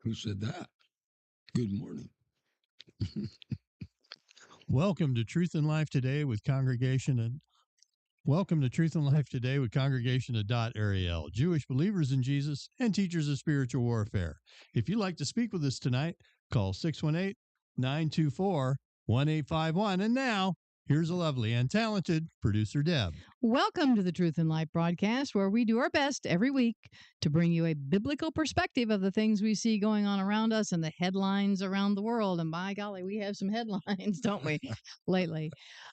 Who said that? Good morning. Welcome to Truth and Life Today with Congregation and Welcome to Truth and Life Today with Congregation of Dot Ariel, Jewish believers in Jesus and teachers of spiritual warfare. If you'd like to speak with us tonight, call 618-924-1851. And now, here's a lovely and talented producer, Deb. Welcome to the Truth and Life broadcast, where we do our best every week to bring you a biblical perspective of the things we see going on around us and the headlines around the world. And by golly, we have some headlines, don't we, lately?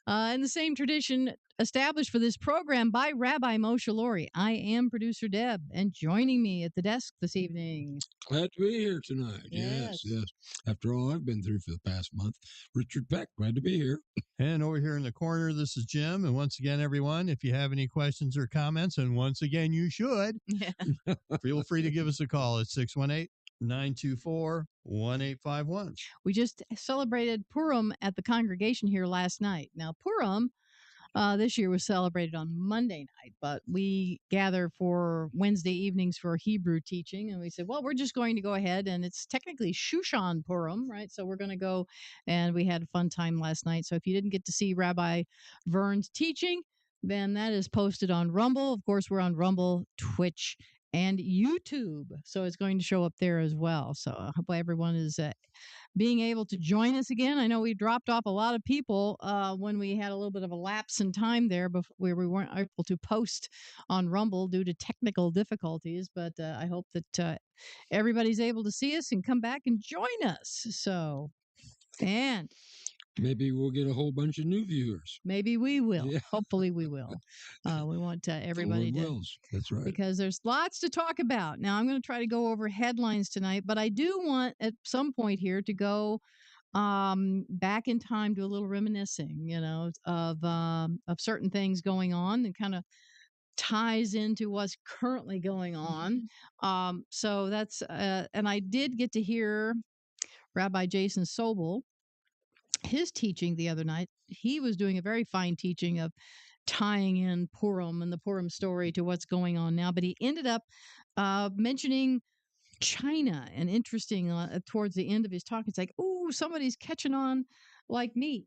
In the same tradition established for this program by Rabbi Moshe Lori, I am producer Deb, and joining me at the desk this evening. Glad to be here tonight. Yes. After all I've been through for the past month, Richard Peck, glad to be here. And over here in the corner, this is Jim. And once again, everyone, if you have any questions or comments, and once again, you should, feel free to give us a call at 618-924-1851. We just celebrated Purim at the congregation here last night. Now, Purim this year was celebrated on Monday night, but we gather for Wednesday evenings for Hebrew teaching. And we said, well, we're just going to go ahead, and it's technically Shushan Purim, right? So we're going to go, and we had a fun time last night. So if you didn't get to see Rabbi Vern's teaching, then that is posted on Rumble. Of course, we're on Rumble, Twitch, and YouTube. So it's going to show up there as well. So I hope everyone is being able to join us again. I know we dropped off a lot of people when we had a little bit of a lapse in time there where we weren't able to post on Rumble due to technical difficulties. But I hope that everybody's able to see us and come back and join us. So, and maybe we'll get a whole bunch of new viewers. Maybe we will. Yeah. Hopefully we will. We want everybody to. Wills. That's right. Because there's lots to talk about. Now, I'm going to try to go over headlines tonight, but I do want at some point here to go back in time, do a little reminiscing, of certain things going on, and kind of ties into what's currently going on. So that's, and I did get to hear Rabbi Jason Sobel, his teaching the other night. He was doing a very fine teaching of tying in Purim and the Purim story to what's going on now, but he ended up mentioning China, and interesting towards the end of his talk, it's like, oh, somebody's catching on like me.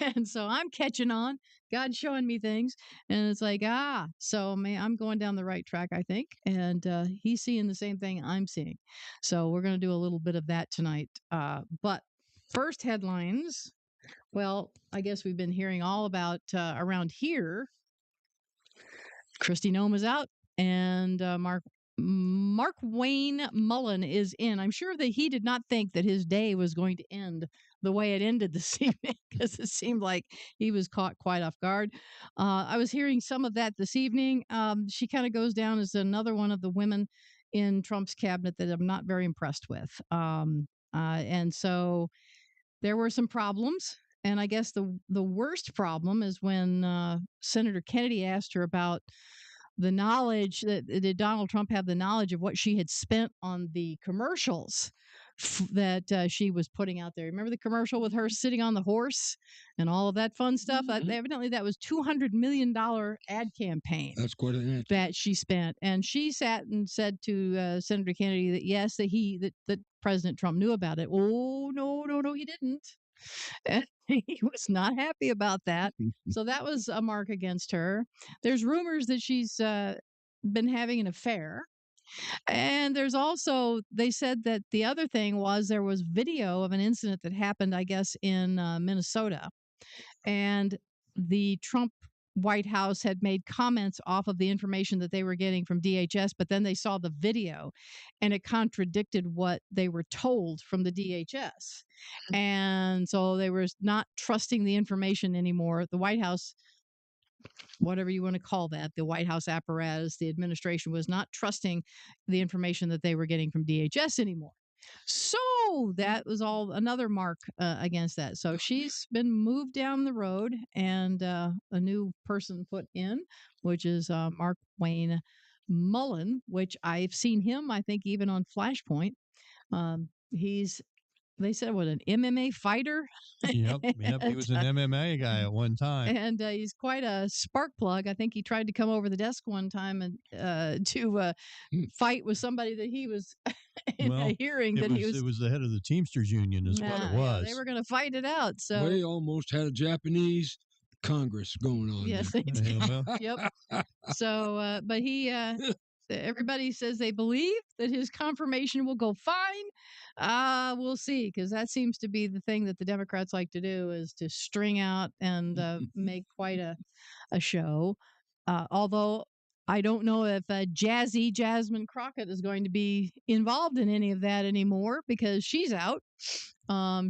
And so I'm catching on. God's showing me things, and it's like, so man, I'm going down the right track, I think, and he's seeing the same thing I'm seeing. So we're going to do a little bit of that tonight. But first headlines. Well, I guess we've been hearing all about around here. Kristi Noem is out, and Mark Wayne Mullen is in. I'm sure that he did not think that his day was going to end the way it ended this evening, because it seemed like he was caught quite off guard. I was hearing some of that this evening. She kind of goes down as another one of the women in Trump's cabinet that I'm not very impressed with. And so there were some problems. And I guess the worst problem is when Senator Kennedy asked her about the knowledge that did Donald Trump have the knowledge of what she had spent on the commercials that she was putting out there. Remember the commercial with her sitting on the horse and all of that fun stuff? Evidently, that was $200 million ad campaign. That's quite an ad that she spent. And she sat and said to Senator Kennedy that yes, that President Trump knew about it. Oh, no, he didn't. And he was not happy about that. So that was a mark against her. There's rumors that she's been having an affair. And there's also, they said that the other thing was there was video of an incident that happened, I guess, in Minnesota. And the Trump White House had made comments off of the information that they were getting from DHS, but then they saw the video and it contradicted what they were told from the DHS. And so they were not trusting the information anymore. The White House, whatever you want to call that, the White House apparatus, the administration was not trusting the information that they were getting from DHS anymore. So that was all another mark against that. So she's been moved down the road, and a new person put in, which is Mark Wayne Mullen, which I've seen him, I think, even on Flashpoint. He's they said what, an MMA fighter. Yep. He was an MMA guy at one time. And he's quite a spark plug. I think he tried to come over the desk one time and to fight with somebody that he was in Well, a hearing that he was. It was the head of the Teamsters Union, is what it Yeah, was. they were going to fight it out. So They almost had a Japanese Congress going on. yes, there. they did. Yeah, well, Yep. So, but he, everybody says they believe that his confirmation will go fine. We'll see, because that seems to be the thing that the Democrats like to do, is to string out and make quite a show. Although I don't know if Jazzy Jasmine Crockett is going to be involved in any of that anymore, because she's out.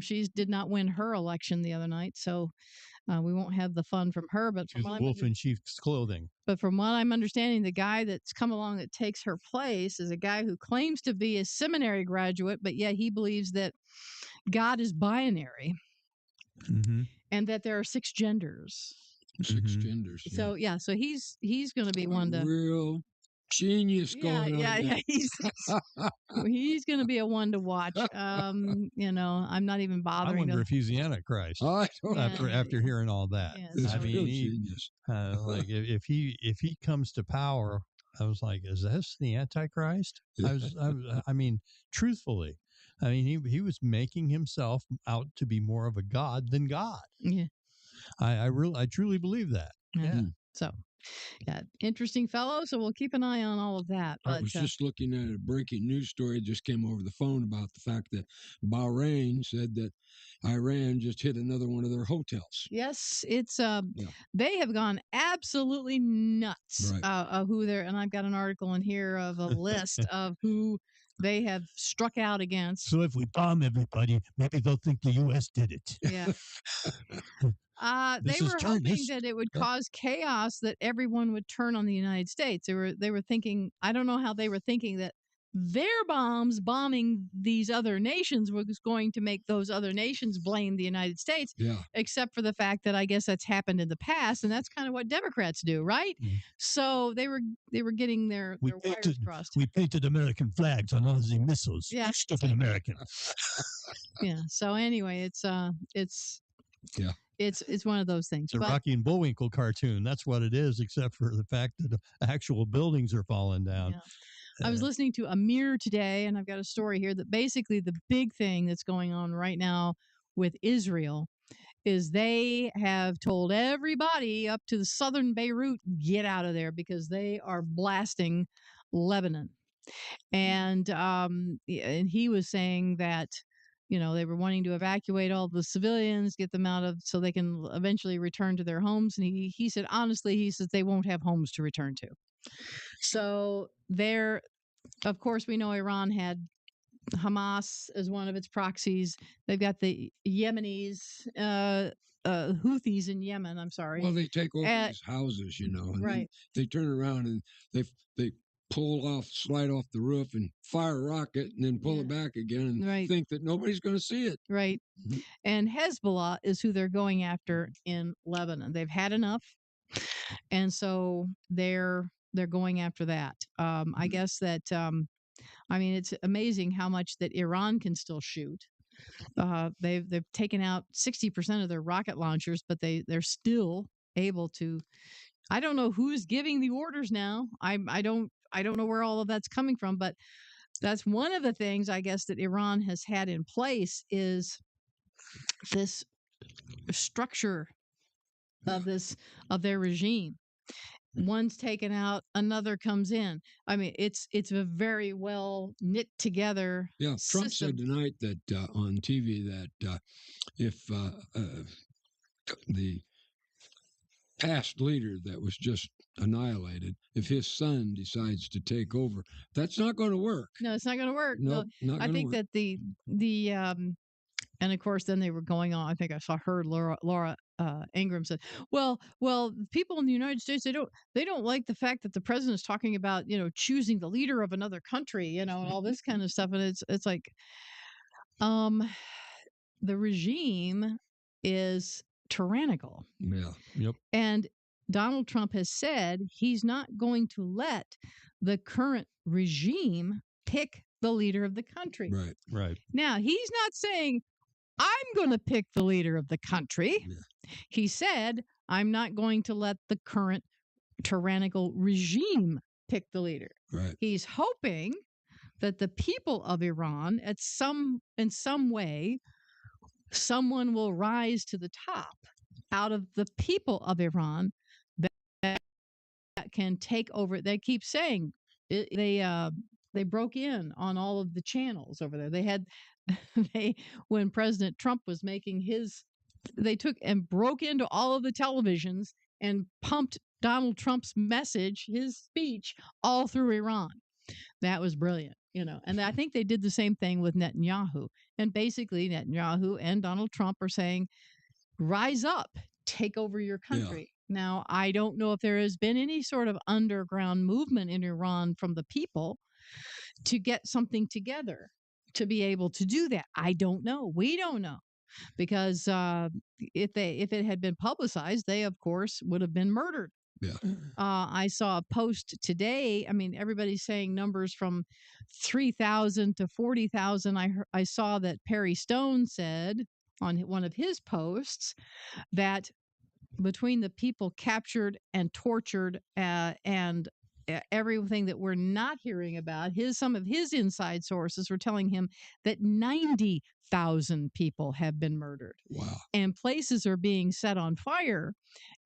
She did not win her election the other night, so we won't have the fun from her. But she was a wolf in sheep's clothing. But from what I'm understanding, the guy that's come along that takes her place is a guy who claims to be a seminary graduate, but yet he believes that God is binary Mm-hmm. and that there are 6 genders. 6 genders. Yeah. So yeah, so he's going to be one to real genius going on. Yeah. He's going to be a one to watch. I'm not even I bothering. wonder if he's the Antichrist. I don't after hearing all that. Yes. I mean, genius. Like if he comes to power, I was like, is this the Antichrist? I mean, truthfully, I mean, he was making himself out to be more of a god than God. Yeah. I truly believe that. Yeah. So, yeah, interesting fellow. So we'll keep an eye on all of that. I was just looking at a breaking news story that just came over the phone about the fact that Bahrain said that Iran just hit another one of their hotels. Yes, it's they have gone absolutely nuts. Right. Who they're, and I've got an article in here of a list of who they have struck out against. So if we bomb everybody, maybe they'll think the U.S. did it. Yeah. They were hoping that it would cause chaos, that everyone would turn on the United States. They were thinking, I don't know how they were thinking that their bombs bombing these other nations was going to make those other nations blame the United States. Yeah. Except for the fact that I guess that's happened in the past, and that's kind of what Democrats do, right? Mm-hmm. So they were getting their wires crossed. We painted American flags on all the missiles. Yeah. Stupid American. Yeah. So anyway, it's one of those things. It's a Rocky and Bullwinkle cartoon. That's what it is, except for the fact that actual buildings are falling down. Yeah. I was listening to Amir today, and I've got a story here that basically the big thing that's going on right now with Israel is they have told everybody up to the southern Beirut, get out of there, because they are blasting Lebanon. And he was saying that, they were wanting to evacuate all the civilians, get them out of, so they can eventually return to their homes. And he said, honestly, he says they won't have homes to return to. So of course, we know Iran had Hamas as one of its proxies. They've got the Yemenis, Houthis in Yemen. I'm sorry. Well, they take over these houses, and right. They turn around and they slide off the roof and fire a rocket and then pull it back again and think that nobody's going to see it. Right. Mm-hmm. And Hezbollah is who they're going after in Lebanon. They've had enough. And so they're going after that. I guess that, it's amazing how much that Iran can still shoot. They've taken out 60% of their rocket launchers, but they're still able to. I don't know who's giving the orders now. I don't know where all of that's coming from, but that's one of the things I guess that Iran has had in place is this structure of their regime. One's taken out, another comes in. I mean, it's a very well knit together. Yeah, Trump system. said tonight that on TV that if the past leader that was just annihilated, if his son decides to take over, that's not going to work. No, it's not going to work. No, not I think work. that the and of course then they were going on. I think I heard Laura Ingraham said, well, people in the United States, they don't like the fact that the president is talking about, choosing the leader of another country, and all this kind of stuff. And it's like, the regime is tyrannical. Yeah. Yep. And Donald Trump has said he's not going to let the current regime pick the leader of the country. Right. Right. Now, he's not saying, I'm going to pick the leader of the country. Yeah. He said, I'm not going to let the current tyrannical regime pick the leader. Right. He's hoping that the people of Iran, in some way, someone will rise to the top out of the people of Iran that can take over. They keep saying they broke in on all of the channels over there. They had when President Trump was making they took and broke into all of the televisions and pumped Donald Trump's message, his speech, all through Iran. That was brilliant, and I think they did the same thing with Netanyahu. And basically Netanyahu and Donald Trump are saying, rise up, take over your country. Yeah. Now, I don't know if there has been any sort of underground movement in Iran from the people to get something together to be able to do that. I don't know. We don't know. Because if it had been publicized, they, of course, would have been murdered. Yeah. I saw a post today. I mean, everybody's saying numbers from 3,000 to 40,000. I saw that Perry Stone said on one of his posts that between the people captured and tortured and everything that we're not hearing about, some of his inside sources were telling him that 90,000 people have been murdered. Wow. And places are being set on fire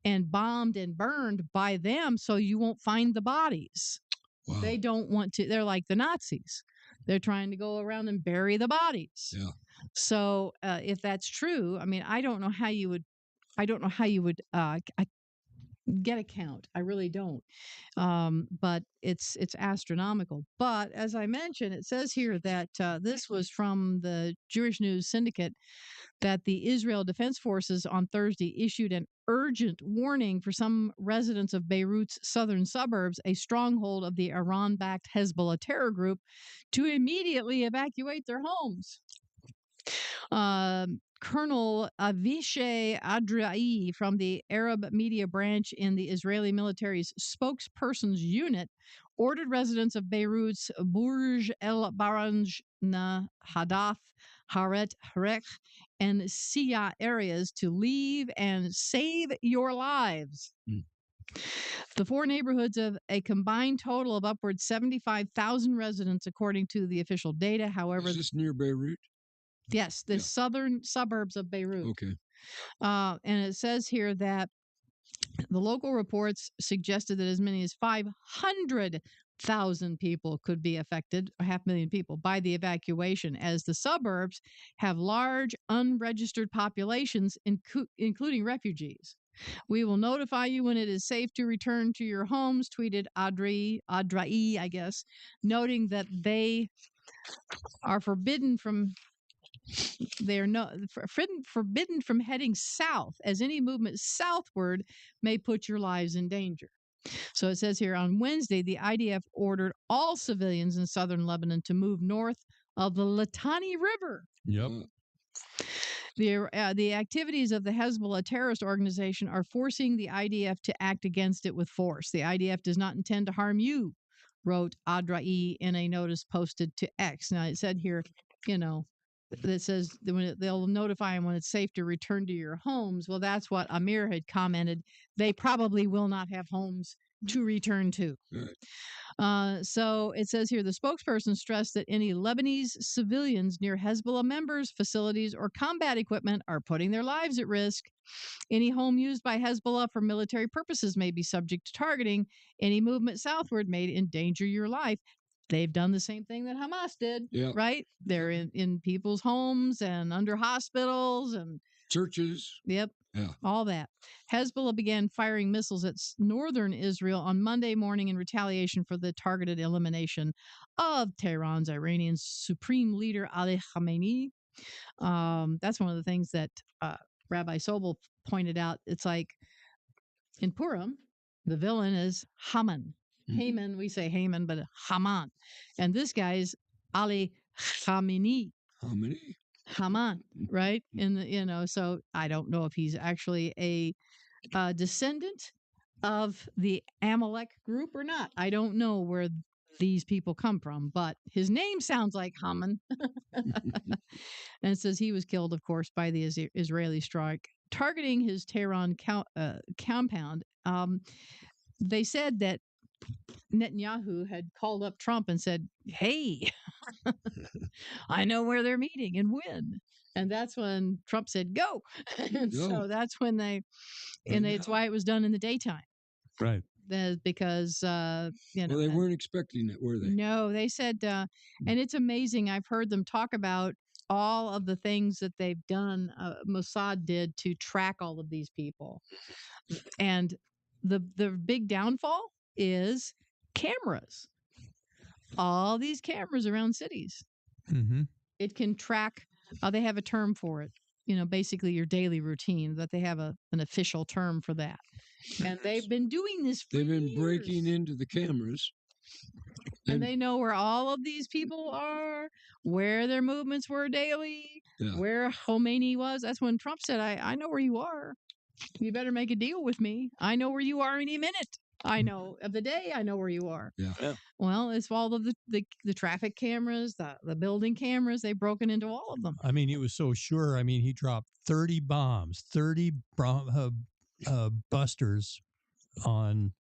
and bombed and burned by them so you won't find the bodies. Wow. They don't want to. They're like the Nazis. They're trying to go around and bury the bodies. Yeah. So if that's true, I mean, I don't know how you would get a count. I really don't. But it's astronomical. But as I mentioned, it says here that this was from the Jewish News Syndicate, that the Israel Defense Forces on Thursday issued an urgent warning for some residents of Beirut's southern suburbs, a stronghold of the Iran-backed Hezbollah terror group, to immediately evacuate their homes. Colonel Avishai Adrai from the Arab media branch in the Israeli military's spokesperson's unit ordered residents of Beirut's Burj El Baranj, Hadath, Haret Harek, and Sia areas to leave and save your lives. The four neighborhoods of a combined total of upwards 75,000 residents, according to the official data. However, is this near Beirut? Yes, the southern suburbs of Beirut. Okay. And it says here that the local reports suggested that as many as 500,000 people could be affected, 500,000 people, by the evacuation, as the suburbs have large unregistered populations, including refugees. We will notify you when it is safe to return to your homes, tweeted Adrai, I guess, noting that they are forbidden from heading south, as any movement southward may put your lives in danger. So it says here, on Wednesday, the IDF ordered all civilians in southern Lebanon to move north of the Litani River. Yep. The activities of the Hezbollah terrorist organization are forcing the IDF to act against it with force. The IDF does not intend to harm you, wrote Adrai in a notice posted to X. Now, it said here, that says they'll notify them when it's safe to return to your homes. Well, that's what Amir had commented. They probably will not have homes to return to. So it says here, the spokesperson stressed that any Lebanese civilians near Hezbollah members, facilities, or combat equipment are putting their lives at risk. Any home used by Hezbollah for military purposes may be subject to targeting. Any movement southward may endanger your life. They've done the same thing that Hamas did, right? They're in people's homes and under hospitals and churches. Yep. Yeah. All that. Hezbollah began firing missiles at northern Israel on Monday morning in retaliation for the targeted elimination of Tehran's Iranian Supreme Leader Ali Khamenei. That's one of the things that Rabbi Sobel pointed out. It's like in Purim, the villain is Haman. Haman, we say Haman, but Haman. And this guy's Ali Khamenei. Haman, right? So I don't know if he's actually a descendant of the Amalek group or not. I don't know where these people come from, but his name sounds like Haman. And it says he was killed, of course, by the Israeli strike targeting his Tehran compound. They said that Netanyahu had called up Trump and said, "Hey, I know where they're meeting and when." And that's when Trump said, "Go." And so that's when it's why it was done in the daytime. Right. Because well, they weren't expecting it, were they? No, they said, and it's amazing. I've heard them talk about all of the things that they've done. Mossad did to track all of these people, and the big downfall is cameras. All these cameras around cities. Mm-hmm. It can track. They have a term for it. Basically your daily routine. But they have an official term for that. And they've been doing this for They've been years. breaking into the cameras. And they know where all of these people are, where their movements were daily, where Khomeini was. That's when Trump said, I know where you are. You better make a deal with me. I know where you are any minute. I know of the day. I know where you are. Yeah. Well, it's all of the traffic cameras, the building cameras. They've broken into all of them. I mean, he was so sure. I mean, he dropped 30 bombs, 30 busters on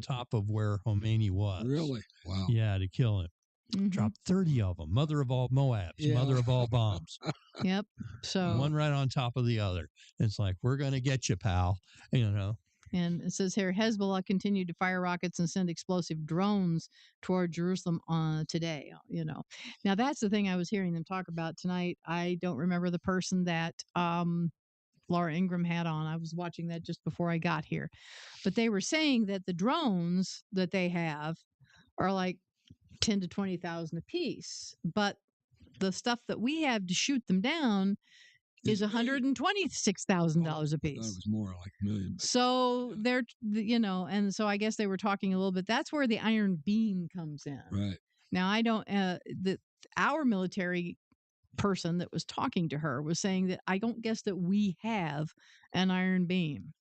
top of where Khomeini was. Really? Wow. Yeah, to kill him. Mm-hmm. Dropped 30 of them. Mother of all Moabs, mother of all bombs. Yep. So one right on top of the other. It's like, we're going to get you, pal. And it says here, Hezbollah continued to fire rockets and send explosive drones toward Jerusalem today. Now that's the thing I was hearing them talk about tonight. I don't remember the person that Laura Ingraham had on. I was watching that just before I got here, but they were saying that the drones that they have are like 10 to 20,000 a piece, but the stuff that we have to shoot them down is $126,000 a piece. That was more like $1 million. So they're, and so I guess they were talking a little bit. That's where the iron beam comes in. Right. Now I don't. Our military person that was talking to her was saying that I don't guess that we have an iron beam.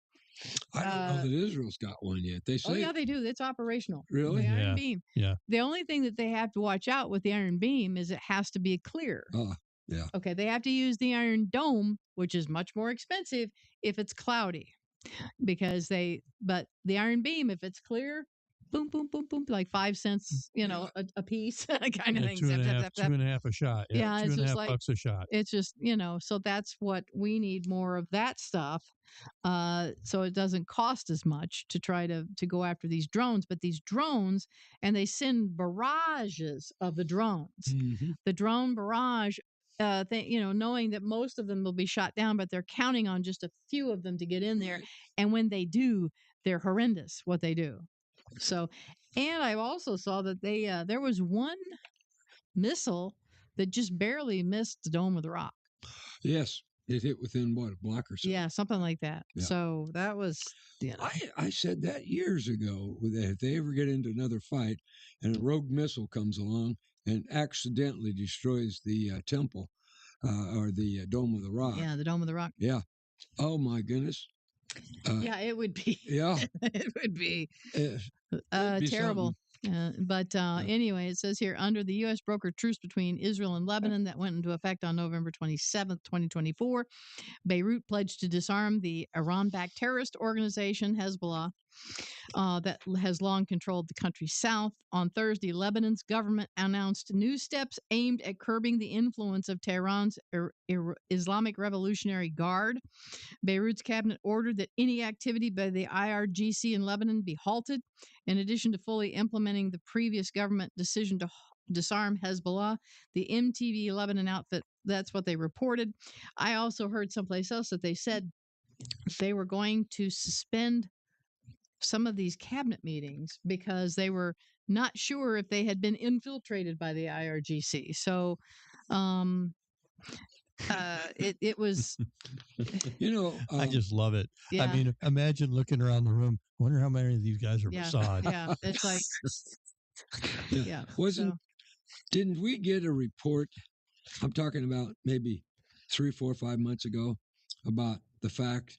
I don't know that Israel's got one yet. They say. Oh yeah, they do. It's operational. Really? The iron beam. Yeah. The only thing that they have to watch out with the iron beam is it has to be clear. Yeah. Okay, they have to use the Iron Dome, which is much more expensive if it's cloudy, but the Iron Beam, if it's clear, boom, boom, boom, boom, like 5 cents, a piece kind of thing. Two and a half a shot. Yeah, it's just $2.50 a shot. It's just, so that's what we need, more of that stuff. So it doesn't cost as much to try to go after these drones, but these drones, and they send barrages of the drones. Mm-hmm. The drone barrage, knowing that most of them will be shot down, but they're counting on just a few of them to get in there. And when they do, they're horrendous what they do. So, and I also saw that there was one missile that just barely missed the Dome of the Rock. Yes. It hit within, a block or so? Yeah, something like that. Yeah. So that was, I said that years ago, that if they ever get into another fight and a rogue missile comes along and accidentally destroys the temple or the Dome of the Rock. Yeah, the Dome of the Rock. Yeah. Oh, my goodness. It would be. Yeah. It would be terrible. Anyway, it says here, under the U.S. brokered truce between Israel and Lebanon that went into effect on November 27th, 2024, Beirut pledged to disarm the Iran-backed terrorist organization Hezbollah that has long controlled the country's south. On Thursday, Lebanon's government announced new steps aimed at curbing the influence of Tehran's Islamic Revolutionary Guard. Beirut's cabinet ordered that any activity by the IRGC in Lebanon be halted. In addition to fully implementing the previous government decision to disarm Hezbollah, the MTV Lebanon outfit, that's what they reported. I also heard someplace else that they said they were going to suspend some of these cabinet meetings because they were not sure if they had been infiltrated by the IRGC. So it was, I just love it. Yeah. I mean, imagine looking around the room. Wonder how many of these guys are Mossad. Yeah, it's like, yeah. Didn't we get a report? I'm talking about maybe 3, 4, 5 months ago about the fact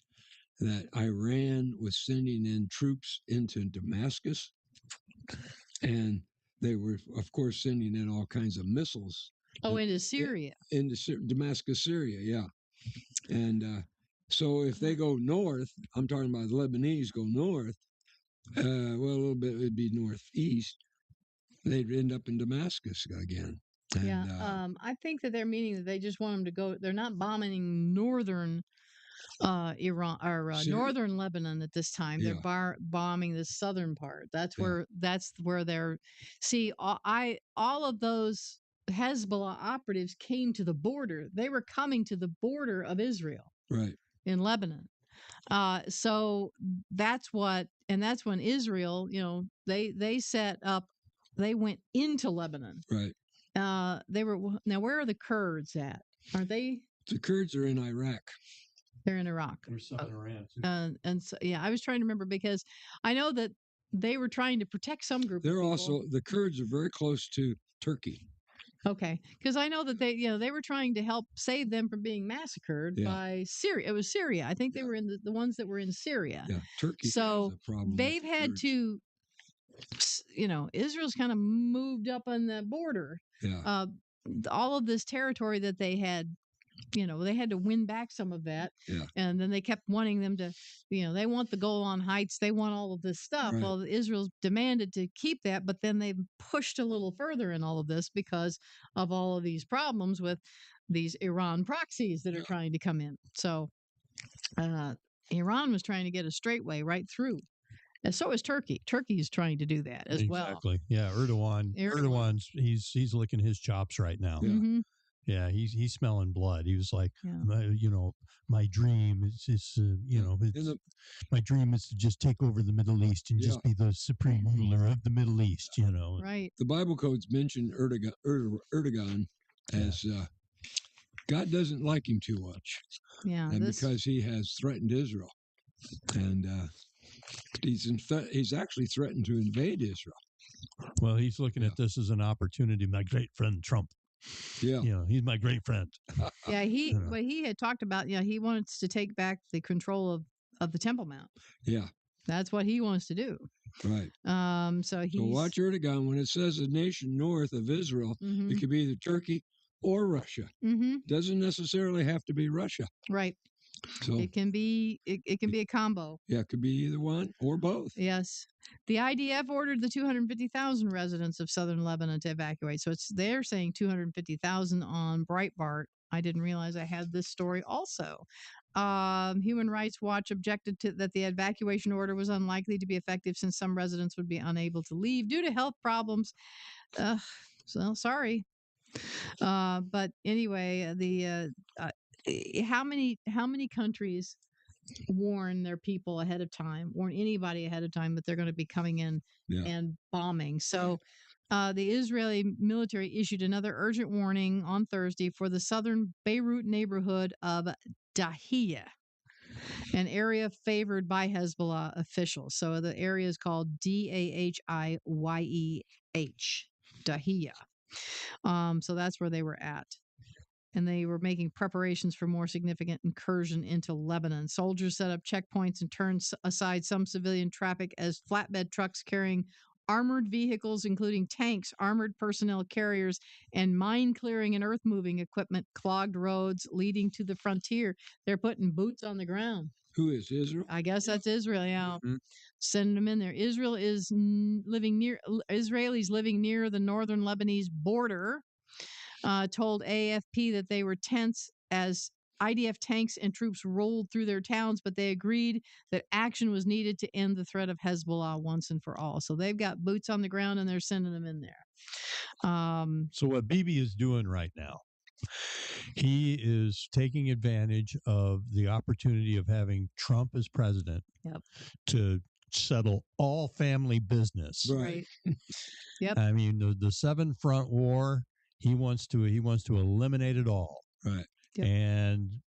that Iran was sending in troops into Damascus, and they were, of course, sending in all kinds of missiles Oh, uh, into i- Syria. into Damascus, Syria. Yeah. And so if they go north, I'm talking about the Lebanese go north, well, a little bit would be northeast. They'd end up in Damascus again. Yeah. And I think that they're meaning that they just want them to go. They're not bombing northern Iran or Syria. northern Lebanon at this time. They're Yeah. bombing the southern part. That's Yeah. where they're. See, all of those Hezbollah operatives came to the border. They were coming to the border of Israel Right. in Lebanon. So that's what, and that's when Israel, they set up. They went into Lebanon. Right. They were now. Where are the Kurds at? Are they? The Kurds are in Iraq. They're in Iraq. There's some in Iran too. And so, yeah, I was trying to remember because I know that they were trying to protect some group. They're of people. also, the Kurds are very close to Turkey. Okay, because I know that they were trying to help save them from being massacred Yeah. by Syria. It was Syria. I think they were in the ones that were in Syria. Yeah. Turkey So has a problem. with they've the had Kurds. to, Israel's kind of moved up on the border. Yeah. All of this territory that they had, they had to win back some of that. Yeah. And then they kept wanting them to, they want the Golan Heights. They want all of this stuff. Right. Well, Israel's demanded to keep that, but then they pushed a little further in all of this because of all of these problems with these Iran proxies that are trying to come in. So Iran was trying to get a straight way right through. And so is Turkey. Turkey is trying to do that as well. Exactly. Yeah, Erdogan's he's licking his chops right now. Yeah. Mhm. Yeah, he's smelling blood. He was like, Yeah. my dream is my dream is to just take over the Middle East and just be the supreme ruler of the Middle East. Right. The Bible codes mention Erdogan as God doesn't like him too much, Yeah. and because he has threatened Israel, and he's actually threatened to invade Israel. Well, he's looking at this as an opportunity. My great friend Trump. Yeah. He's my great friend. Yeah, You know. what he had talked about, he wants to take back the control of the Temple Mount. Yeah. That's what he wants to do. Right. So he's So watch Erdogan when it says a nation north of Israel. Mhm. It could be either Turkey or Russia. Mhm. Doesn't necessarily have to be Russia. Right. So It can be a combo. yeah, it could be either one or both. Yes. The IDF ordered the 250,000 residents of southern Lebanon to evacuate. So they're saying 250,000 on Breitbart. I didn't realize I had this story also. Human Rights Watch objected to that the evacuation order was unlikely to be effective since some residents would be unable to leave due to health problems. So sorry. But anyway, how many countries warn their people ahead of time, warn anybody ahead of time that they're going to be coming in and bombing? So the Israeli military issued another urgent warning on Thursday for the southern Beirut neighborhood of Dahiya, an area favored by Hezbollah officials. So the area is called Dahiyyeh, Dahiya. So that's where they were at. And they were making preparations for more significant incursion into Lebanon. Soldiers set up checkpoints and turned aside some civilian traffic as flatbed trucks carrying armored vehicles, including tanks, armored personnel carriers, and mine clearing and earth moving equipment clogged roads leading to the frontier. They're putting boots on the ground. Who is Israel? I guess that's Israel. Yeah, Mhm. sending them in there. Israel is Israelis living near the northern Lebanese border. Told AFP that they were tense as IDF tanks and troops rolled through their towns, but they agreed that action was needed to end the threat of Hezbollah once and for all. So they've got boots on the ground and they're sending them in there. So what Bibi is doing right now, he is taking advantage of the opportunity of having Trump as president to settle all family business. Right. Yep. I mean, the Seven Front War. He wants to eliminate it all. Right. Yep.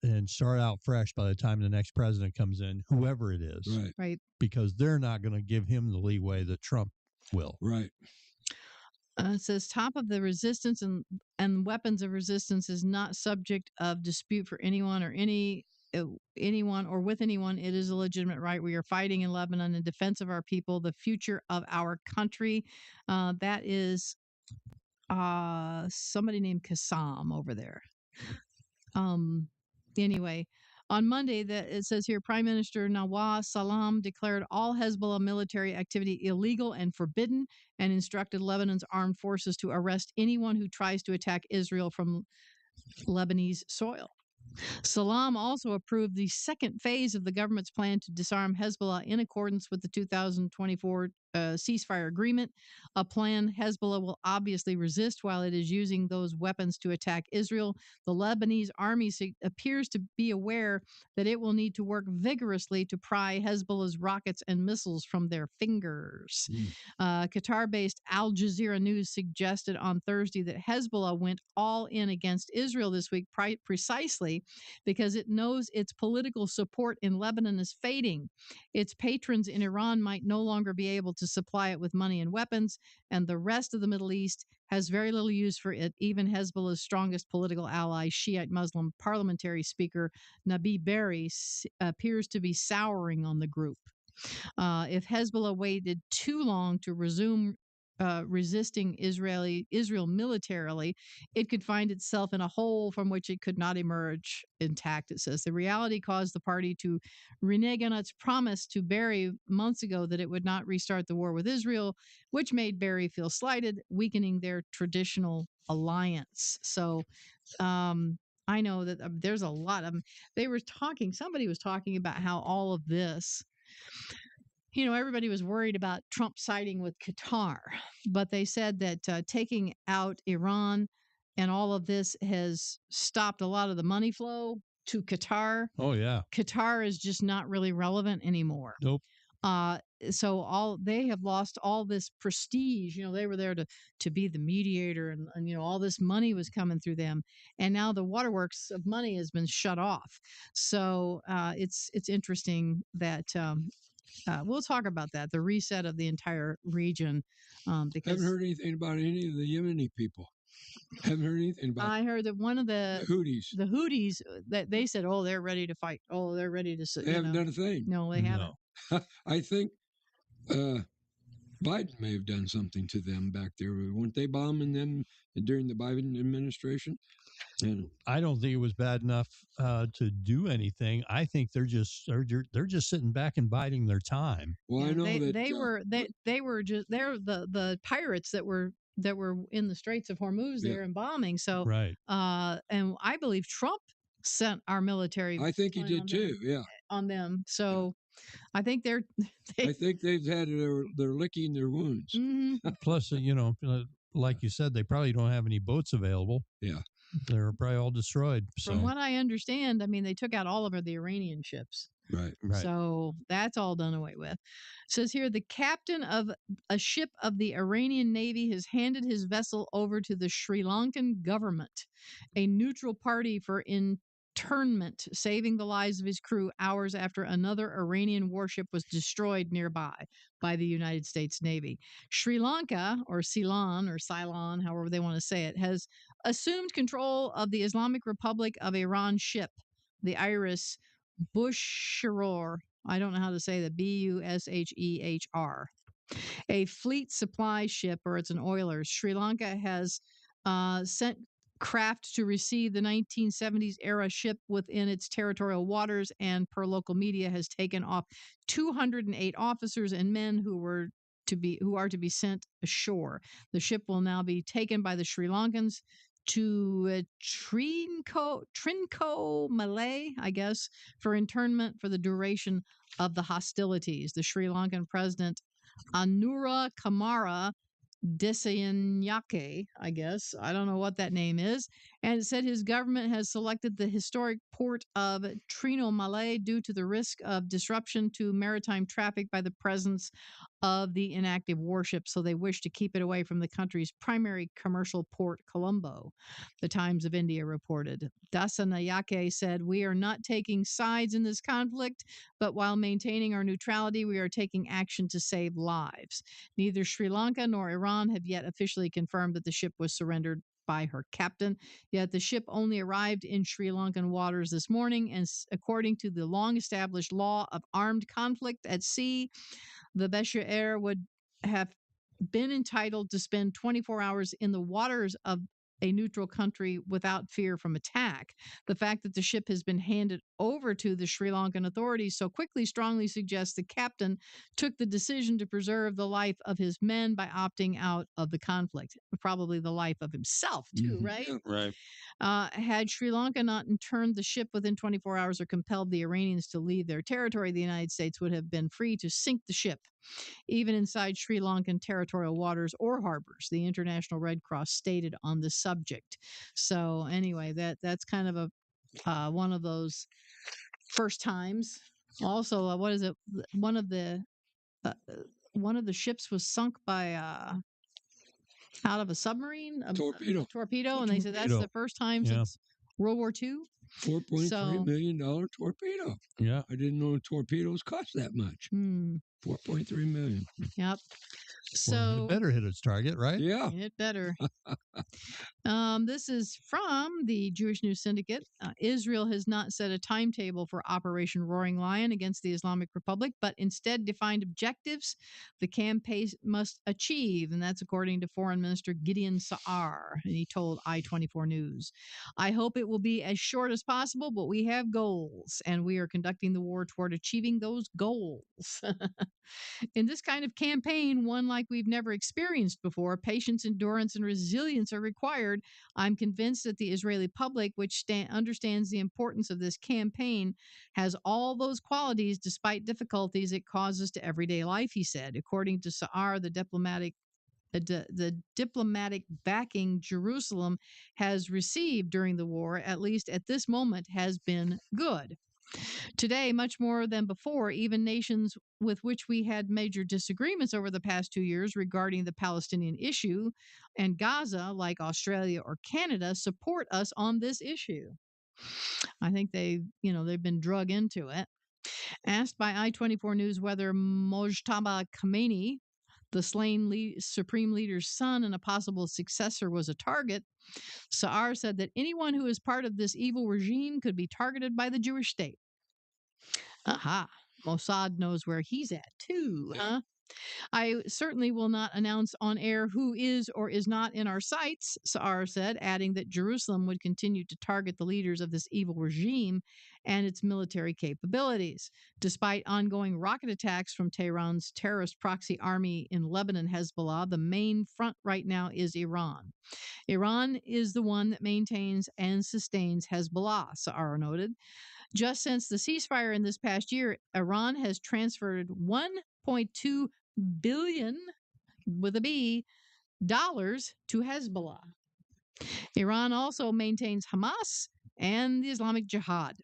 And start out fresh by the time the next president comes in, whoever it is. Right. Right. Because they're not going to give him the leeway that Trump will. Right. It says top of the resistance and weapons of resistance is not subject of dispute for anyone or any anyone or with anyone, it is a legitimate right. We are fighting in Lebanon in defense of our people, the future of our country. That is somebody named Kassam over there. Anyway, on Monday, it says here, Prime Minister Nawaz Salam declared all Hezbollah military activity illegal and forbidden, and instructed Lebanon's armed forces to arrest anyone who tries to attack Israel from Lebanese soil. Salam also approved the second phase of the government's plan to disarm Hezbollah in accordance with the 2024 ceasefire agreement, a plan Hezbollah will obviously resist while it is using those weapons to attack Israel. The Lebanese army appears to be aware that it will need to work vigorously to pry Hezbollah's rockets and missiles from their fingers. Qatar-based Al Jazeera News suggested on Thursday that Hezbollah went all in against Israel this week precisely because it knows its political support in Lebanon is fading. Its patrons in Iran might no longer be able to supply it with money and weapons, and the rest of the Middle East has very little use for it. Even Hezbollah's strongest political ally, Shiite Muslim parliamentary speaker Nabi Berri, appears to be souring on the group. If Hezbollah waited too long to resume resisting Israel militarily, it could find itself in a hole from which it could not emerge intact. It says the reality caused the party to renege on its promise to Berri months ago that it would not restart the war with Israel, which made Berri feel slighted, weakening their traditional alliance. So I know that there's a lot of them. Somebody was talking about how all of this, everybody was worried about Trump siding with Qatar, but they said that taking out Iran and all of this has stopped a lot of the money flow to Qatar. Oh, yeah. Qatar is just not really relevant anymore. Nope. So they have lost all this prestige. They were there to be the mediator, and all this money was coming through them, and now the waterworks of money has been shut off. So it's interesting that. We'll talk about that, the reset of the entire region. Because haven't heard anything about any of the Yemeni people. Haven't heard anything about. I heard that one of the Houthis, that they said, "Oh, they're ready to fight. Oh, they're ready to." They haven't done a thing. No, they haven't. I think Biden may have done something to them back there. Weren't they bombing them during the Biden administration? And I don't think it was bad enough to do anything. I think they're just sitting back and biding their time. Well, I know that they were they're the pirates that were in the Straits of Hormuz there and bombing. So right. And I believe Trump sent our military. I think he did too. On them. So I think I think they've had they're licking their wounds. Mm-hmm. Plus, like you said, they probably don't have any boats available. Yeah. They're probably all destroyed. From what I understand, they took out all of the Iranian ships. Right. So that's all done away with. It says here, the captain of a ship of the Iranian Navy has handed his vessel over to the Sri Lankan government, a neutral party for internment, saving the lives of his crew hours after another Iranian warship was destroyed nearby by the United States Navy. Sri Lanka, or Ceylon, however they want to say it, has assumed control of the Islamic Republic of Iran ship, the Iris Bushehr. I don't know how to say that. Bushehr. A fleet supply ship, or it's an oiler. Sri Lanka has sent craft to receive the 1970s era ship within its territorial waters, and per local media has taken off 208 officers and men who are to be sent ashore. The ship will now be taken by the Sri Lankans to Trinco, Malay, I guess, for internment for the duration of the hostilities. The Sri Lankan president Anura Kumara Dissanayake, I guess. I don't know what that name is. And it said his government has selected the historic port of Trincomalee due to the risk of disruption to maritime traffic by the presence of the inactive warship. So they wish to keep it away from the country's primary commercial port, Colombo, the Times of India reported. Dissanayake said, "We are not taking sides in this conflict, but while maintaining our neutrality, we are taking action to save lives." Neither Sri Lanka nor Iran have yet officially confirmed that the ship was surrendered by her captain. Yet the ship only arrived in Sri Lankan waters this morning, and according to the long-established law of armed conflict at sea, the Beshir Air would have been entitled to spend 24 hours in the waters of a neutral country without fear from attack. The fact that the ship has been handed over to the Sri Lankan authorities so quickly strongly suggests the captain took the decision to preserve the life of his men by opting out of the conflict. Probably the life of himself, too, Mhm. right? Yeah. Right. Had Sri Lanka not turned the ship within 24 hours or compelled the Iranians to leave their territory, the United States would have been free to sink the ship, even inside Sri Lankan territorial waters or harbors, the International Red Cross stated on the subject. So anyway, that's kind of a one of those first times. Also, what is it? Uh, one of the ships was sunk by out of a submarine, Torpedo. torpedo, A and they said that's torpedo. the first time Yeah. since World War II. $4.3 So- million torpedo. Yeah. I didn't know torpedoes cost that much. Hmm, 4.3 million. yep. Well, So it better hit its target, right? Yeah. it better. This is from the Jewish News Syndicate. Israel has not set a timetable for Operation Roaring Lion against the Islamic Republic, but instead defined objectives the campaign must achieve. And that's according to Foreign Minister Gideon Sa'ar. And he told I-24 News, I hope it will be as short as possible, but we have goals, and we are conducting the war toward achieving those goals. In this kind of campaign, one like we've never experienced before, patience, endurance, and resilience are required. I'm convinced that the Israeli public, which understands the importance of this campaign, has all those qualities despite difficulties it causes to everyday life, he said. According to Sa'ar, the diplomatic backing Jerusalem has received during the war, at least at this moment, has been good. Today, much more than before, even nations with which we had major disagreements over the past 2 years regarding the Palestinian issue and Gaza, like Australia or Canada, support us on this issue. I think they've been drug into it. Asked by I-24 News whether Mojtaba Khamenei, the slain supreme leader's son and a possible successor, was a target, Sa'ar said that anyone who is part of this evil regime could be targeted by the Jewish state. Aha. Mossad knows where he's at too, Yeah. huh? I certainly will not announce on air who is or is not in our sights, Sa'ar said, adding that Jerusalem would continue to target the leaders of this evil regime and its military capabilities. Despite ongoing rocket attacks from Tehran's terrorist proxy army in Lebanon, Hezbollah, the main front right now is Iran. Iran is the one that maintains and sustains Hezbollah, Sa'ar noted. Just since the ceasefire in this past year, Iran has transferred $1.2 billion with a B dollars to Hezbollah. Iran also maintains Hamas and the Islamic Jihad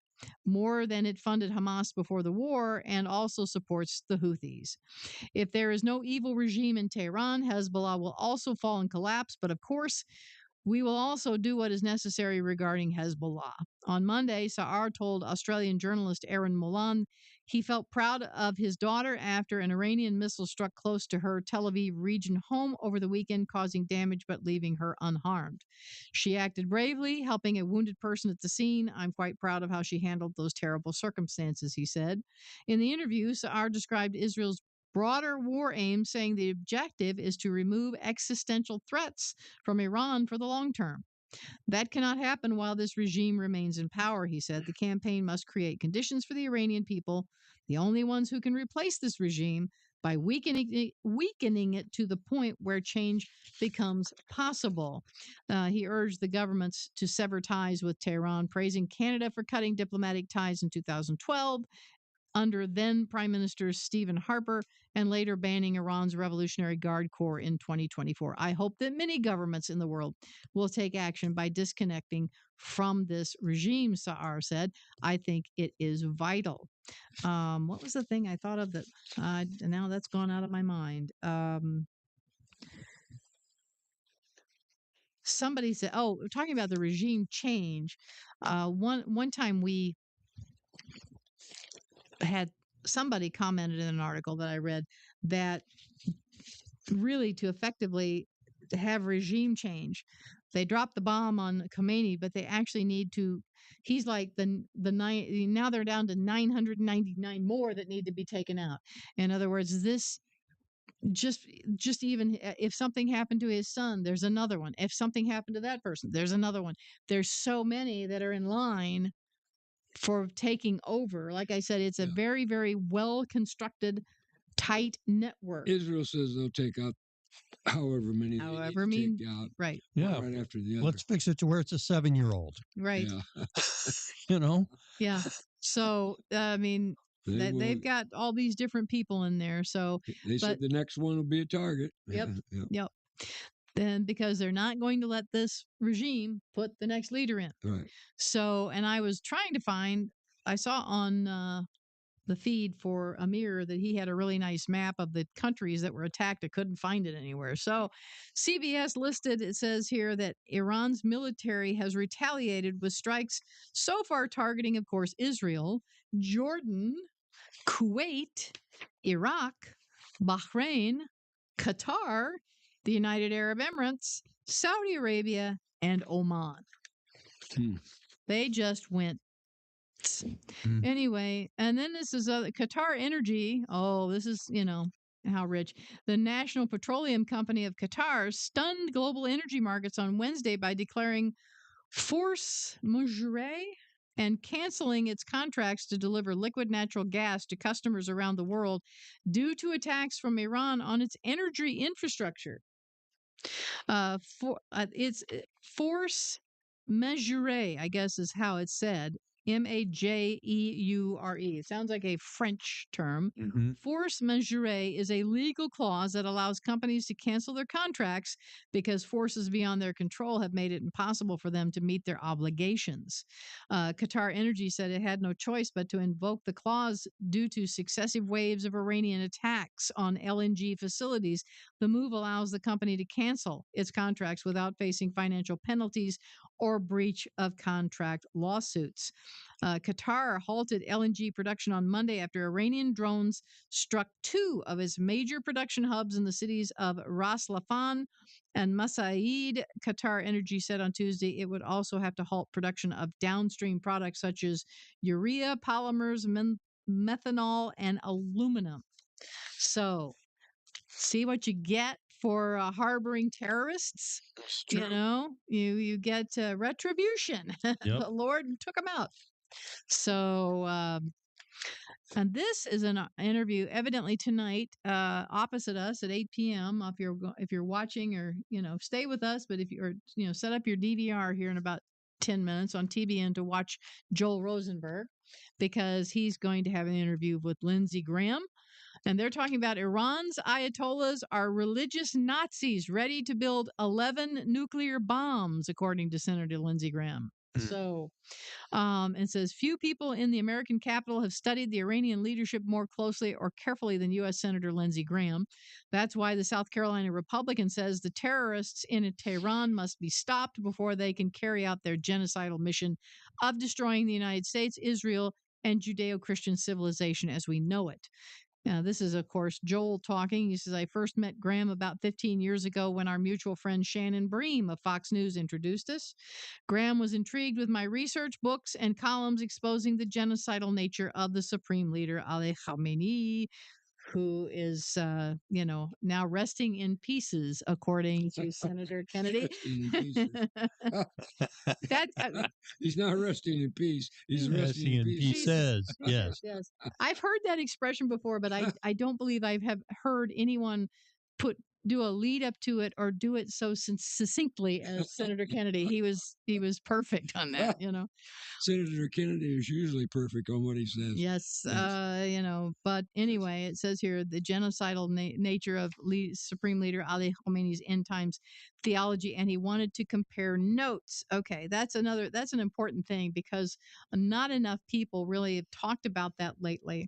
more than it funded Hamas before the war, and also supports the Houthis. If there is no evil regime in Tehran, Hezbollah will also fall and collapse, but of course, we will also do what is necessary regarding Hezbollah. On Monday, Sa'ar told Australian journalist Aaron Molan he felt proud of his daughter after an Iranian missile struck close to her Tel Aviv region home over the weekend, causing damage but leaving her unharmed. She acted bravely, helping a wounded person at the scene. I'm quite proud of how she handled those terrible circumstances, he said. In the interview, Sa'ar described Israel's broader war aim, saying the objective is to remove existential threats from Iran for the long term. That cannot happen while this regime remains in power, he said. The campaign must create conditions for the Iranian people, the only ones who can replace this regime, by weakening it to the point where change becomes possible. He urged the governments to sever ties with Tehran, praising Canada for cutting diplomatic ties in 2012 under then Prime Minister Stephen Harper, and later banning Iran's Revolutionary Guard Corps in 2024. I hope that many governments in the world will take action by disconnecting from this regime, Sa'ar said. I think it is vital. What was the thing I thought of that now that's gone out of my mind? Somebody said, we're talking about the regime change. One time we had somebody commented in an article that I read that really to effectively have regime change, they dropped the bomb on Khomeini, but they actually need to. He's like the nine. Now they're down to 999 more that need to be taken out. In other words, this just even if something happened to his son, there's another one. If something happened to that person, there's another one. There's so many that are in line for taking over. Like I said, it's a Yeah. very, very well constructed, tight network. Israel says they'll take out however many they need However, to mean take out right, Yeah. right after the other. Let's fix it to where it's a 7-year-old. right, Yeah. You know, yeah. So I mean, They will, they've got all these different people in there. So they but- said the next one will be a target. Yep. Yep. yep. Then because they're not going to let this regime put the next leader in. Right. So, and I was trying to find. I saw on the feed for Amir that he had a really nice map of the countries that were attacked. I couldn't find it anywhere. So CBS listed, it says here that Iran's military has retaliated with strikes so far targeting, of course, Israel, Jordan, Kuwait, Iraq, Bahrain, Qatar, the United Arab Emirates, Saudi Arabia, and Oman. Hmm. They just went. Hmm. Anyway, and then this is Qatar Energy. Oh, this is, how rich. The National Petroleum Company of Qatar stunned global energy markets on Wednesday by declaring force majeure and canceling its contracts to deliver liquid natural gas to customers around the world due to attacks from Iran on its energy infrastructure. It's force majeure, I guess is how it's said. Majeure. It sounds like a French term. Mhm. Force majeure is a legal clause that allows companies to cancel their contracts because forces beyond their control have made it impossible for them to meet their obligations. Qatar Energy said it had no choice but to invoke the clause due to successive waves of Iranian attacks on LNG facilities. The move allows the company to cancel its contracts without facing financial penalties or breach of contract lawsuits. Qatar halted LNG production on Monday after Iranian drones struck two of its major production hubs in the cities of Ras Laffan and Masaid. Qatar Energy said on Tuesday it would also have to halt production of downstream products such as urea, polymers, methanol, and aluminum. So, see what you get for harboring terrorists. It's true. You get retribution. Yep. The Lord took them out. So, and this is an interview evidently tonight, opposite us at 8 p.m. If you're watching, or stay with us, but if you're set up your DVR here in about 10 minutes on TBN to watch Joel Rosenberg, because he's going to have an interview with Lindsey Graham. And they're talking about Iran's Ayatollahs are religious Nazis ready to build 11 nuclear bombs, according to Senator Lindsey Graham. So, it says few people in the American Capitol have studied the Iranian leadership more closely or carefully than U.S. Senator Lindsey Graham. That's why the South Carolina Republican says the terrorists in Tehran must be stopped before they can carry out their genocidal mission of destroying the United States, Israel, and Judeo-Christian civilization as we know it. Now, this is, of course, Joel talking. He says, I first met Graham about 15 years ago when our mutual friend Shannon Bream of Fox News introduced us. Graham was intrigued with my research, books, and columns exposing the genocidal nature of the Supreme Leader, Ali Khamenei, who is, now resting in pieces, according to Senator Kennedy. Resting in pieces. That, He's not resting in peace. He's resting in pieces. pieces. Yes. Yes. I've heard that expression before, but I don't believe I have heard anyone do a lead up to it or do it so succinctly as Senator Kennedy. He was perfect on that, Senator Kennedy is usually perfect on what he says. Yes, Yes. but anyway, it says here the genocidal nature of Supreme Leader Ali Khamenei's end times theology, and he wanted to compare notes. Okay, that's an important thing because not enough people really have talked about that lately.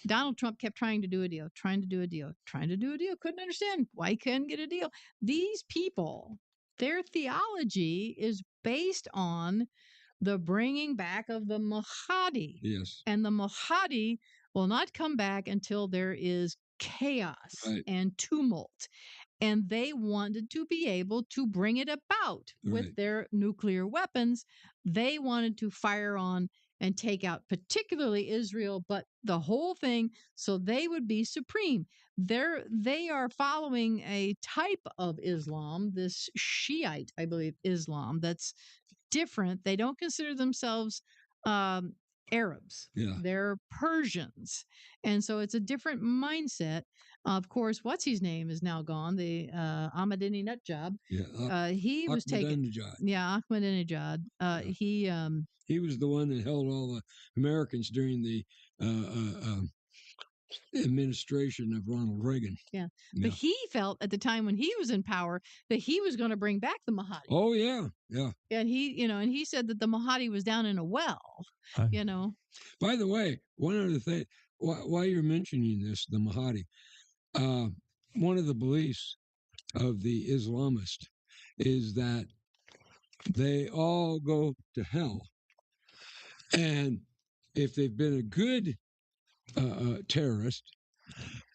Donald Trump kept trying to do a deal, couldn't understand why he couldn't get a deal. These people, their theology is based on the bringing back of the Mahdi. Yes. And the Mahdi will not come back until there is chaos Right. and tumult and they wanted to be able to bring it about with Right. their nuclear weapons. They wanted to fire on and take out particularly Israel, but the whole thing, so they would be supreme. They are following a type of Islam, this Shiite, I believe, Islam, that's different. They don't consider themselves um, Arabs. Yeah. They're Persians, and so it's a different mindset. Of course, what's his name is now gone. The Ahmadinejad. Yeah. He was taken. Ahmadinejad. Yeah, Ahmadinejad. He was the one that held all the Americans during the administration of Ronald Reagan. Yeah. Yeah. But he felt at the time when he was in power that he was going to bring back the Mahdi. Oh yeah, yeah. And he said that the Mahdi was down in a well, I- you know. By the way, one other thing, while you're mentioning this, the Mahdi, one of the beliefs of the Islamist is that they all go to hell, and if they've been a good terrorist,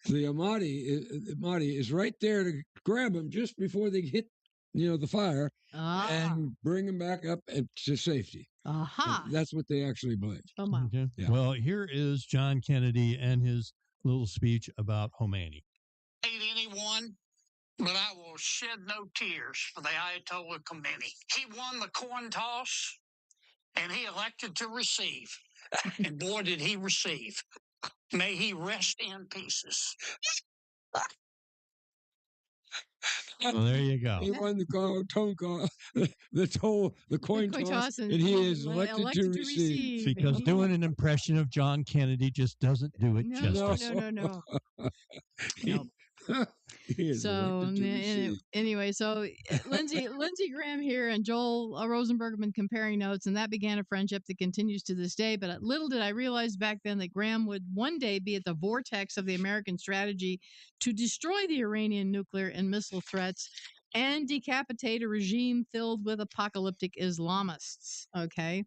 the Mahdi is right there to grab them just before they hit, the fire, and bring them back up to safety. Aha. That's what they actually believe. Come on. Okay. Yeah. Well, here is John Kennedy and his little speech about Khomeini. Hate anyone, but I will shed no tears for the Ayatollah Khomeini. He won the coin toss, and he elected to receive. And boy, did he receive. May he rest in pieces. Well, there you go. He won the coin toss, and he is elected to receive. Because doing an impression of John Kennedy just doesn't do it No, justice. no. He is So elected to receive. anyway, so Lindsey Graham here and Joel Rosenberg have been comparing notes, and that began a friendship that continues to this day. But little did I realize back then that Graham would one day be at the vortex of the American strategy to destroy the Iranian nuclear and missile threats and decapitate a regime filled with apocalyptic Islamists. Okay.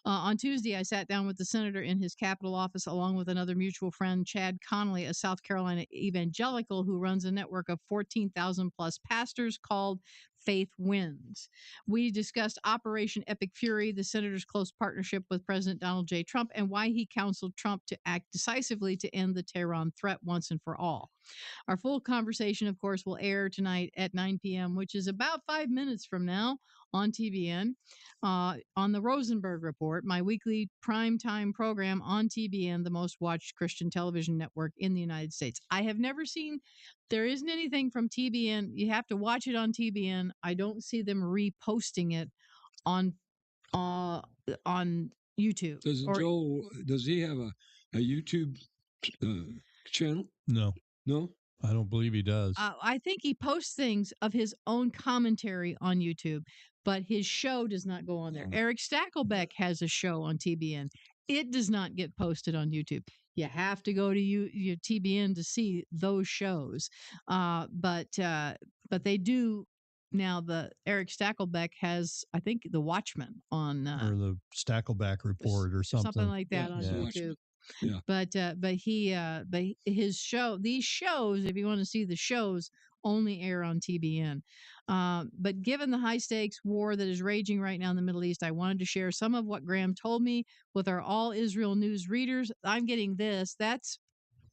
On Tuesday, I sat down with the senator in his Capitol office, along with another mutual friend, Chad Connolly, a South Carolina evangelical who runs a network of 14,000 plus pastors called Faith Wins. We discussed Operation Epic Fury, the senator's close partnership with President Donald J. Trump, and why he counseled Trump to act decisively to end the Tehran threat once and for all. Our full conversation, of course, will air tonight at 9 p.m., which is about 5 minutes from now on TBN. On the Rosenberg Report, my weekly primetime program on TBN, the most watched Christian television network in the United States. I have never seen, there isn't anything from TBN. You have to watch it on TBN. I don't see them reposting it on YouTube. Does he have a YouTube channel? No, No? I don't believe he does. I think he posts things of his own commentary on YouTube, but his show does not go on there. Oh. Eric Stackelbeck has a show on TBN. It does not get posted on YouTube. You have to go to your TBN to see those shows. But they do now. The Eric Stackelbeck has, I think, The Watchmen on or the Stackelback Report or something. like that Yeah, on The YouTube. Watchmen. Yeah. But his show, these shows, if you want to see the shows, only air on TBN. But given the high stakes war that is raging right now in the Middle East, I wanted to share some of what Graham told me with our All Israel News readers. I'm getting this.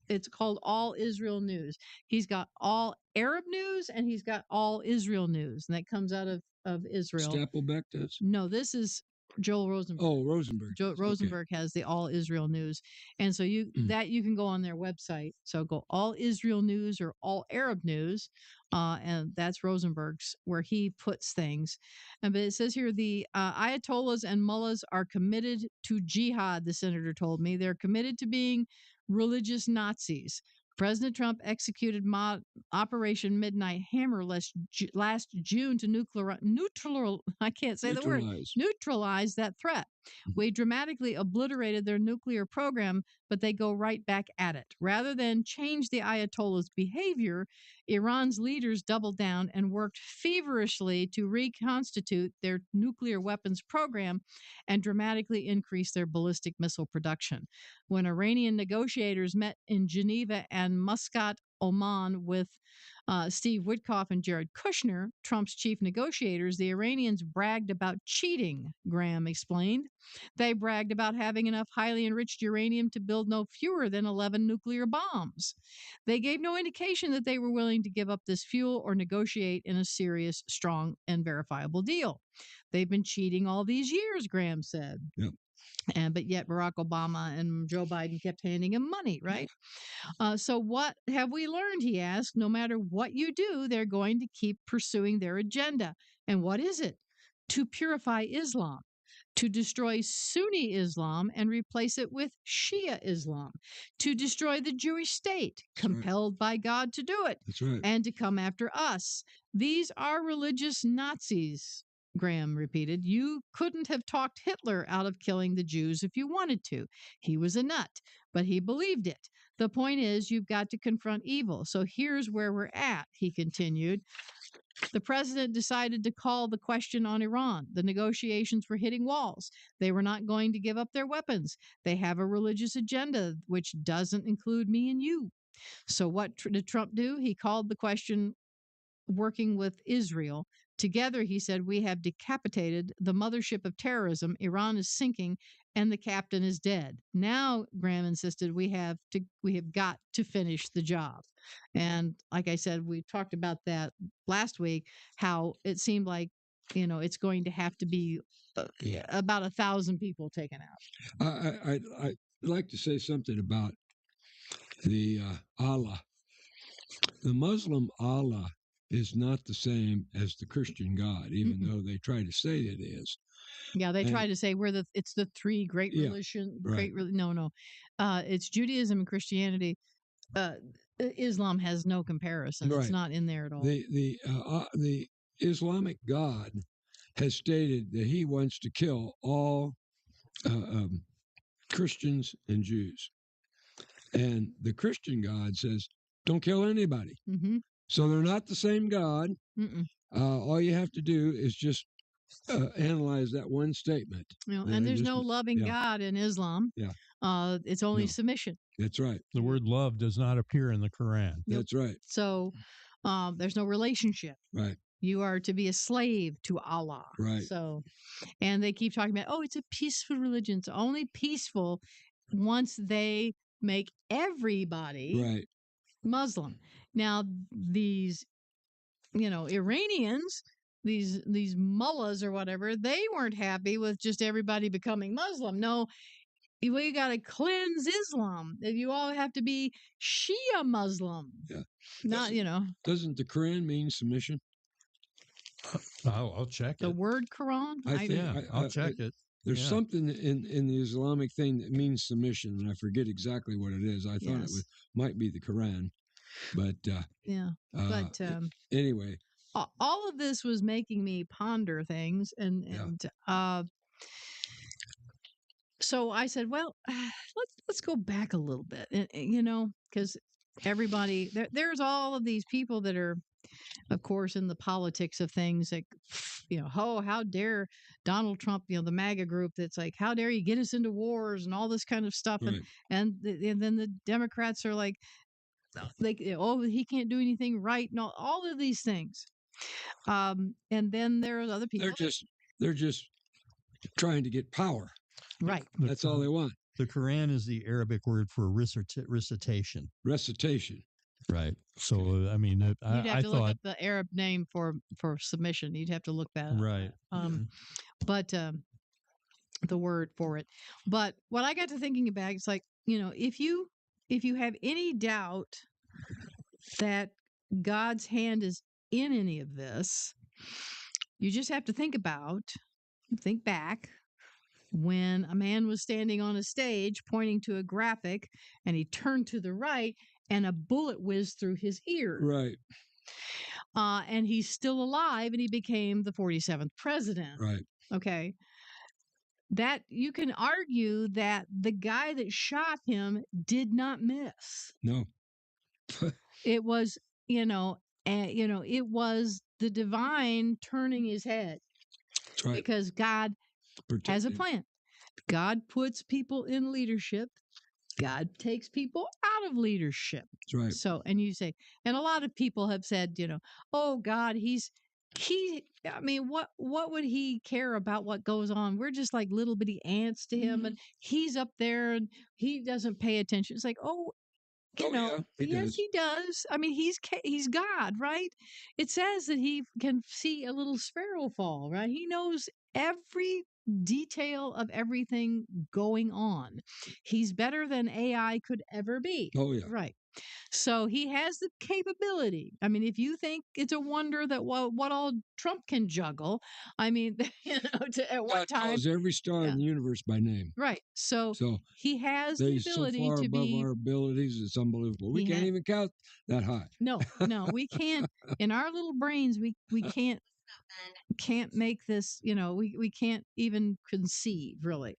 It's called All Israel News. He's got All Arab News and he's got All Israel News, and that comes out of Israel. Staplebeck does? No, this is Joel Rosenberg. Oh, Rosenberg. Joe Rosenberg has the All Israel News, and so you can go on their website. So go All Israel News or All Arab News, and that's Rosenberg's where he puts things. But it says here the Ayatollahs and mullahs are committed to jihad. The senator told me they're committed to being religious Nazis. President Trump executed Operation Midnight Hammer last June to neutralize that threat. We dramatically obliterated their nuclear program, but they go right back at it. Rather than change the Ayatollah's behavior, Iran's leaders doubled down and worked feverishly to reconstitute their nuclear weapons program and dramatically increase their ballistic missile production. When Iranian negotiators met in Geneva and Muscat, Oman with Steve Witkoff and Jared Kushner, Trump's chief negotiators, the Iranians bragged about cheating, Graham explained. They bragged about having enough highly enriched uranium to build no fewer than 11 nuclear bombs. They gave no indication that they were willing to give up this fuel or negotiate in a serious, strong, and verifiable deal. They've been cheating all these years, Graham said. Yep. But yet Barack Obama and Joe Biden kept handing him money, right? So what have we learned, he asked. No matter what you do, they're going to keep pursuing their agenda. And what is it? To purify Islam, to destroy Sunni Islam and replace it with Shia Islam, to destroy the Jewish state, compelled by God to do it, That's right. and to come after us. These are religious Nazis, Graham repeated. You couldn't have talked Hitler out of killing the Jews if you wanted to. He was a nut, but he believed it. The point is, you've got to confront evil. So here's where we're at, he continued. The president decided to call the question on Iran. The negotiations were hitting walls. They were not going to give up their weapons. They have a religious agenda, which doesn't include me and you. So what did Trump do? He called the question working with Israel. Together, he said, we have decapitated the mothership of terrorism. Iran is sinking and the captain is dead. Now, Graham insisted, we have got to finish the job. And like I said, we talked about that last week, how it seemed like, it's going to have to be about 1,000 people taken out. I'd like to say something about the Allah. The Muslim Allah is not the same as the Christian God, even though they try to say it is. Yeah, they try to say it's the three great Yeah, religion. right. No. It's Judaism and Christianity. Islam has no comparison. It's Right. not in there at all. The Islamic God has stated that he wants to kill all Christians and Jews, and the Christian God says, "Don't kill anybody." Mm-hmm. So they're not the same God. Mm-mm. All you have to do is just analyze that one statement. And there's no loving yeah. God in Islam. Yeah. It's only No. submission. That's right. The word love does not appear in the Quran. Nope. That's right. So there's no relationship. Right. You are to be a slave to Allah. Right. So, and they keep talking about, it's a peaceful religion. It's only peaceful once they make everybody Right. Muslim. Now, these, Iranians, these mullahs or whatever, they weren't happy with just everybody becoming Muslim. No, we got to cleanse Islam. You all have to be Shia Muslim. Yeah. Not, Doesn't the Quran mean submission? I'll check the it. word Quran. I'll check it. There's something in the Islamic thing that means submission, and I forget exactly what it is. I thought it might be the Quran, but anyway, all of this was making me ponder things, and so I said, well, let's go back a little bit, because everybody there's all of these people that are, of course, in the politics of things, like, how dare Donald Trump, the MAGA group, that's like, how dare you get us into wars and all this kind of stuff. Right. And then the Democrats are like, he can't do anything right. And all of these things. And then there's other people. They're just trying to get power. Right. That's all they want. The Quran is the Arabic word for recitation. Recitation. Right. So, I mean, You'd have I to thought look up the Arab name for submission. You'd have to look that up. right. But the word for it. But what I got to thinking about is, like, if you have any doubt that God's hand is in any of this, you just have to think back when a man was standing on a stage pointing to a graphic, and he turned to the right and a bullet whizzed through his ear. Right. And he's still alive, and he became the 47th president. Right. Okay. That you can argue that the guy that shot him did not miss. No. It was, it was the divine turning his head. That's right. Because God has a plan. God puts people in leadership God takes people out of leadership. That's right. So, and you say, and a lot of people have said, oh God, I mean, what would he care about what goes on? We're just like little bitty ants to him, and he's up there and he doesn't pay attention. It's like, Yeah, he yes, does. he does. I mean, he's God, right? It says that he can see a little sparrow fall, right? He knows every detail of everything going on. He's better than AI could ever be. Oh yeah. Right. So he has the capability. I mean, if you think it's a wonder that what all Trump can juggle, I mean, at one God time, calls every star yeah. in the universe by name. Right. So So he has the he's so ability far to above be. our abilities, it's unbelievable. We can't even count that high. No, we can't. In our little brains, we can't make this. We can't even conceive really.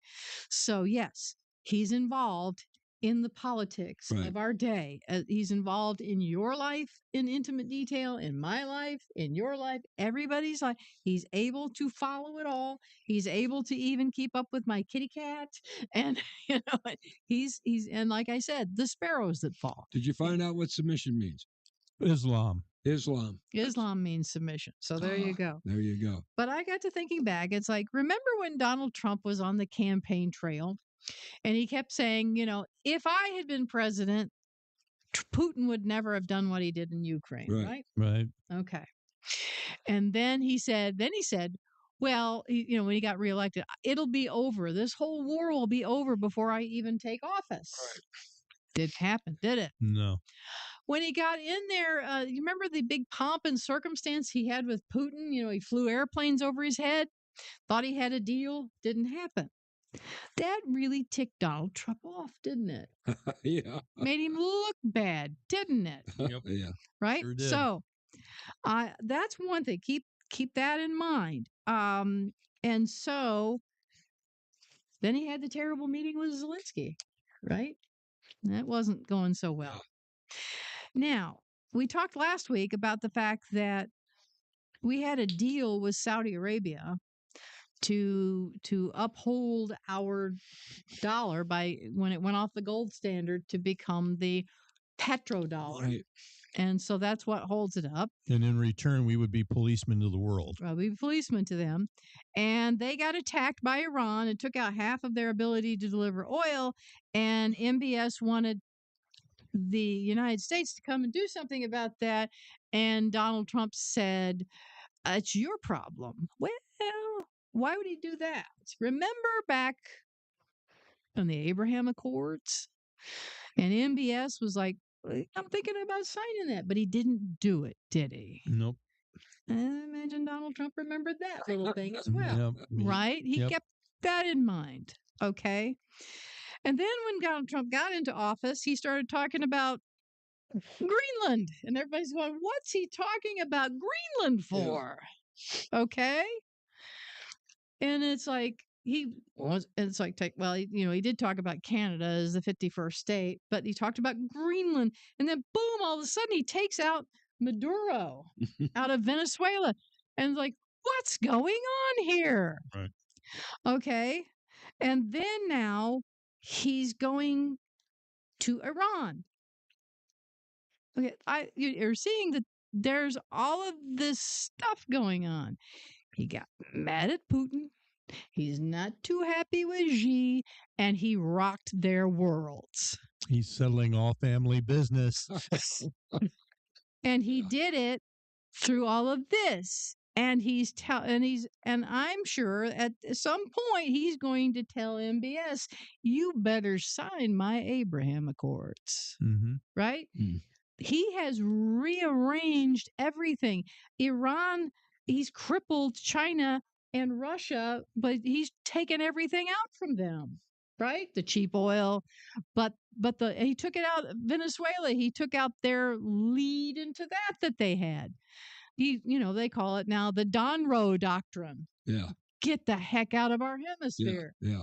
So yes, he's involved in the politics Right. of our day. He's involved in your life in intimate detail, in my life, in your life, everybody's life. He's able to follow it all. He's able to even keep up with my kitty cat, and he's and like I said, the sparrows that fall. Did you find out what submission means? Islam. Islam means submission. So there you go. There you go. But I got to thinking back. It's like, remember when Donald Trump was on the campaign trail and he kept saying, if I had been president, Putin would never have done what he did in Ukraine, right? Right. Okay. And then he said, well, when he got reelected, it'll be over. This whole war will be over before I even take office. Right. Didn't happen, did it? No. When he got in there, you remember the big pomp and circumstance he had with Putin? He flew airplanes over his head, thought he had a deal, didn't happen. That really ticked Donald Trump off, didn't it? Yeah. Made him look bad, didn't it? Yep. Yeah. Right? Sure did. So that's one thing. Keep that in mind. And so then he had the terrible meeting with Zelensky, right? That wasn't going so well. Now, we talked last week about the fact that we had a deal with Saudi Arabia to uphold our dollar when it went off the gold standard to become the petrodollar. Right. And so that's what holds it up. And in return, we would be policemen to the world. We'd be policemen to them. And they got attacked by Iran and took out half of their ability to deliver oil. And MBS wanted the United States to come and do something about that. And Donald Trump said, it's your problem. Well, why would he do that? Remember back on the Abraham Accords? And MBS was like, I'm thinking about signing that, but he didn't do it, did he? Nope. And I imagine Donald Trump remembered that little thing as well, Yep. right? He kept that in mind, okay? And then when Donald Trump got into office, he started talking about Greenland. And everybody's going, what's he talking about Greenland for? Yeah. Okay. And it's like, he did talk about Canada as the 51st state, but he talked about Greenland. And then boom, all of a sudden he takes out Maduro out of Venezuela. And it's like, what's going on here? Right. Okay. And then now he's going to Iran. Okay, you're seeing that there's all of this stuff going on. He got mad at Putin. He's not too happy with Xi, and he rocked their worlds. He's settling all family business. And he did it through all of this. And and I'm sure at some point he's going to tell MBS, you better sign my Abraham Accords. Mm-hmm. Right? Mm. He has rearranged everything. Iran, he's crippled China and Russia, but he's taken everything out from them, right? The cheap oil, but he took it out. Venezuela, he took out their lead into that they had. They call it now the Donroe Doctrine. Yeah. Get the heck out of our hemisphere. Yeah.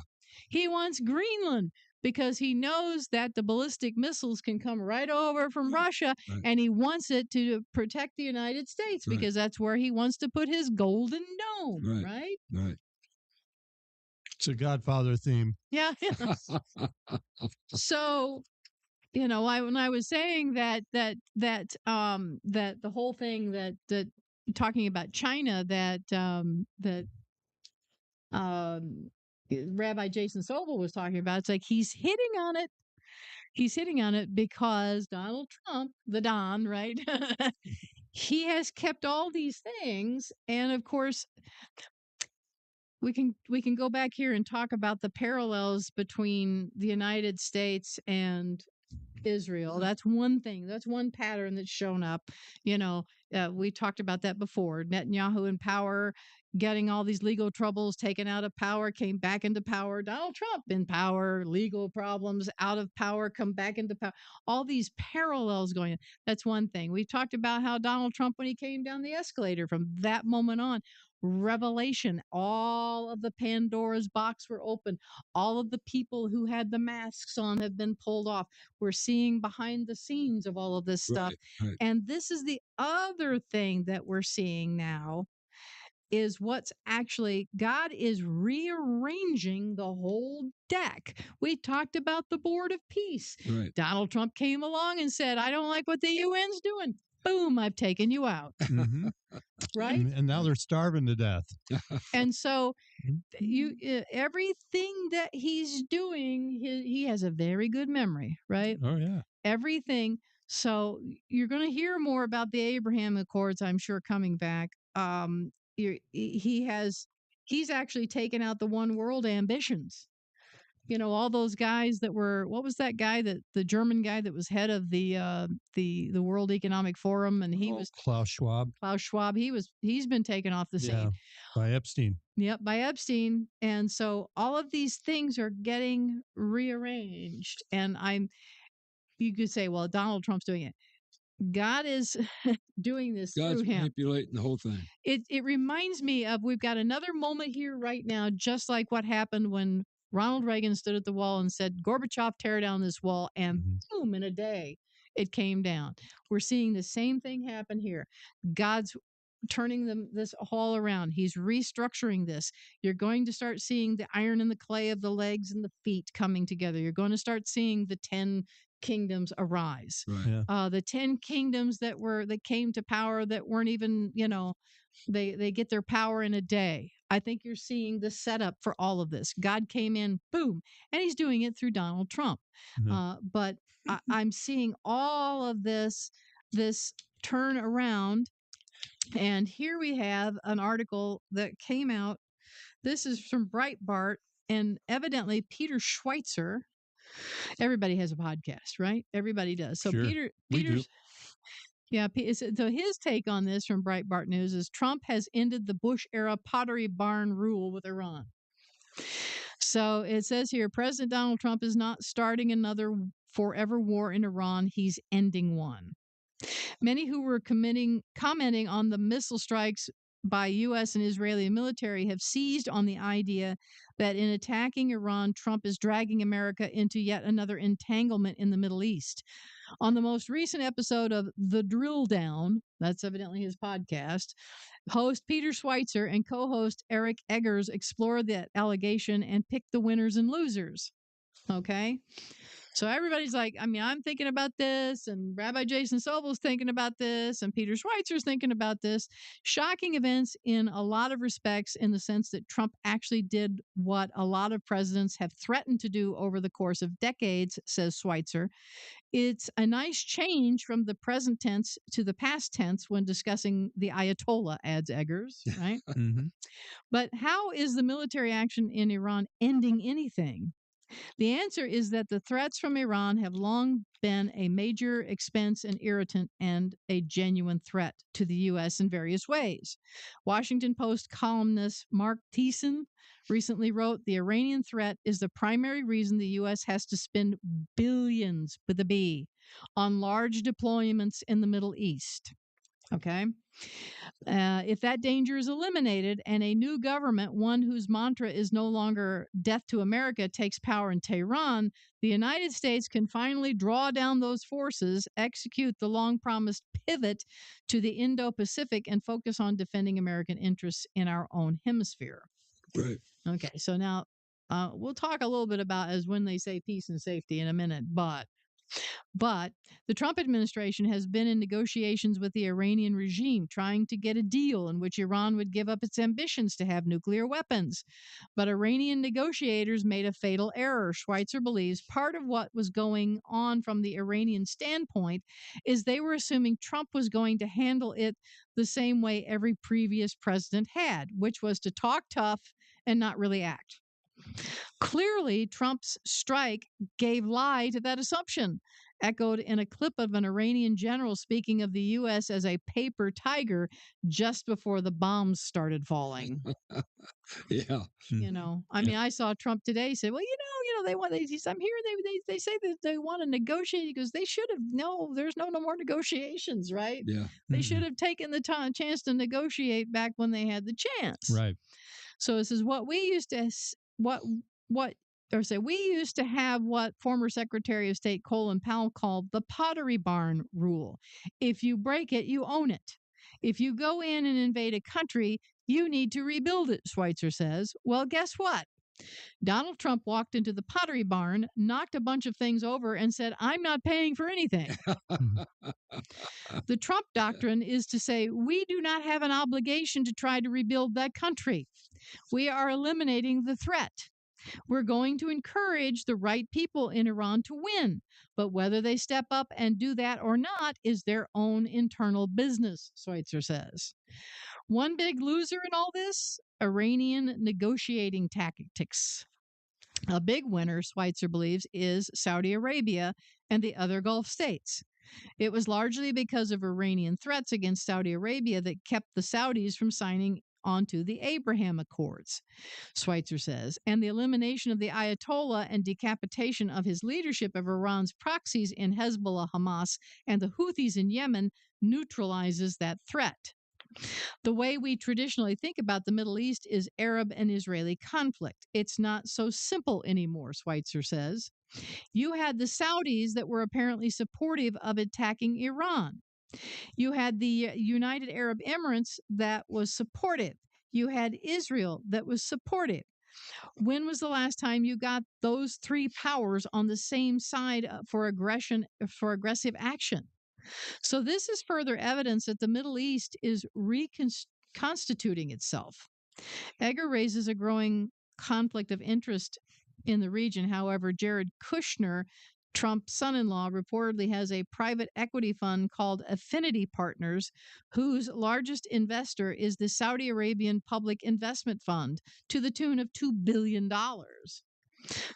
He wants Greenland because he knows that the ballistic missiles can come right over from Russia, right. And he wants it to protect the United States because that's where he wants to put his golden dome, right? Right. It's a Godfather theme. Yeah. So, when I was saying that the whole thing that talking about China um, Rabbi Jason Sobel was talking about, it's like he's hitting on it. He's hitting on it because Donald Trump, the Don, right? He has kept all these things, and of course, we can go back here and talk about the parallels between the United States and Israel. That's one thing. That's one pattern that's shown up. We talked about that before. Netanyahu in power, getting all these legal troubles, taken out of power, came back into power. Donald Trump in power, legal problems, out of power, come back into power. All these parallels going on. That's one thing. We talked about how Donald Trump, when he came down the escalator, from that moment on, revelation, all of the Pandora's box were open. All of the people who had the masks on have been pulled off. We're seeing behind the scenes of all of this stuff. Right. And this is the other thing that we're seeing now, is what's actually, God is rearranging the whole deck. We talked about the Board of Peace. Right. Donald Trump came along and said, I don't like what the UN's doing. Boom, I've taken you out. Mhm. Right? And now they're starving to death. And so everything that he's doing, he has a very good memory, right? Oh, yeah. Everything. So you're going to hear more about the Abraham Accords, I'm sure, coming back. He's actually taken out the one world ambitions. All those guys that were, what was that guy, that the German guy that was head of the World Economic Forum, and he was Klaus Schwab. Klaus Schwab. He's been taken off the scene. By Epstein. Yep, by Epstein. And so all of these things are getting rearranged. And you could say, well, Donald Trump's doing it. God is doing this God's through him. manipulating the whole thing. It reminds me of, we've got another moment here right now, just like what happened when Ronald Reagan stood at the wall and said, Gorbachev, tear down this wall, and boom, in a day, it came down. We're seeing the same thing happen here. God's turning this all around. He's restructuring this. You're going to start seeing the iron and the clay of the legs and the feet coming together. You're going to start seeing the 10 kingdoms arise. Right. Yeah. The 10 kingdoms that came to power that weren't even, they get their power in a day. I think you're seeing the setup for all of this. God came in, boom, and he's doing it through Donald Trump. But I'm seeing all of this turn around. And here we have an article that came out. This is from Breitbart, and evidently Peter Schweitzer. Everybody has a podcast, right? Everybody does. So Sure. Peter's, yeah. So his take on this from Breitbart News is Trump has ended the Bush-era Pottery Barn rule with Iran. So it says here, President Donald Trump is not starting another forever war in Iran. He's ending one. Many who were commenting on the missile strikes by U.S. and Israeli military have seized on the idea that in attacking Iran, Trump is dragging America into yet another entanglement in the Middle East. On the most recent episode of The Drill Down, that's evidently his podcast, host Peter Schweitzer and co-host Eric Eggers explore that allegation and pick the winners and losers. Okay? So everybody's like, I'm thinking about this, and Rabbi Jason Sobel's thinking about this, and Peter Schweitzer's thinking about this. Shocking events in a lot of respects, in the sense that Trump actually did what a lot of presidents have threatened to do over the course of decades, says Schweitzer. It's a nice change from the present tense to the past tense when discussing the Ayatollah, adds Eggers, right? But how is the military action in Iran ending anything? The answer is that the threats from Iran have long been a major expense and irritant, and a genuine threat to the U.S. in various ways. Washington Post columnist Mark Thiessen recently wrote, the Iranian threat is the primary reason the U.S. has to spend billions, with a B, on large deployments in the Middle East. Okay? If that danger is eliminated and a new government, one whose mantra is no longer death to America, takes power in Tehran, the United States can finally draw down those forces, execute the long-promised pivot to the Indo-Pacific, and focus on defending American interests in our own hemisphere. Right. Okay, so now we'll talk a little bit about as when they say peace and safety in a minute, but the Trump administration has been in negotiations with the Iranian regime, trying to get a deal in which Iran would give up its ambitions to have nuclear weapons. But Iranian negotiators made a fatal error. Schweitzer believes part of what was going on from the Iranian standpoint is they were assuming Trump was going to handle it the same way every previous president had, which was to talk tough and not really act. Clearly, Trump's strike gave lie to that assumption, echoed in a clip of an Iranian general speaking of the U.S. as a paper tiger just before the bombs started falling. Yeah. You know, I mean, I saw Trump today say, "Well, they want." I'm hearing they say that they want to negotiate because they should have. No, there's no more negotiations, right? Yeah. They should have taken the chance to negotiate back when they had the chance. Right. So this is what we used to we used to have what former Secretary of State Colin Powell called the Pottery Barn rule. If you break it, you own it. If you go in and invade a country, you need to rebuild it, Schweitzer says. Well, guess what? Donald Trump walked into the Pottery Barn, knocked a bunch of things over, and said, "I'm not paying for anything." The Trump doctrine is to say, we do not have an obligation to try to rebuild that country. We are eliminating the threat. We're going to encourage the right people in Iran to win, but whether they step up and do that or not is their own internal business, Schweitzer says. One big loser in all this, Iranian negotiating tactics. A big winner, Schweitzer believes, is Saudi Arabia and the other Gulf states. It was largely because of Iranian threats against Saudi Arabia that kept the Saudis from signing onto the Abraham Accords, Schweitzer says, and the elimination of the Ayatollah and decapitation of his leadership of Iran's proxies in Hezbollah, Hamas, and the Houthis in Yemen neutralizes that threat. The way we traditionally think about the Middle East is Arab and Israeli conflict. It's not so simple anymore, Schweitzer says. You had the Saudis that were apparently supportive of attacking Iran. You had the United Arab Emirates that was supportive. You had Israel that was supportive. When was the last time you got those three powers on the same side for aggressive action? So this is further evidence that the Middle East is reconstituting itself. Egger raises a growing conflict of interest in the region. However, Jared Kushner, Trump's son-in-law, reportedly has a private equity fund called Affinity Partners, whose largest investor is the Saudi Arabian Public Investment Fund, to the tune of $2 billion.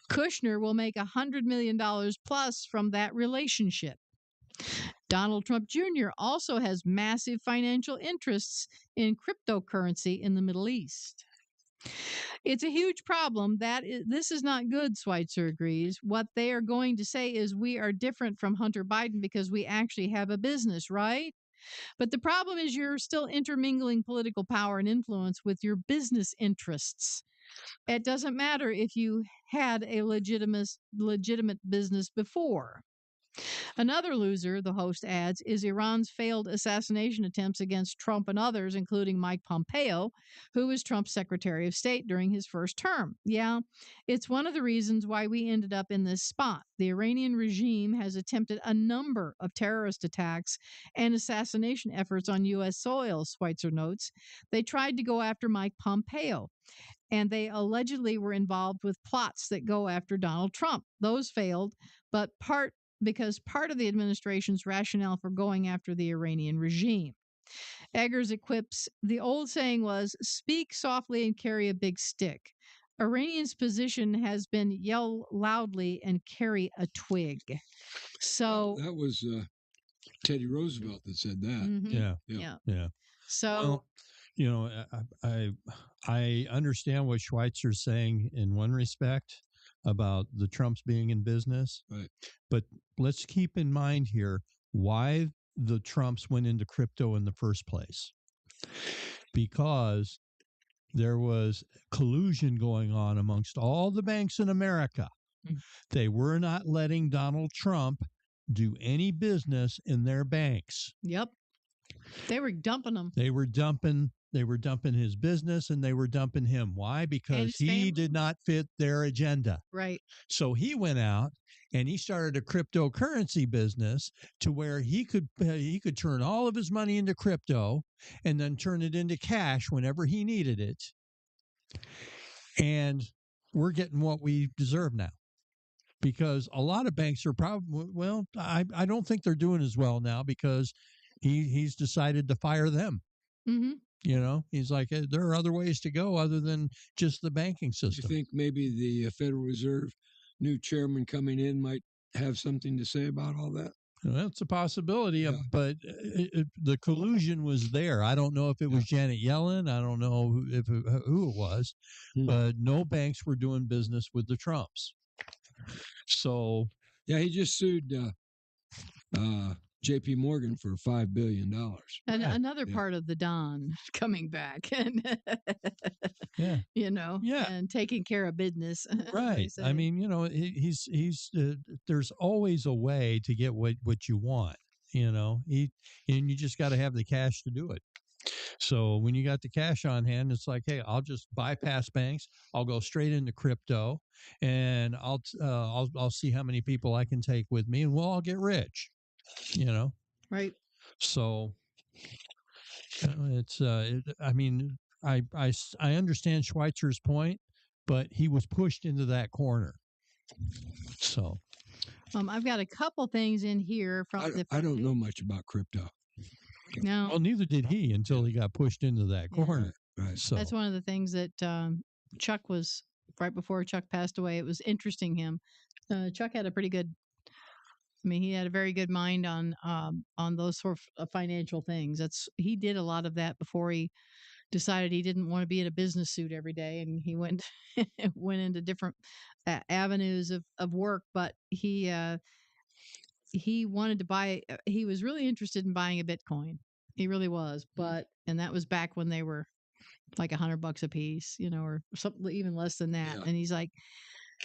Kushner will make $100 million plus from that relationship. Donald Trump Jr. also has massive financial interests in cryptocurrency in the Middle East. It's a huge problem. This is not good, Schweitzer agrees. What they are going to say is we are different from Hunter Biden because we actually have a business, right? But the problem is you're still intermingling political power and influence with your business interests. It doesn't matter if you had a legitimate business before. Another loser, the host adds, is Iran's failed assassination attempts against Trump and others, including Mike Pompeo, who was Trump's Secretary of State during his first term. Yeah, it's one of the reasons why we ended up in this spot. The Iranian regime has attempted a number of terrorist attacks and assassination efforts on U.S. soil, Schweitzer notes. They tried to go after Mike Pompeo, and they allegedly were involved with plots that go after Donald Trump. Those failed, but because part of the administration's rationale for going after the Iranian regime. Eggers equips, the old saying was, speak softly and carry a big stick. Iranians' position has been yell loudly and carry a twig. So that was Teddy Roosevelt that said that. Mm-hmm. Yeah. So, well, I understand what Schweitzer's saying in one respect about the Trumps being in business. Right. But let's keep in mind here why the Trumps went into crypto in the first place. Because there was collusion going on amongst all the banks in America. They were not letting Donald Trump do any business in their banks. Yep. They were dumping them. They were dumping They were dumping his business and they were dumping him. Why? Because his he family. did not fit their agenda. Right. So he went out and he started a cryptocurrency business to where he could turn all of his money into crypto and then turn it into cash whenever he needed it. And we're getting what we deserve now. Because a lot of banks are probably, well, I don't think they're doing as well now because he's decided to fire them. Mm-hmm. You know, he's like, there are other ways to go other than just the banking Do you system. think maybe the Federal Reserve new chairman coming in might have something to say about all that? Well, that's a possibility, Yeah. but the collusion was there. I don't know if it was Janet Yellen. I don't know who it was, but no banks were doing business with the Trumps. So Yeah, he just sued J.P. Morgan for $5 billion. And Yeah. another part of the Don coming back and yeah, you know, Yeah. and taking care of business. as they right. I say. mean, you know, he's there's always a way to get what you want. You know, and you just got to have the cash to do it. So when you got the cash on hand, it's like, hey, I'll just bypass banks. I'll go straight into crypto, and I'll see how many people I can take with me, and we'll all get rich. You know, Right. so it's I mean, I understand Schweitzer's point, but he was pushed into that corner. So I've got a couple things in here from the. I don't know much about crypto. No, well, neither did he until he got pushed into that Yeah. corner. Right. So that's one of the things that Chuck was right before Chuck passed away. It was interesting him. Chuck had a pretty good. I mean, he had a very good mind on those sort of financial things. He did a lot of that before he decided he didn't want to be in a business suit every day, and he went into different avenues of work. But he wanted to buy. He was really interested in buying a Bitcoin. He really was, and that was back when they were like $100 a piece, you know, or something even less than that. Yeah. And he's like,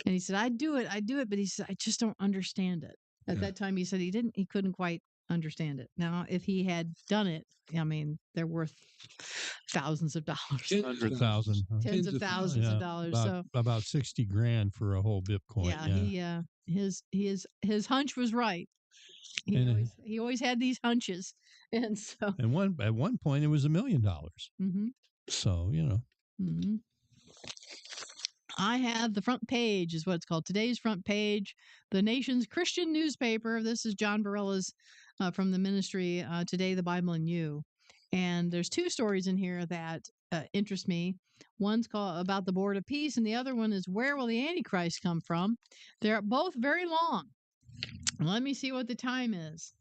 and he said, I'd do it, but he said, I just don't understand it. At that time, he said he couldn't quite understand it. Now, if he had done it, I mean, they're worth thousands of dollars, Tens of 100,000, huh? tens of thousands of dollars. So about 60 grand for a whole Bitcoin. yeah, his hunch was right. He always had these hunches, and so and at one point it was $1 million. mm-hmm. So you know. Mm-hmm. I have the front page, is what it's called. Today's front page, the nation's Christian newspaper. This is John Barella's from the ministry, Today, the Bible and You. And there's two stories in here that interest me. One's called about the Board of Peace, and the other one is Where Will the Antichrist Come From? They're both very long. Let me see what the time is.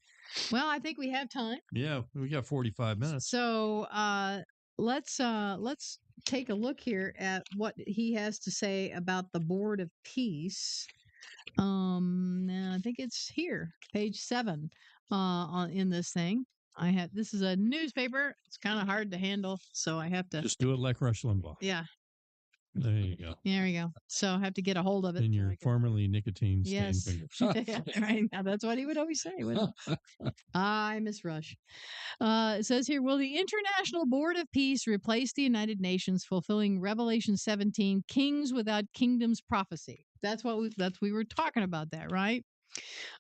Well, I think we have time. Yeah, we got 45 minutes. So let's take a look here at what he has to say about the Board of Peace. I think it's here, page 7, in this thing. This is a newspaper. It's kind of hard to handle, so I have to Just do it like Rush Limbaugh. Yeah. There you go. There we go. So I have to get a hold of it. In your formerly nicotine stained Yes. fingers. Right. Now that's what he would always say. I miss Rush. It says here, will the International Board of Peace replace the United Nations, fulfilling Revelation 17, Kings Without Kingdoms prophecy? That's what we were talking about that, right?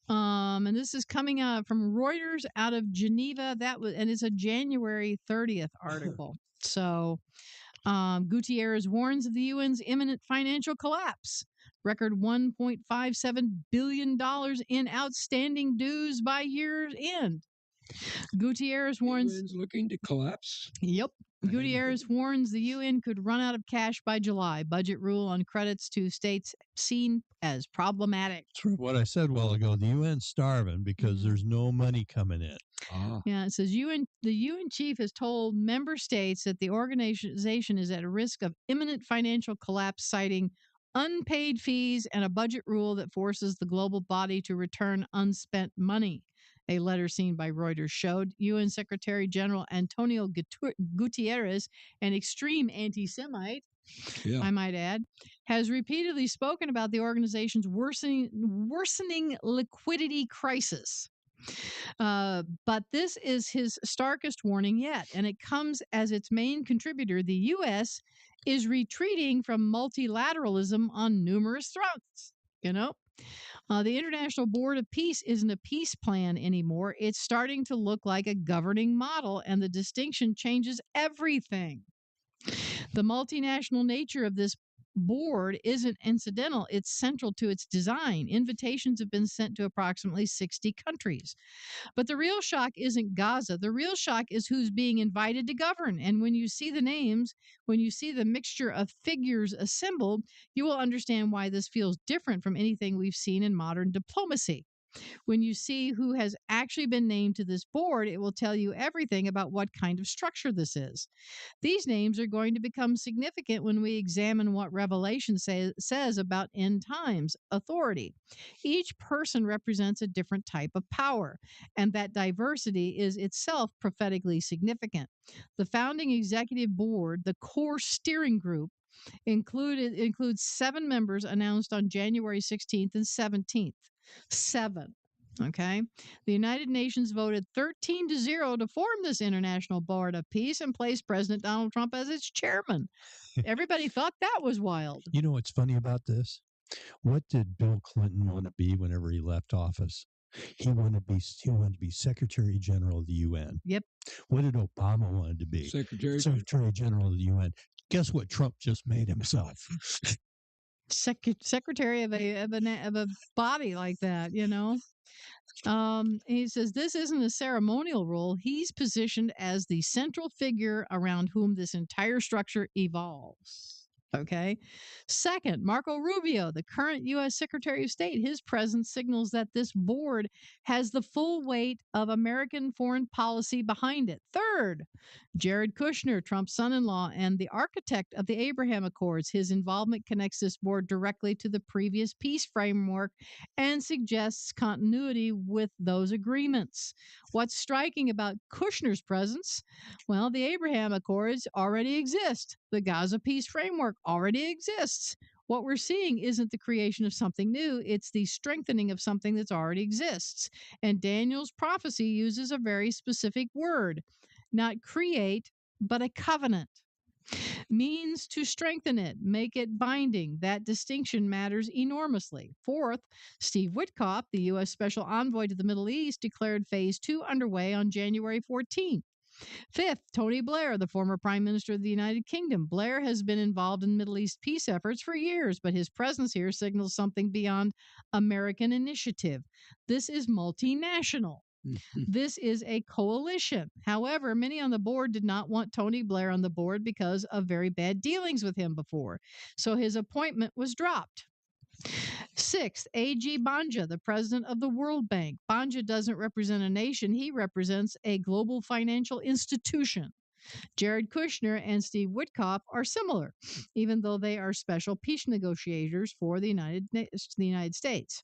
And this is coming out from Reuters out of Geneva. And it's a January 30th article. So Gutierrez warns of the UN's imminent financial collapse. Record $1.57 billion in outstanding dues by year's end. Gutierrez warns. UN's looking to collapse. Yep. Gutierrez warns the UN could run out of cash by July. Budget rule on credits to states seen as problematic. That's what I said a while ago. The UN's starving because there's no money coming in. Yeah, it says the UN chief has told member states that the organization is at a risk of imminent financial collapse, citing unpaid fees and a budget rule that forces the global body to return unspent money. A letter seen by Reuters showed UN Secretary General Antonio Gutierrez, an extreme anti-Semite, I might add, has repeatedly spoken about the organization's worsening liquidity crisis. But this is his starkest warning yet, and it comes as its main contributor. The U.S. is retreating from multilateralism on numerous fronts. The International Board of Peace isn't a peace plan anymore. It's starting to look like a governing model, and the distinction changes everything. The multinational nature of this board isn't incidental, it's central to its design. Invitations have been sent to approximately 60 countries. But the real shock isn't Gaza. The real shock is who's being invited to govern. And when you see the names, when you see the mixture of figures assembled, you will understand why this feels different from anything we've seen in modern diplomacy. When you see who has actually been named to this board, it will tell you everything about what kind of structure this is. These names are going to become significant when we examine what Revelation says about end times authority. Each person represents a different type of power, and that diversity is itself prophetically significant. The founding executive board, the core steering group, includes 7 members announced on January 16th and 17th. 7. Okay. The United Nations voted 13-0 to form this International Board of Peace and placed President Donald Trump as its chairman. Everybody thought that was wild. You know what's funny about this? What did Bill Clinton want to be whenever he left office? He wanted to be Secretary General of the UN. Yep. What did Obama want to be? Secretary General of the UN. Guess what Trump just made himself? Secretary of a body like that, He says this isn't a ceremonial role. He's positioned as the central figure around whom this entire structure evolves. Okay. Second, Marco Rubio, the current U.S. Secretary of State, his presence signals that this board has the full weight of American foreign policy behind it. Third, Jared Kushner, Trump's son-in-law and the architect of the Abraham Accords, his involvement connects this board directly to the previous peace framework and suggests continuity with those agreements. What's striking about Kushner's presence? Well, the Abraham Accords already exist. The Gaza peace framework already exists. What we're seeing isn't the creation of something new, it's the strengthening of something that already exists. And Daniel's prophecy uses a very specific word, not create, but a covenant. Means to strengthen it, make it binding. That distinction matters enormously. Fourth, Steve Witkoff, the U.S. Special Envoy to the Middle East, declared Phase 2 underway on January 14th. Fifth, Tony Blair, the former Prime Minister of the United Kingdom. Blair has been involved in Middle East peace efforts for years, but his presence here signals something beyond American initiative. This is multinational. This is a coalition. However, many on the board did not want Tony Blair on the board because of very bad dealings with him before. So his appointment was dropped. Sixth, A.G. Banja, the president of the World Bank. Banja doesn't represent a nation, he represents a global financial institution. Jared Kushner and Steve Witkoff are similar, even though they are special peace negotiators for the United States.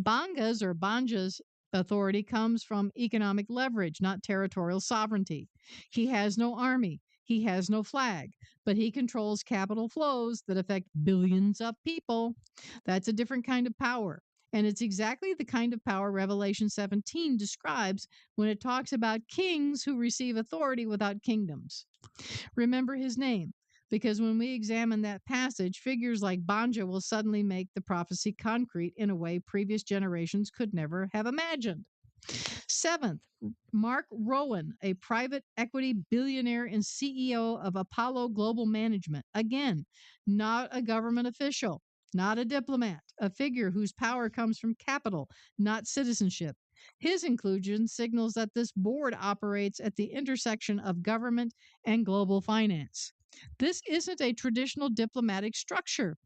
Banja's authority comes from economic leverage, not territorial sovereignty. He has no army. He has no flag, but he controls capital flows that affect billions of people. That's a different kind of power. And it's exactly the kind of power Revelation 17 describes when it talks about kings who receive authority without kingdoms. Remember his name, because when we examine that passage, figures like Banja will suddenly make the prophecy concrete in a way previous generations could never have imagined. Seventh, Mark Rowan, a private equity billionaire and CEO of Apollo Global Management. Again, not a government official, not a diplomat, a figure whose power comes from capital, not citizenship. His inclusion signals that this board operates at the intersection of government and global finance. This isn't a traditional diplomatic structure.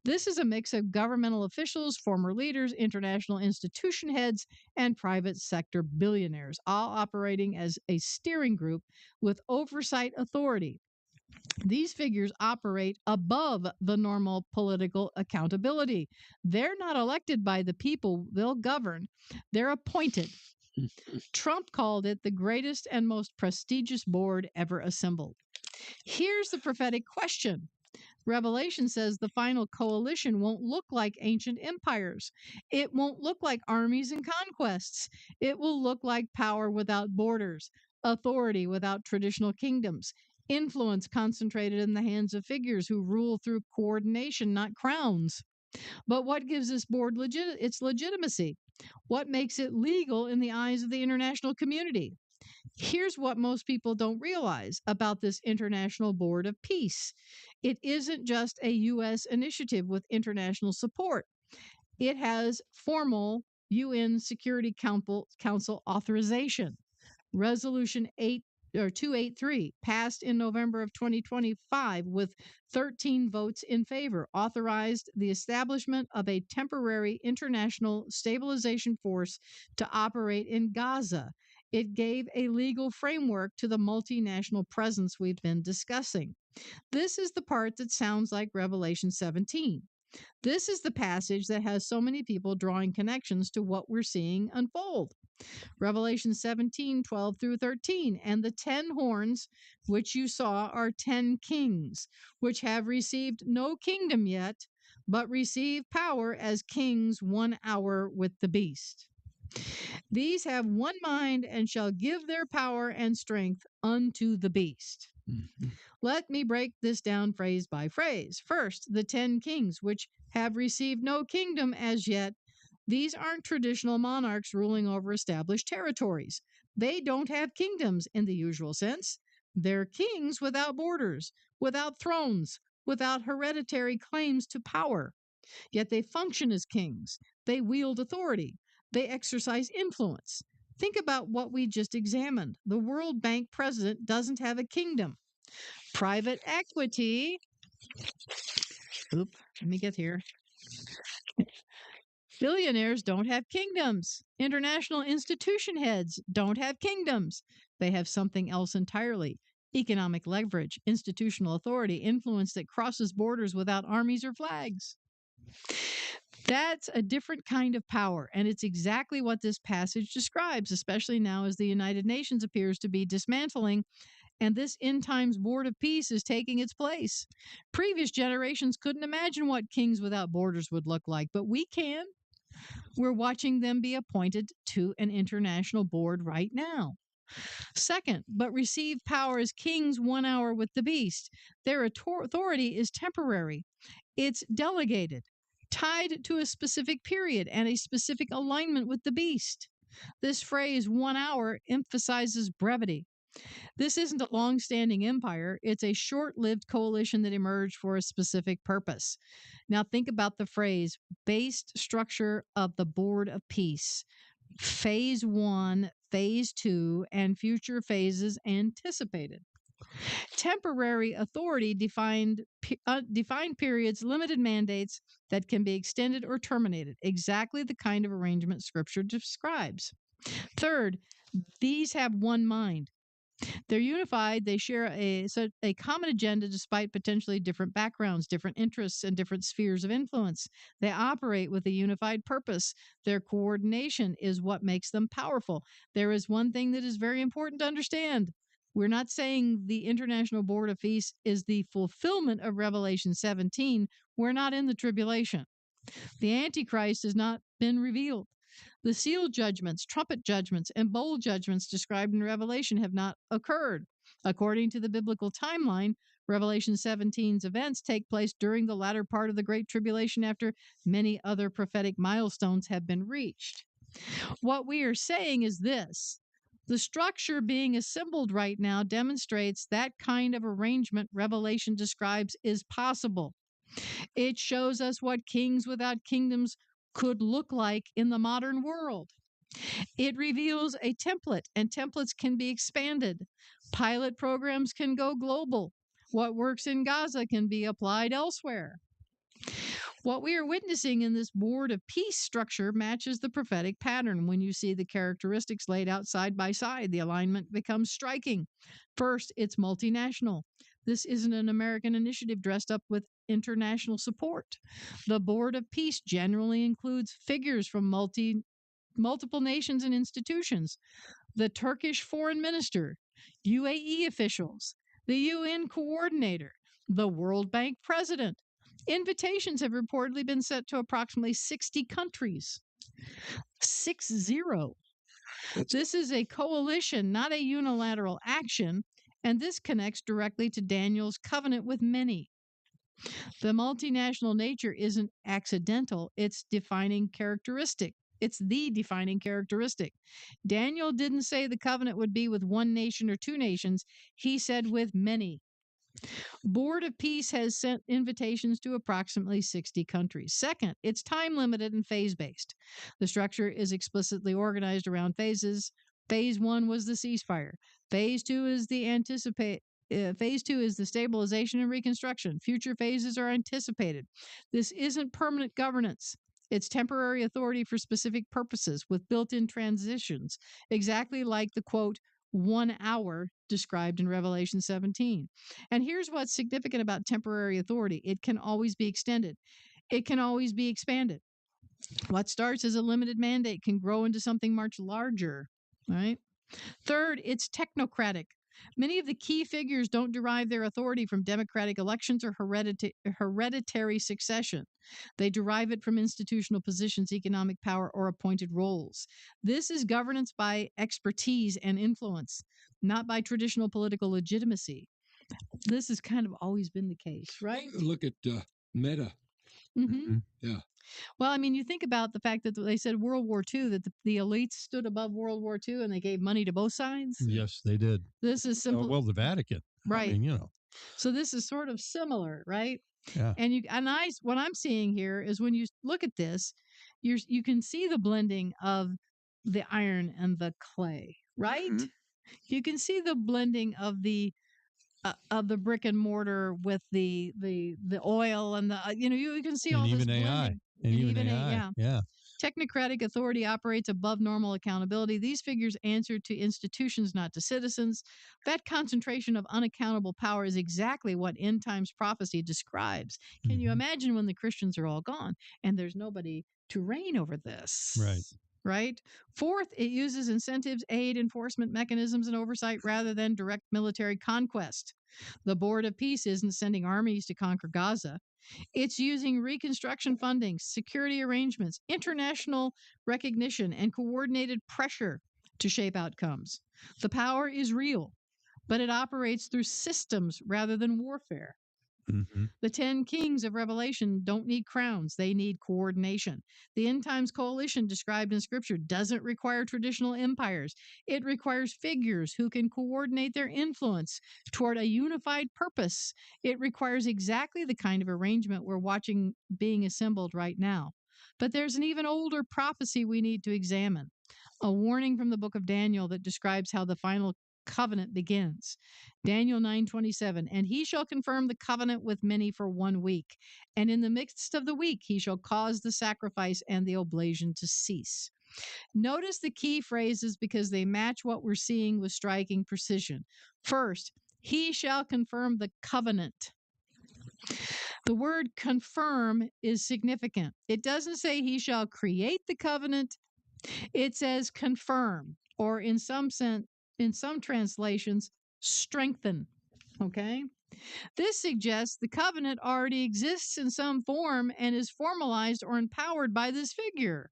This is a mix of governmental officials, former leaders, international institution heads, and private sector billionaires, all operating as a steering group with oversight authority. These figures operate above the normal political accountability. They're not elected by the people they'll govern, they're appointed. Trump called it the greatest and most prestigious board ever assembled. Here's the prophetic question. Revelation says the final coalition won't look like ancient empires. It won't look like armies and conquests. It will look like power without borders, authority without traditional kingdoms, influence concentrated in the hands of figures who rule through coordination, not crowns. But what gives this board its legitimacy? What makes it legal in the eyes of the international community? Here's what most people don't realize about this International Board of Peace. It isn't just a U.S. initiative with international support. It has formal UN Security Council authorization. Resolution 283, passed in November of 2025 with 13 votes in favor, authorized the establishment of a temporary international stabilization force to operate in Gaza. It gave a legal framework to the multinational presence we've been discussing. This is the part that sounds like Revelation 17. This is the passage that has so many people drawing connections to what we're seeing unfold. Revelation 17, 12 through 13. And the 10 horns which you saw are 10 kings, which have received no kingdom yet, but receive power as kings 1 hour with the beast. These have one mind and shall give their power and strength unto the beast. Let me break this down phrase by phrase. First, the 10 kings, which have received no kingdom as yet. These aren't traditional monarchs ruling over established territories. They don't have kingdoms in the usual sense. They're kings without borders, without thrones, without hereditary claims to power. Yet they function as kings. They wield authority. They exercise influence. Think about what we just examined. The World Bank president doesn't have a kingdom. Private equity. Let me get here. Billionaires don't have kingdoms. International institution heads don't have kingdoms. They have something else entirely. Economic leverage, institutional authority, influence that crosses borders without armies or flags. That's a different kind of power, and it's exactly what this passage describes, especially now as the United Nations appears to be dismantling and this end times board of peace is taking its place. Previous generations couldn't imagine what kings without borders would look like, but we can. We're watching them be appointed to an international board right now. Second, but receive power as kings 1 hour with the beast. Their authority is temporary. It's delegated, tied to a specific period and a specific alignment with the beast. This phrase 1 hour emphasizes brevity. This isn't a long-standing empire. It's a short-lived coalition that emerged for a specific purpose. Now think about the phrase, based structure of the Board of Peace. Phase 1, Phase 2, and future phases anticipated. Temporary authority defined periods, limited mandates that can be extended or terminated. Exactly the kind of arrangement Scripture describes. Third, these have one mind. They're unified. They share a common agenda despite potentially different backgrounds, different interests, and different spheres of influence. They operate with a unified purpose. Their coordination is what makes them powerful. There is one thing that is very important to understand. We're not saying the International Board of Peace is the fulfillment of Revelation 17. We're not in the tribulation. The Antichrist has not been revealed. The seal judgments, trumpet judgments, and bowl judgments described in Revelation have not occurred. According to the biblical timeline, Revelation 17's events take place during the latter part of the Great Tribulation after many other prophetic milestones have been reached. What we are saying is this. The structure being assembled right now demonstrates that kind of arrangement Revelation describes is possible. It shows us what kings without kingdoms could look like in the modern world. It reveals a template, and templates can be expanded. Pilot programs can go global. What works in Gaza can be applied elsewhere. What we are witnessing in this board of peace structure matches the prophetic pattern. When you see the characteristics laid out side by side, the alignment becomes striking. First, it's multinational. This isn't an American initiative dressed up with international support. The Board of Peace generally includes figures from multiple nations and institutions. The Turkish foreign minister, UAE officials, the UN coordinator, the World Bank president. Invitations have reportedly been sent to approximately 60 countries. 60. This is a coalition, not a unilateral action, and this connects directly to Daniel's covenant with many. The multinational nature isn't accidental, it's defining characteristic. It's the defining characteristic. Daniel didn't say the covenant would be with one nation or two nations. He said with many. Board of Peace has sent invitations to approximately 60 countries. Second, it's time limited and phase based. The structure is explicitly organized around phases. Phase 1 was the ceasefire. Phase 2 is Phase 2 is the stabilization and reconstruction. Future phases are anticipated. This isn't permanent governance. It's temporary authority for specific purposes with built-in transitions, exactly like the quote, 1 hour described in Revelation 17. And here's what's significant about temporary authority. It can always be extended. It can always be expanded. What starts as a limited mandate can grow into something much larger, right? Third, it's technocratic. Many of the key figures don't derive their authority from democratic elections or hereditary succession. They derive it from institutional positions, economic power, or appointed roles. This is governance by expertise and influence, not by traditional political legitimacy. This has kind of always been the case, right? Look at Meta. Mm-hmm. Yeah. Well, I mean, you think about the fact that they said World War II, that the elites stood above World War II and they gave money to both sides. Yes, they did. This is simple. Well, the Vatican. Right. I mean, you know. So this is sort of similar, right? Yeah. And what I'm seeing here is when you look at this, you can see the blending of the iron and the clay, right? Mhm. You can see the blending of the brick and mortar with the oil and the you can see And all even this AI. blending. And even AI, AI. Yeah. Technocratic authority operates above normal accountability. These figures answer to institutions, not to citizens. That concentration of unaccountable power is exactly what end times prophecy describes. Can you Mhm. imagine when the Christians are all gone and there's nobody to reign over this? Right. Right. Fourth, it uses incentives, aid, enforcement mechanisms, and oversight rather than direct military conquest. The Board of Peace isn't sending armies to conquer Gaza. It's using reconstruction funding, security arrangements, international recognition, and coordinated pressure to shape outcomes. The power is real, but it operates through systems rather than warfare. Mhm. The 10 kings of Revelation don't need crowns, they need coordination. The end times coalition described in Scripture doesn't require traditional empires, it requires figures who can coordinate their influence toward a unified purpose. It requires exactly the kind of arrangement we're watching being assembled right now. But there's an even older prophecy we need to examine, a warning from the book of Daniel that describes how the final covenant begins. Daniel 9:27, and he shall confirm the covenant with many for 1 week, and in the midst of the week he shall cause the sacrifice and the oblation to cease. Notice the key phrases because they match what we're seeing with striking precision. First, he shall confirm the covenant. The word confirm is significant. It doesn't say he shall create the covenant. It says confirm, or in some translations, strengthen. Okay? This suggests the covenant already exists in some form and is formalized or empowered by this figure.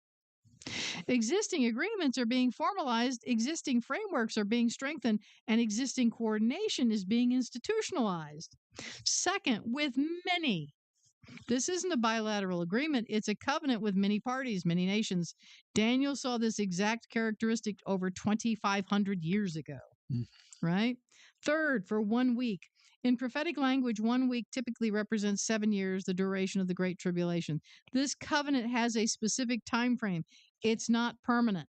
Existing agreements are being formalized, existing frameworks are being strengthened, and existing coordination is being institutionalized. Second, with many. This isn't a bilateral agreement, it's a covenant with many parties, many nations. Daniel saw this exact characteristic over 2,500 years ago, right? Third, for 1 week. In prophetic language, 1 week typically represents 7 years, the duration of the Great Tribulation. This covenant has a specific time frame. It's not permanent.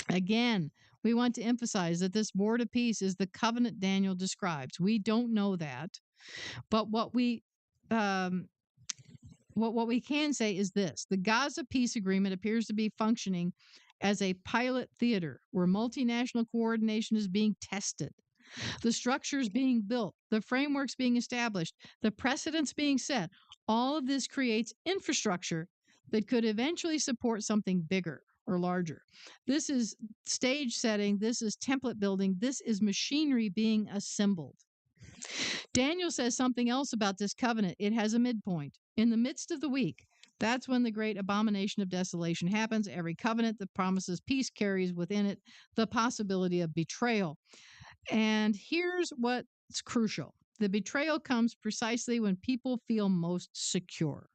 Again, we want to emphasize that this Board of Peace is the covenant Daniel describes. We don't know that, but what we can say is this: the Gaza peace agreement appears to be functioning as a pilot theater where multinational coordination is being tested. The structures being built, the frameworks being established, the precedents being set. All of this creates infrastructure that could eventually support something bigger or larger. This is stage setting, this is template building, this is machinery being assembled. Daniel says something else about this covenant. It has a midpoint. In the midst of the week, that's when the great abomination of desolation happens. Every covenant that promises peace carries within it the possibility of betrayal. And here's what's crucial. The betrayal comes precisely when people feel most secure.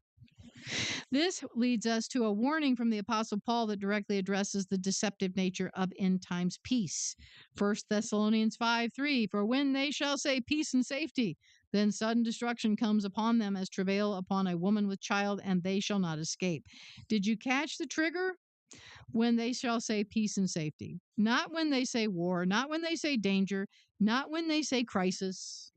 This leads us to a warning from the Apostle Paul that directly addresses the deceptive nature of end times peace. 1 Thessalonians 5:3, for when they shall say peace and safety, then sudden destruction comes upon them as travail upon a woman with child, and they shall not escape. Did you catch the trigger? When they shall say peace and safety. Not when they say war, not when they say danger, not when they say crisis.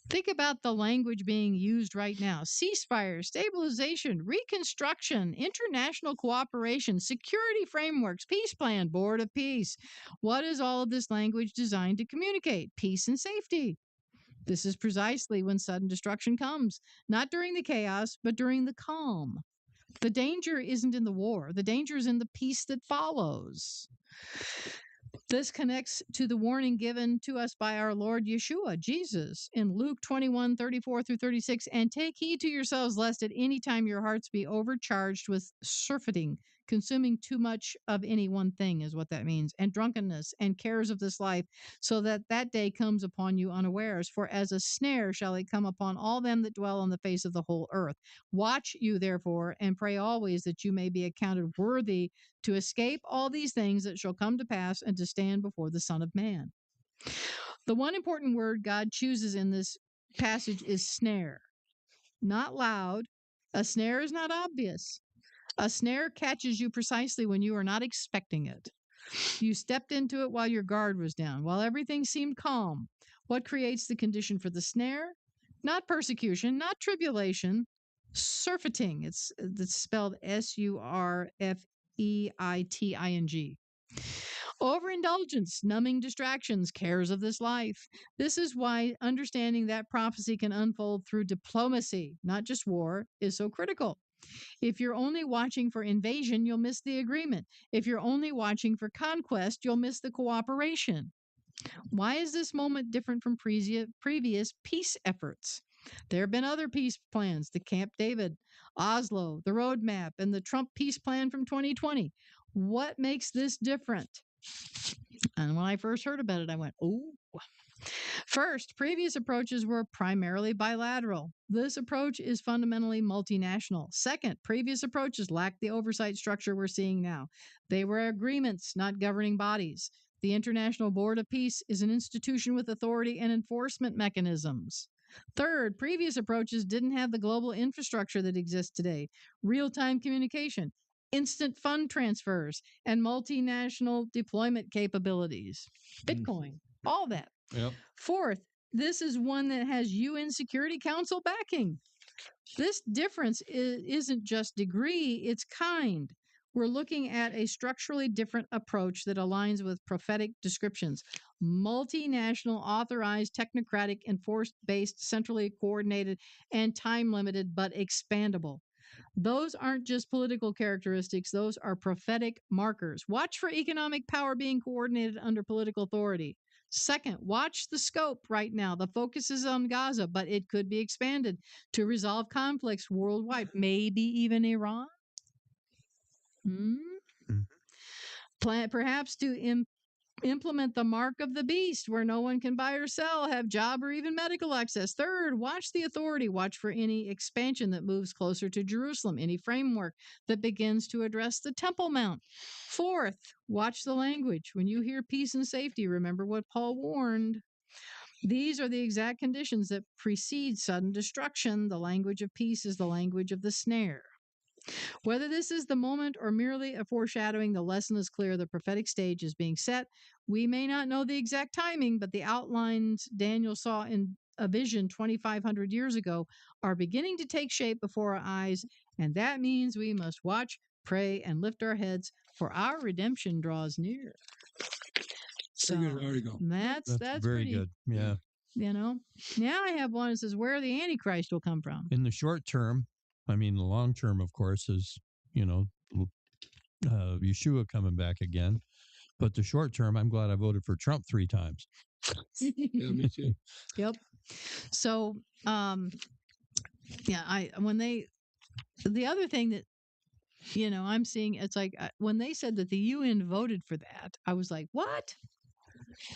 Think about the language being used right now: ceasefire, stabilization, reconstruction, international cooperation, security frameworks, peace plan, board of peace. What is all of this language designed to communicate? Peace and safety. This is precisely when sudden destruction comes, not during the chaos, but during the calm. The danger isn't in the war, the danger is in the peace that follows. This connects to the warning given to us by our Lord Yeshua, Jesus, in Luke 21:34-36. And take heed to yourselves, lest at any time your hearts be overcharged with surfeiting, consuming too much of any one thing, is what that means, and drunkenness and cares of this life, so that that day comes upon you unawares. For as a snare shall it come upon all them that dwell on the face of the whole earth. Watch you therefore, and pray always that you may be accounted worthy to escape all these things that shall come to pass, and to stand before the Son of Man. The one important word God chooses in this passage is snare. Not loud. A snare is not obvious. A snare catches you precisely when you are not expecting it. You stepped into it while your guard was down, while everything seemed calm. What creates the condition for the snare? Not persecution, not tribulation, surfeiting. It's spelled surfeiting. Overindulgence, numbing distractions, cares of this life. This is why understanding that prophecy can unfold through diplomacy, not just war, is so critical. If you're only watching for invasion, you'll miss the agreement. If you're only watching for conquest, you'll miss the cooperation. Why is this moment different from previous peace efforts? There have been other peace plans, the Camp David, Oslo, the Roadmap, and the Trump peace plan from 2020. What makes this different? And when I first heard about it, I went, oh. First, previous approaches were primarily bilateral. This approach is fundamentally multinational. Second, previous approaches lacked the oversight structure we're seeing now. They were agreements, not governing bodies. The International Board of Peace is an institution with authority and enforcement mechanisms. Third, previous approaches didn't have the global infrastructure that exists today: real-time communication, instant fund transfers, and multinational deployment capabilities. Bitcoin, all that. Yep. Fourth, this is one that has UN Security Council backing. This difference isn't just degree, it's kind. We're looking at a structurally different approach that aligns with prophetic descriptions: multinational, authorized, technocratic, enforced-based, centrally coordinated, and time-limited, but expandable. Those aren't just political characteristics, those are prophetic markers. Watch for economic power being coordinated under political authority. Second, watch the scope right now. The focus is on Gaza, but it could be expanded to resolve conflicts worldwide, maybe even Iran. Perhaps to implement the mark of the beast, where no one can buy or sell, have job, or even medical access. Third, watch the authority. Watch for any expansion that moves closer to Jerusalem, any framework that begins to address the Temple Mount. Fourth, watch the language. When you hear peace and safety, remember what Paul warned. These are the exact conditions that precede sudden destruction. The language of peace is the language of the snare. Whether this is the moment or merely a foreshadowing, the lesson is clear. The prophetic stage is being set. We may not know the exact timing, but the outlines Daniel saw in a vision 2,500 years ago are beginning to take shape before our eyes, and that means we must watch, pray, and lift our heads, for our redemption draws near. So Pretty good article. that's very pretty good. Yeah. You know, now I have one that says where the Antichrist will come from. In the short term, I mean, the long term, of course, is, Yeshua coming back again. But the short term, I'm glad I voted for Trump 3 times. Yeah, me too. Yep. So, yeah, the other thing that, I'm seeing, it's like when they said that the UN voted for that, I was like, what?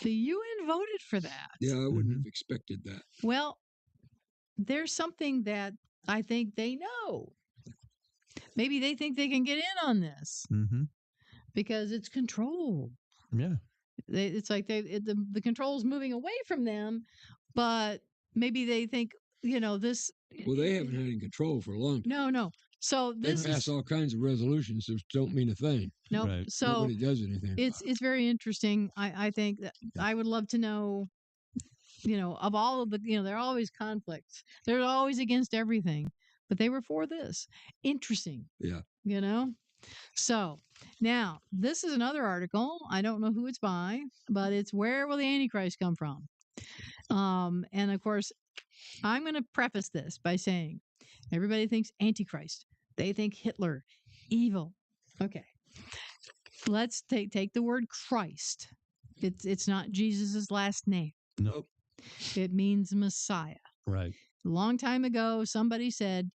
The UN voted for that? Yeah, I wouldn't Mhm. have expected that. Well, there's something that I think they know. Maybe they think they can get in on this Mm-hmm. because it's control. Yeah. It's like the control's moving away from them, but maybe they think, this. Well, they haven't had any control for a long time. No. So They this pass is all kinds of resolutions that don't mean a thing. no. Right. So Nobody does anything. it's very interesting. I think that I would love to know, of all of the, there are always conflicts. They're always against everything, but they were for this. Interesting. Yeah. So now this is another article. I don't know who it's by, but it's Where Will the Antichrist Come From? And of course, I'm going to preface this by saying everybody thinks Antichrist. They think Hitler, evil. Okay. Let's take the word Christ. It's not Jesus's last name. Nope. It means Messiah. Right. A long time ago, somebody said,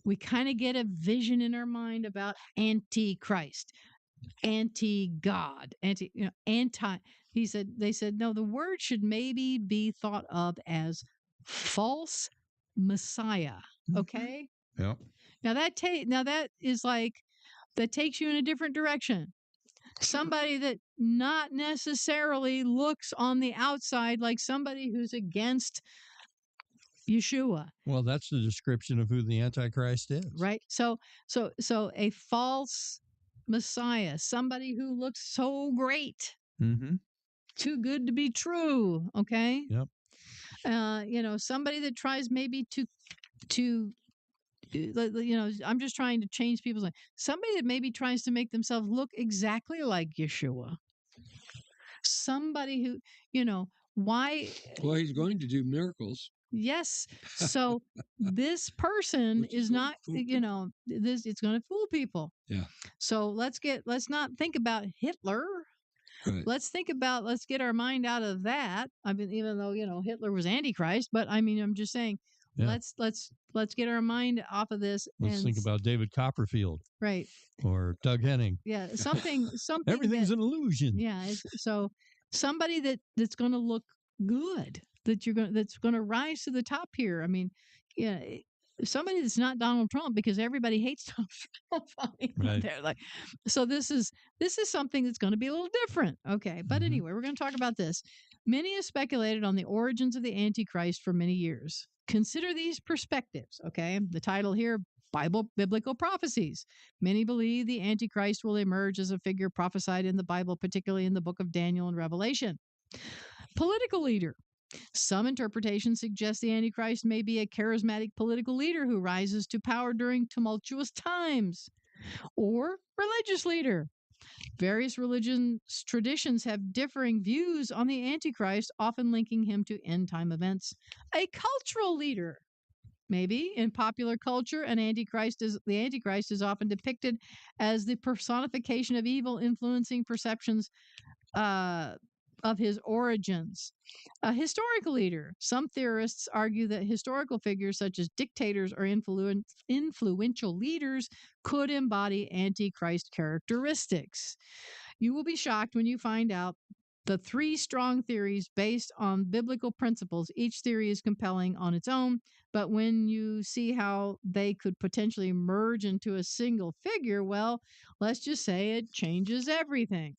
we kind of get a vision in our mind about Antichrist, anti-God, anti. They said, no, the word should maybe be thought of as false Messiah. Okay. Yep. Now that is like, that takes you in a different direction. Somebody that not necessarily looks on the outside like somebody who's against Yeshua, Well, that's the description of who the Antichrist is. right? So a false Messiah, somebody who looks so great, Mm-hmm. too good to be true. Okay. Yep. Somebody that tries maybe to I'm just trying to change people's life. Somebody that maybe tries to make themselves look exactly like Yeshua. Somebody who, why? Well, he's going to do miracles. Yes. So this person Which is is going to not, fool people. it's going to fool people. Yeah. So let's not think about Hitler. Right. Let's get our mind out of that. I mean, even though, Hitler was Antichrist, but I mean, I'm just saying, Yeah. let's get our mind off of this. Let's think about David Copperfield. Right. Or Doug Henning. Yeah. Something. Everything's an illusion. Yeah. So somebody that's going to look good, that's going to rise to the top here. I mean, yeah. Somebody that's not Donald Trump, because everybody hates Donald Trump. Right. They're like, so this is something that's going to be a little different. Okay. But anyway, we're going to talk about this. Many have speculated on the origins of the Antichrist for many years. Consider these perspectives. Okay. The title here, Biblical Prophecies. Many believe the Antichrist will emerge as a figure prophesied in the Bible, particularly in the book of Daniel and Revelation. Political leader. Some interpretations suggest the Antichrist may be a charismatic political leader who rises to power during tumultuous times. Or religious leader. Various religious traditions have differing views on the Antichrist, often linking him to end-time events. A cultural leader. Maybe in popular culture, the Antichrist is often depicted as the personification of evil, influencing perceptions of his origins. A historical leader. Some theorists argue that historical figures such as dictators or influential leaders could embody Antichrist characteristics. You will be shocked when you find out the three strong theories based on biblical principles. Each theory is compelling on its own, but when you see how they could potentially merge into a single figure, well, let's just say it changes everything.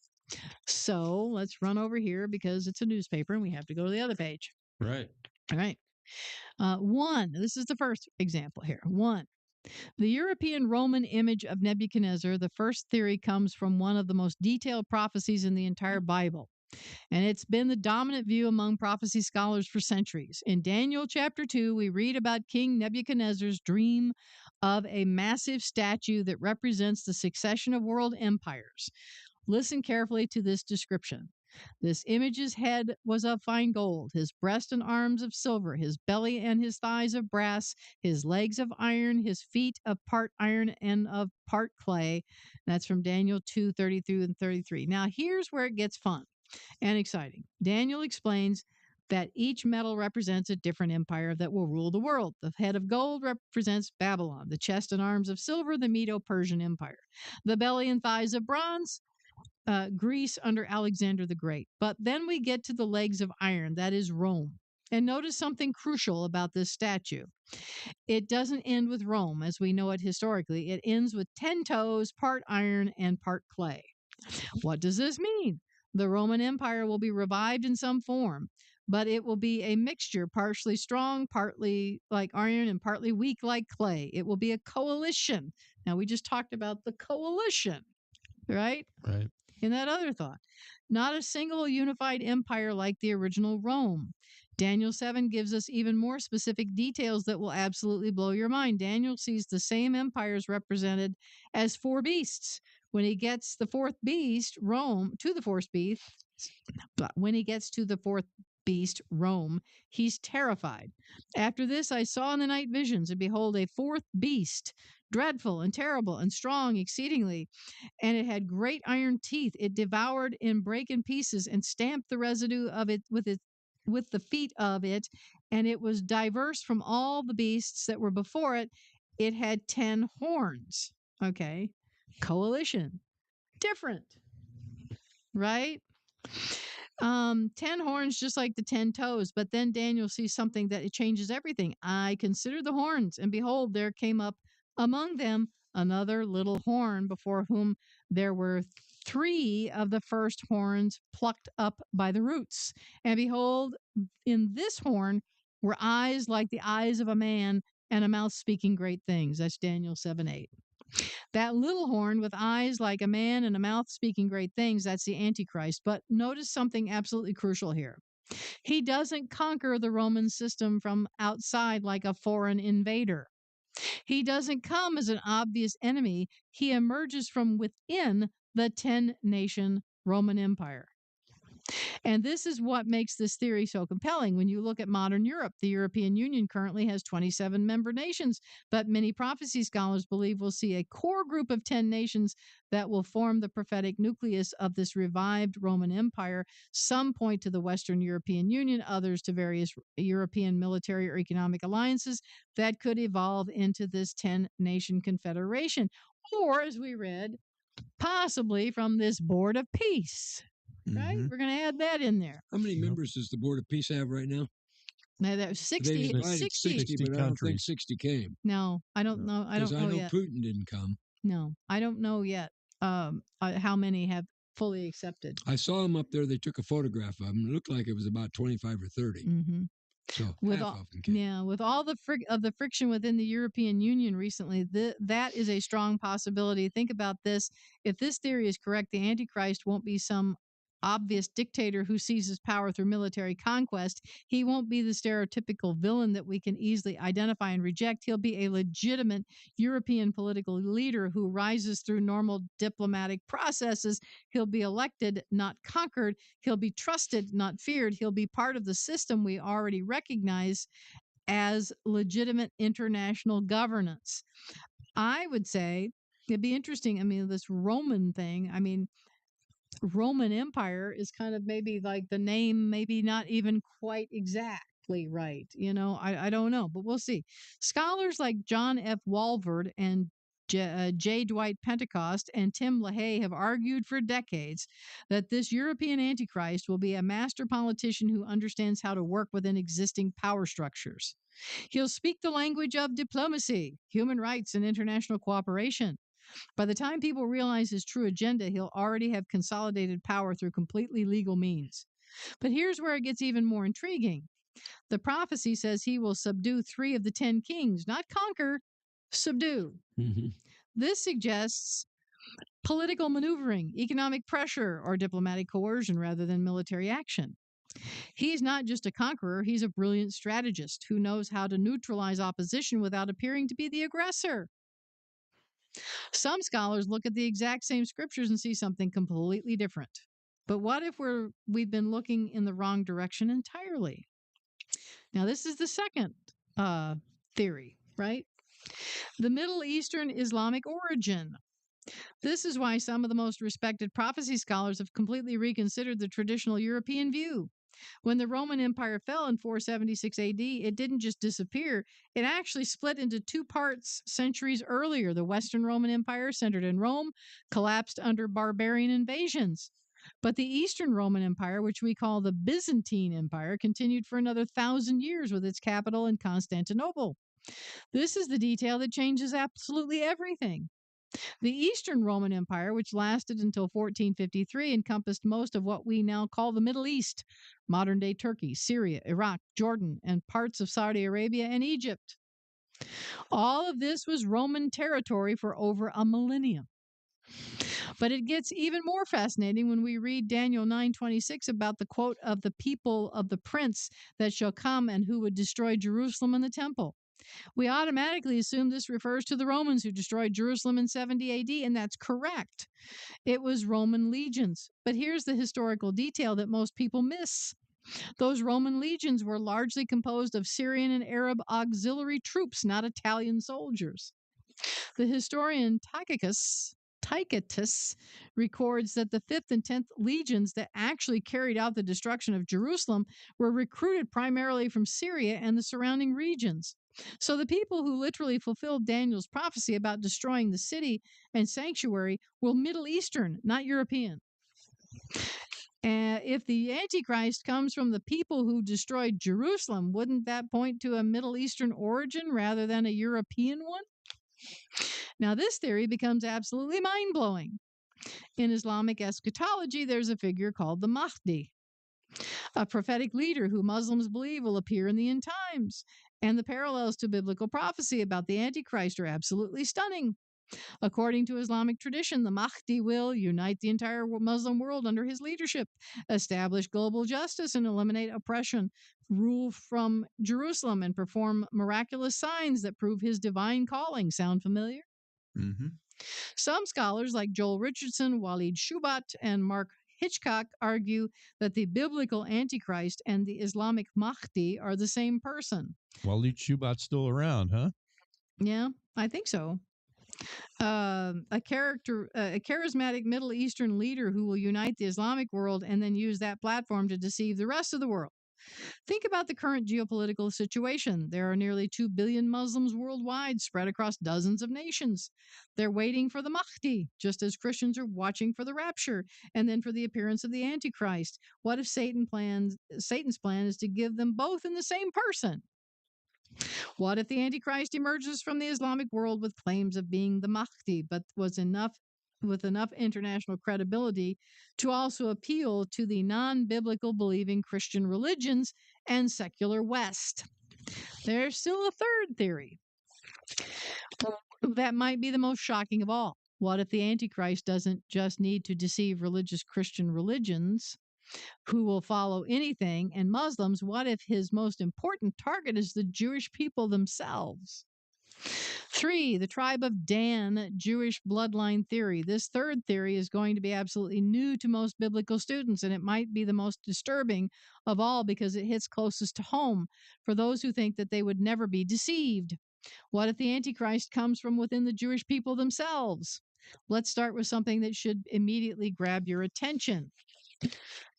So let's run over here because it's a newspaper and we have to go to the other page. Right. All right. One, this is the first example here. One, the European Roman image of Nebuchadnezzar, the first theory comes from one of the most detailed prophecies in the entire Bible. And it's been the dominant view among prophecy scholars for centuries. In Daniel chapter 2, we read about King Nebuchadnezzar's dream of a massive statue that represents the succession of world empires. Listen carefully to this description. This image's head was of fine gold, his breast and arms of silver, his belly and his thighs of brass, his legs of iron, his feet of part iron and of part clay. That's from Daniel 2:32 and 33. Now, here's where it gets fun. and exciting. Daniel explains that each metal represents a different empire that will rule the world. The head of gold represents Babylon, the chest and arms of silver, the Medo-Persian Empire, the belly and thighs of bronze, Greece under Alexander the Great. But then we get to the legs of iron, that is Rome. And notice something crucial about this statue. It doesn't end with Rome as we know it historically. It ends with 10 toes, part iron and part clay. What does this mean? The Roman Empire will be revived in some form, but it will be a mixture, partially strong, partly like iron, and partly weak like clay. It will be a coalition. Now, we just talked about the coalition, right? Right. In that other thought. Not a single unified empire like the original Rome. Daniel 7 gives us even more specific details that will absolutely blow your mind. Daniel sees the same empires represented as four beasts. When he gets the fourth beast, Rome, to the fourth beast, when he gets to the fourth beast, Rome, he's terrified. After this, I saw in the night visions, and behold, a fourth beast, dreadful and terrible and strong exceedingly, and it had great iron teeth. It devoured and brake in pieces and stamped the residue of it with the feet of it, and it was diverse from all the beasts that were before it. It had 10 horns. Okay. Coalition. Different. Right? 10 horns, just like the 10 toes. But then Daniel sees something that it changes everything. I considered the horns, and behold, there came up among them another little horn, before whom there were 3 of the first horns plucked up by the roots. And behold, in this horn were eyes like the eyes of a man, and a mouth speaking great things. That's Daniel 7:8. That little horn with eyes like a man and a mouth speaking great things, that's the Antichrist. But notice something absolutely crucial here. He doesn't conquer the Roman system from outside like a foreign invader. He doesn't come as an obvious enemy. He emerges from within the 10-nation Roman Empire. And this is what makes this theory so compelling. When you look at modern Europe, the European Union currently has 27 member nations, but many prophecy scholars believe we'll see a core group of 10 nations that will form the prophetic nucleus of this revived Roman Empire. Some point to the Western European Union, others to various European military or economic alliances that could evolve into this 10-nation confederation. Or, as we read, possibly from this Board of Peace. Right? Mhm. We're going to add that in there. How many Yep. members does the Board of Peace have right now? Now, there's They 60. divided 60. 60, but I don't think countries. 60 came. No, I don't No. know. I don't Because know I know yet. Putin didn't come. No, I don't know yet how many have fully accepted. I saw him up there. They took a photograph of him. It looked like it was about 25 or 30. Mm-hmm. So With half all, of them came. yeah, with all the friction within the European Union recently, that is a strong possibility. Think about this. If this theory is correct, the Antichrist won't be some obvious dictator who seizes power through military conquest. He won't be the stereotypical villain that we can easily identify and reject. He'll be a legitimate European political leader who rises through normal diplomatic processes. He'll be elected, not conquered. He'll be trusted, not feared. He'll be part of the system we already recognize as legitimate international governance. I would say it'd be interesting. I mean, this Roman thing, Roman Empire is kind of maybe like the name, maybe not even quite exactly right. I don't know, but we'll see. Scholars like John F. Walvoord and J. Dwight Pentecost and Tim LaHaye have argued for decades that this European Antichrist will be a master politician who understands how to work within existing power structures. He'll speak the language of diplomacy, human rights, and international cooperation. By the time people realize his true agenda, he'll already have consolidated power through completely legal means. But here's where it gets even more intriguing. The prophecy says he will subdue 3 of the 10 kings, not conquer, subdue. Mm-hmm. This suggests political maneuvering, economic pressure, or diplomatic coercion rather than military action. He's not just a conqueror, he's a brilliant strategist who knows how to neutralize opposition without appearing to be the aggressor. Some scholars look at the exact same scriptures and see something completely different. But what if we've been looking in the wrong direction entirely? Now, this is the second theory, right? The Middle Eastern Islamic origin. This is why some of the most respected prophecy scholars have completely reconsidered the traditional European view. When the Roman Empire fell in 476 AD, it didn't just disappear, it actually split into two parts centuries earlier. The Western Roman Empire, centered in Rome, collapsed under barbarian invasions. But the Eastern Roman Empire, which we call the Byzantine Empire, continued for another 1,000 years with its capital in Constantinople. This is the detail that changes absolutely everything. The Eastern Roman Empire, which lasted until 1453, encompassed most of what we now call the Middle East, modern day Turkey, Syria, Iraq, Jordan, and parts of Saudi Arabia and Egypt. All of this was Roman territory for over a millennium. But it gets even more fascinating when we read Daniel 9:26 about the quote of the people of the prince that shall come and who would destroy Jerusalem and the temple. We automatically assume this refers to the Romans who destroyed Jerusalem in 70 AD, and that's correct. It was Roman legions. But here's the historical detail that most people miss. Those Roman legions were largely composed of Syrian and Arab auxiliary troops, not Italian soldiers. The historian Tacitus records that the 5th and 10th legions that actually carried out the destruction of Jerusalem were recruited primarily from Syria and the surrounding regions. So the people who literally fulfilled Daniel's prophecy about destroying the city and sanctuary were Middle Eastern, not European. If the Antichrist comes from the people who destroyed Jerusalem, wouldn't that point to a Middle Eastern origin rather than a European one? Now, this theory becomes absolutely mind-blowing. In Islamic eschatology, there's a figure called the Mahdi, a prophetic leader who Muslims believe will appear in the end times. And the parallels to biblical prophecy about the Antichrist are absolutely stunning. According to Islamic tradition, the Mahdi will unite the entire Muslim world under his leadership, establish global justice and eliminate oppression, rule from Jerusalem, and perform miraculous signs that prove his divine calling. Sound familiar? Mm-hmm. Some scholars like Joel Richardson, Walid Shubat, and Mark Hitchcock argue that the biblical Antichrist and the Islamic Mahdi are the same person. Walid Shubat's still around, huh? Yeah, I think so. A charismatic Middle Eastern leader who will unite the Islamic world and then use that platform to deceive the rest of the world. Think about the current geopolitical situation. There are nearly 2 billion Muslims worldwide, spread across dozens of nations. They're waiting for the Mahdi, just as Christians are watching for the rapture and then for the appearance of the Antichrist. What if Satan's plan is to give them both in the same person? What if the Antichrist emerges from the Islamic world with claims of being the Mahdi, but with enough international credibility to also appeal to the non-biblical believing Christian religions and secular West? There's still a third theory that might be the most shocking of all. What if the Antichrist doesn't just need to deceive religious Christian religions who will follow anything and Muslims? What if his most important target is the Jewish people themselves? 3, the tribe of Dan Jewish bloodline theory. This third theory is going to be absolutely new to most biblical students, and it might be the most disturbing of all because it hits closest to home for those who think that they would never be deceived. What if the Antichrist comes from within the Jewish people themselves? Let's start with something that should immediately grab your attention.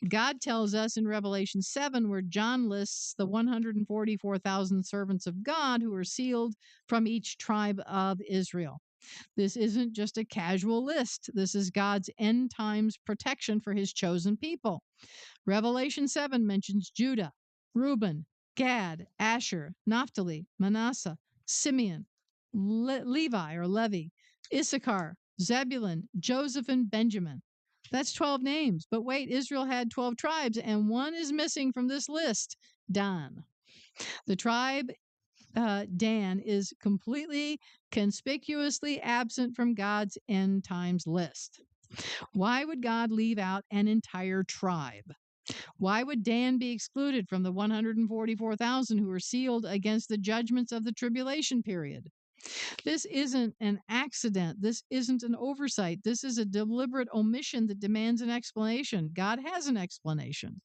God tells us in Revelation 7, where John lists the 144,000 servants of God who are sealed from each tribe of Israel. This isn't just a casual list. This is God's end times protection for his chosen people. Revelation 7 mentions Judah, Reuben, Gad, Asher, Naphtali, Manasseh, Simeon, Levi, Issachar, Zebulun, Joseph, and Benjamin. That's 12 names. But wait, Israel had 12 tribes, and one is missing from this list: Dan. The tribe Dan is completely, conspicuously absent from God's end times list. Why would God leave out an entire tribe? Why would Dan be excluded from the 144,000 who were sealed against the judgments of the tribulation period? This isn't an accident. This isn't an oversight. This is a deliberate omission that demands an explanation. God has an explanation.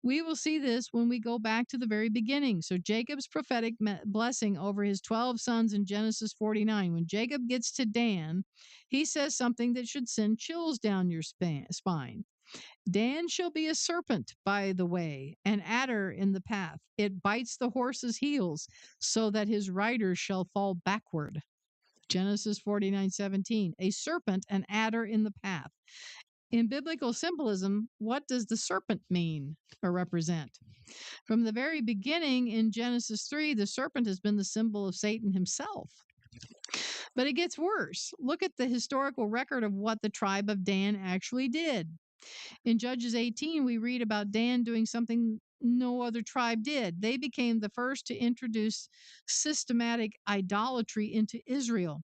We will see this when we go back to the very beginning. So, Jacob's prophetic blessing over his 12 sons in Genesis 49. When Jacob gets to Dan, he says something that should send chills down your spine. Dan shall be a serpent by the way, an adder in the path. It bites the horse's heels, so that his rider shall fall backward. Genesis 49:17. A serpent, an adder in the path. In biblical symbolism, what does the serpent mean or represent? From the very beginning in Genesis 3, the serpent has been the symbol of Satan himself. But it gets worse. Look at the historical record of what the tribe of Dan actually did. In Judges 18, we read about Dan doing something no other tribe did. They became the first to introduce systematic idolatry into Israel.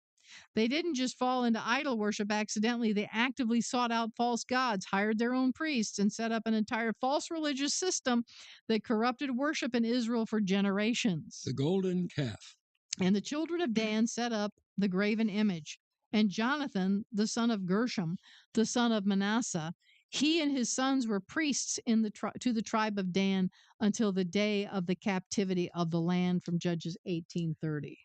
They didn't just fall into idol worship accidentally. They actively sought out false gods, hired their own priests, and set up an entire false religious system that corrupted worship in Israel for generations. The golden calf. And the children of Dan set up the graven image. And Jonathan, the son of Gershom, the son of Manasseh, he and his sons were priests in to the tribe of Dan until the day of the captivity of the land from Judges 18:30.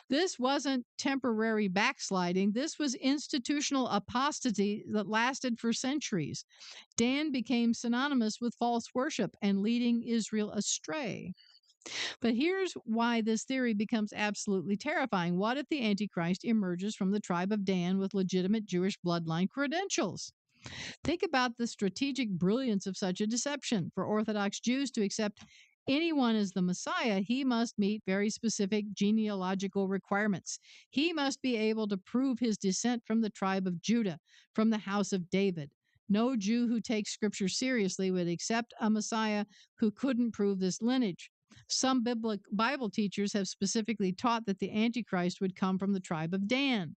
This wasn't temporary backsliding. This was institutional apostasy that lasted for centuries. Dan became synonymous with false worship and leading Israel astray. But here's why this theory becomes absolutely terrifying. What if the Antichrist emerges from the tribe of Dan with legitimate Jewish bloodline credentials? Think about the strategic brilliance of such a deception. For Orthodox Jews to accept anyone as the Messiah, he must meet very specific genealogical requirements. He must be able to prove his descent from the tribe of Judah, from the house of David. No Jew who takes Scripture seriously would accept a Messiah who couldn't prove this lineage. Some Bible teachers have specifically taught that the Antichrist would come from the tribe of Dan.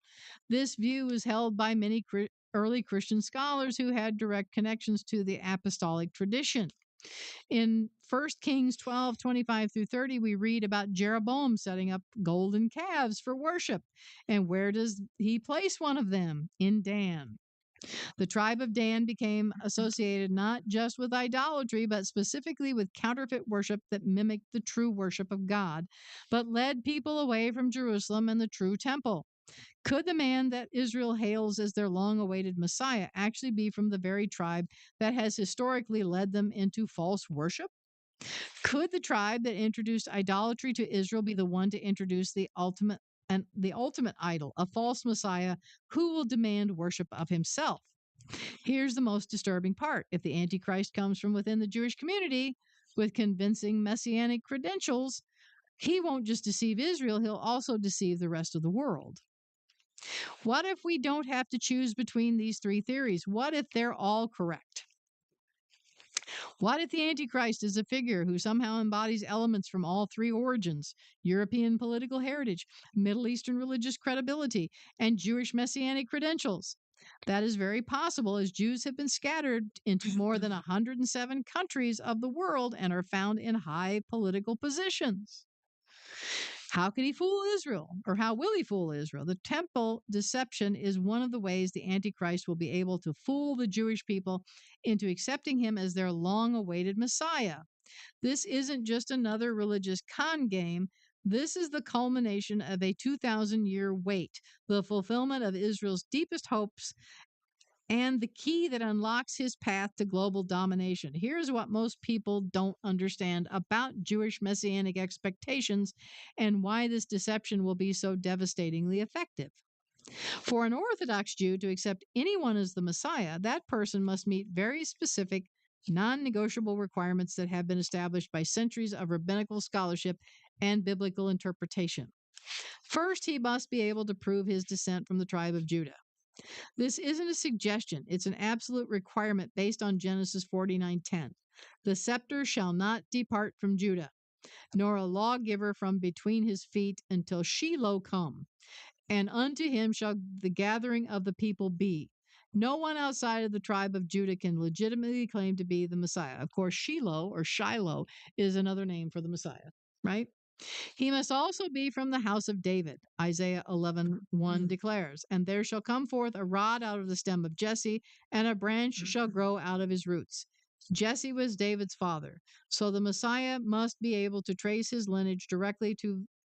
This view is held by many early Christian scholars who had direct connections to the apostolic tradition. In 1 Kings 12:25-30, we read about Jeroboam setting up golden calves for worship. And where does he place one of them? In Dan. The tribe of Dan became associated not just with idolatry, but specifically with counterfeit worship that mimicked the true worship of God, but led people away from Jerusalem and the true temple. Could the man that Israel hails as their long-awaited Messiah actually be from the very tribe that has historically led them into false worship? Could the tribe that introduced idolatry to Israel be the one to introduce the ultimate idol, a false Messiah who will demand worship of himself? Here's the most disturbing part. If the Antichrist comes from within the Jewish community with convincing messianic credentials, he won't just deceive Israel, he'll also deceive the rest of the world. What if we don't have to choose between these three theories? What if they're all correct? What if the Antichrist is a figure who somehow embodies elements from all three origins: European political heritage, Middle Eastern religious credibility, and Jewish messianic credentials? That is very possible, as Jews have been scattered into more than 107 countries of the world and are found in high political positions. How can he fool Israel? Or how will he fool Israel? The temple deception is one of the ways the Antichrist will be able to fool the Jewish people into accepting him as their long-awaited Messiah. This isn't just another religious con game. This is the culmination of a 2,000-year wait, the fulfillment of Israel's deepest hopes, and the key that unlocks his path to global domination. Here's what most people don't understand about Jewish messianic expectations and why this deception will be so devastatingly effective. For an Orthodox Jew to accept anyone as the Messiah, that person must meet very specific, non-negotiable requirements that have been established by centuries of rabbinical scholarship and biblical interpretation. First, he must be able to prove his descent from the tribe of Judah. This isn't a suggestion. It's an absolute requirement based on Genesis 49:10. The scepter shall not depart from Judah, nor a lawgiver from between his feet until Shiloh come. And unto him shall the gathering of the people be. No one outside of the tribe of Judah can legitimately claim to be the Messiah. Of course, Shiloh is another name for the Messiah, right? He must also be from the house of David. Isaiah 11:1 declares, and there shall come forth a rod out of the stem of Jesse, and a branch shall grow out of his roots. Jesse was David's father. So the Messiah must be able to trace his lineage directly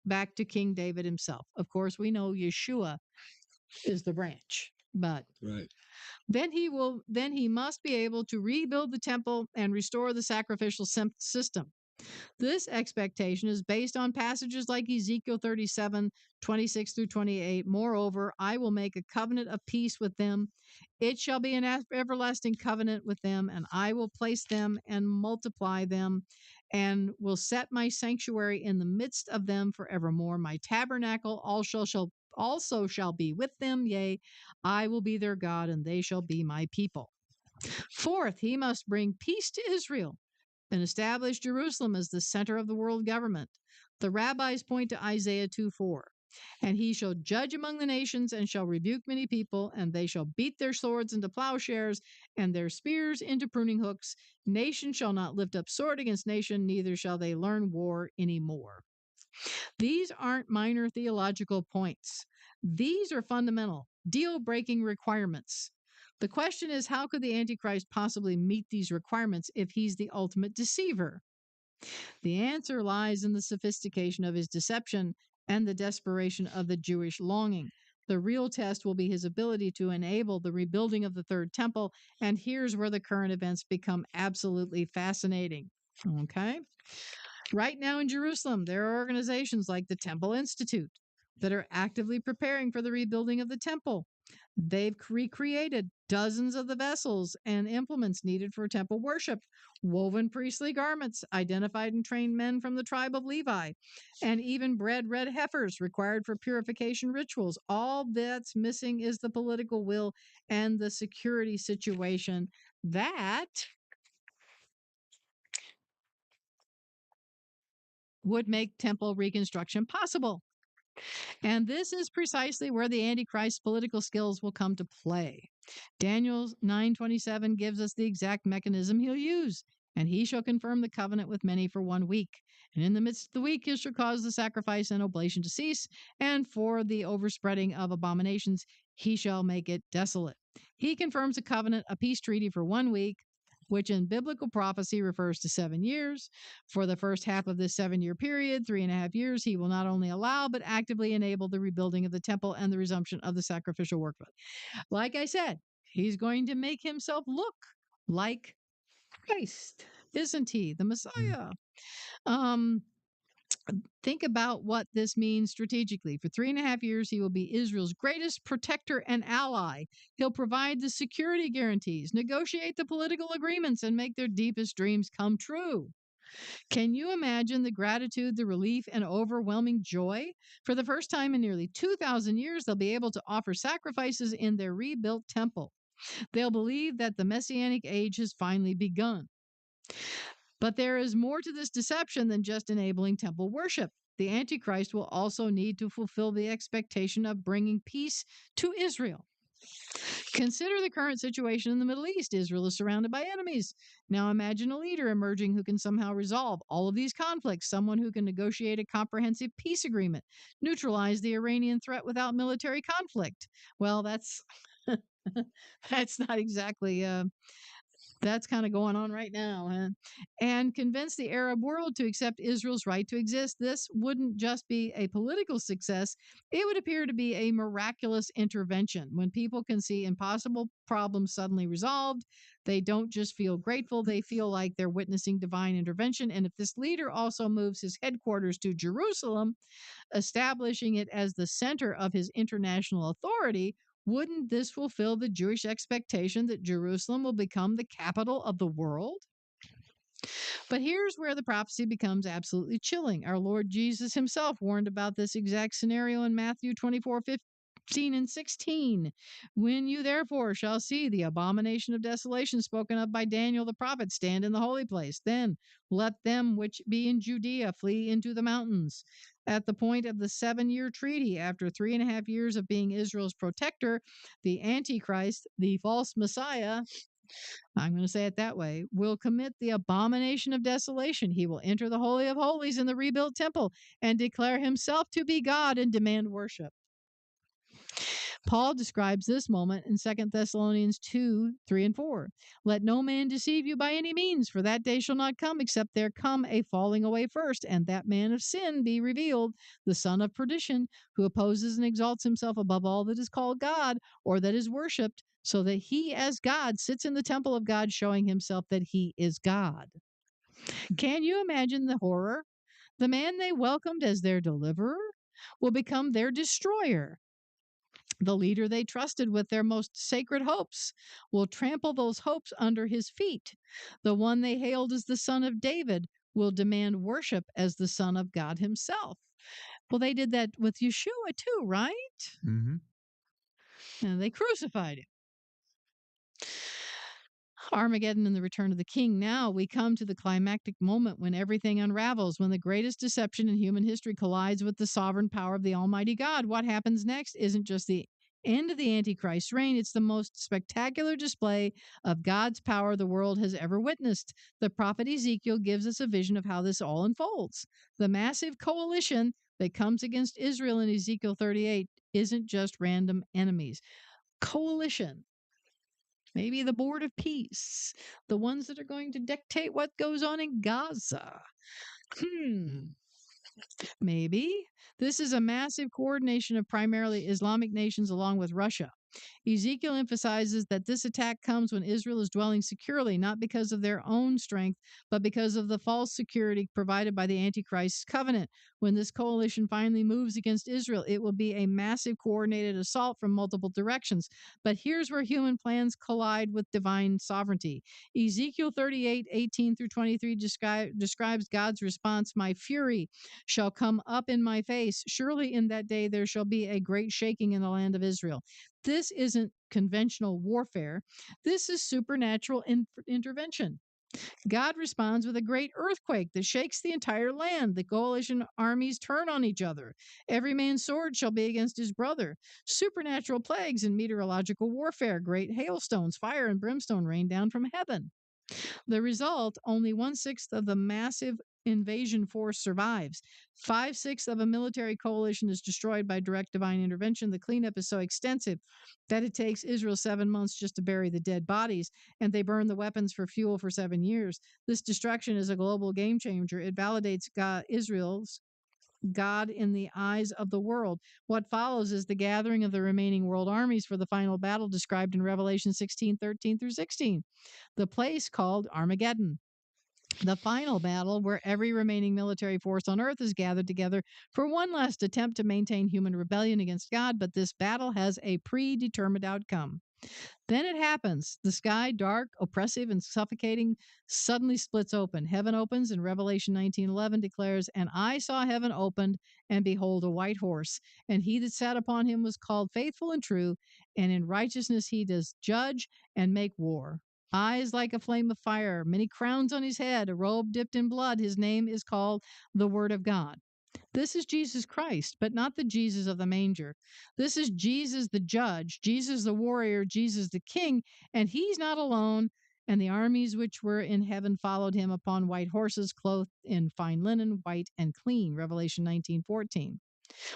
back to King David himself. Of course, we know Yeshua is the branch, but Right. then he must be able to rebuild the temple and restore the sacrificial system. This expectation is based on passages like Ezekiel 37:26 through 28. Moreover, I will make a covenant of peace with them. It shall be an everlasting covenant with them, and I will place them and multiply them, and will set my sanctuary in the midst of them forevermore. My tabernacle also shall be with them. Yea, I will be their God, and they shall be my people. Fourth, he must bring peace to Israel and establish Jerusalem as the center of the world government. The rabbis point to Isaiah 2:4. And he shall judge among the nations and shall rebuke many people, and they shall beat their swords into plowshares and their spears into pruning hooks. Nation shall not lift up sword against nation, neither shall they learn war anymore. These aren't minor theological points. These are fundamental, deal-breaking requirements. The question is, how could the Antichrist possibly meet these requirements if he's the ultimate deceiver? The answer lies in the sophistication of his deception and the desperation of the Jewish longing. The real test will be his ability to enable the rebuilding of the third temple, and here's where the current events become absolutely fascinating. Okay? Right now in Jerusalem, there are organizations like the Temple Institute that are actively preparing for the rebuilding of the temple. They've recreated dozens of the vessels and implements needed for temple worship, woven priestly garments, identified and trained men from the tribe of Levi, and even bred red heifers required for purification rituals. All that's missing is the political will and the security situation that would make temple reconstruction possible. And this is precisely where the Antichrist's political skills will come to play. Daniel 9:27 gives us the exact mechanism he'll use. And he shall confirm the covenant with many for 1 week. And in the midst of the week, he shall cause the sacrifice and oblation to cease. And for the overspreading of abominations, he shall make it desolate. He confirms a covenant, a peace treaty for 1 week, which in biblical prophecy refers to 7 years. For the first half of this 7-year period, 3.5 years, he will not only allow, but actively enable the rebuilding of the temple and the resumption of the sacrificial work. Like I said, he's going to make himself look like Christ, isn't he? The Messiah. Think about what this means strategically. For 3.5 years, he will be Israel's greatest protector and ally. He'll provide the security guarantees, negotiate the political agreements, and make their deepest dreams come true. Can you imagine the gratitude, the relief, and overwhelming joy? For the first time in nearly 2,000 years, they'll be able to offer sacrifices in their rebuilt temple. They'll believe that the Messianic age has finally begun. But there is more to this deception than just enabling temple worship. The Antichrist will also need to fulfill the expectation of bringing peace to Israel. Consider the current situation in the Middle East. Israel is surrounded by enemies. Now imagine a leader emerging who can somehow resolve all of these conflicts, someone who can negotiate a comprehensive peace agreement, neutralize the Iranian threat without military conflict. Well, that's that's not exactly that's kind of going on right now. And convince the Arab world to accept Israel's right to exist. This wouldn't just be a political success, it would appear to be a miraculous intervention. When people can see impossible problems suddenly resolved, they don't just feel grateful, they feel like they're witnessing divine intervention. And if this leader also moves his headquarters to Jerusalem, establishing it as the center of his international authority, wouldn't this fulfill the Jewish expectation that Jerusalem will become the capital of the world? But here's where the prophecy becomes absolutely chilling. Our Lord Jesus himself warned about this exact scenario in Matthew 24:15 and 16. When you therefore shall see the abomination of desolation spoken of by Daniel the prophet stand in the holy place, then let them which be in Judea flee into the mountains. At the point of the 7-year treaty, after 3.5 years of being Israel's protector, the Antichrist, the false Messiah, I'm going to say it that way, will commit the abomination of desolation. He will enter the Holy of Holies in the rebuilt temple and declare himself to be God and demand worship. Paul describes this moment in 2 Thessalonians 2, 3, and 4. Let no man deceive you by any means, for that day shall not come, except there come a falling away first, and that man of sin be revealed, the son of perdition, who opposes and exalts himself above all that is called God, or that is worshipped, so that he as God sits in the temple of God, showing himself that he is God. Can you imagine the horror? The man they welcomed as their deliverer will become their destroyer. The leader they trusted with their most sacred hopes will trample those hopes under his feet. The one they hailed as the son of David will demand worship as the son of God himself. Well, they did that with Yeshua too, right? Mm-hmm. And they crucified him. Armageddon and the return of the king. Now we come to the climactic moment when everything unravels, when the greatest deception in human history collides with the sovereign power of the Almighty God. What happens next isn't just the end of the Antichrist's reign, it's the most spectacular display of God's power the world has ever witnessed. The prophet Ezekiel gives us a vision of how this all unfolds. The massive coalition that comes against Israel in Ezekiel 38 isn't just random enemies. Coalition. Maybe the Board of Peace, the ones that are going to dictate what goes on in Gaza. Maybe. This is a massive coordination of primarily Islamic nations along with Russia. Ezekiel emphasizes that this attack comes when Israel is dwelling securely, not because of their own strength, but because of the false security provided by the Antichrist's covenant. When this coalition finally moves against Israel, it will be a massive coordinated assault from multiple directions. But here's where human plans collide with divine sovereignty. Ezekiel 38, 18 through 23 describes God's response. My fury shall come up in my face. Surely in that day there shall be a great shaking in the land of Israel. This isn't conventional warfare. This is supernatural intervention. God responds with a great earthquake that shakes the entire land. The coalition armies turn on each other. Every man's sword shall be against his brother. Supernatural plagues and meteorological warfare, great hailstones, fire, and brimstone rain down from heaven. The result, only 1/6 of the massive invasion force survives. 5/6 of a military coalition is destroyed by direct divine intervention. The cleanup is so extensive that it takes Israel 7 months just to bury the dead bodies, and they burn the weapons for fuel for 7 years. This destruction is a global game changer. It validates Israel's God in the eyes of the world. What follows is the gathering of the remaining world armies for the final battle described in Revelation 16, 13 through 16. The place called Armageddon. The final battle where every remaining military force on earth is gathered together for one last attempt to maintain human rebellion against God, but this battle has a predetermined outcome. Then it happens. The sky, dark, oppressive, and suffocating, suddenly splits open. Heaven opens, and Revelation 19:11 declares, And I saw heaven opened, and behold, a white horse. And he that sat upon him was called Faithful and True, and in righteousness he does judge and make war. Eyes like a flame of fire, many crowns on his head, a robe dipped in blood. His name is called the Word of God. This is Jesus Christ, but not the Jesus of the manger. This is Jesus the judge, Jesus the warrior, Jesus the king, and he's not alone. And the armies which were in heaven followed him upon white horses, clothed in fine linen, white and clean. Revelation 19:14.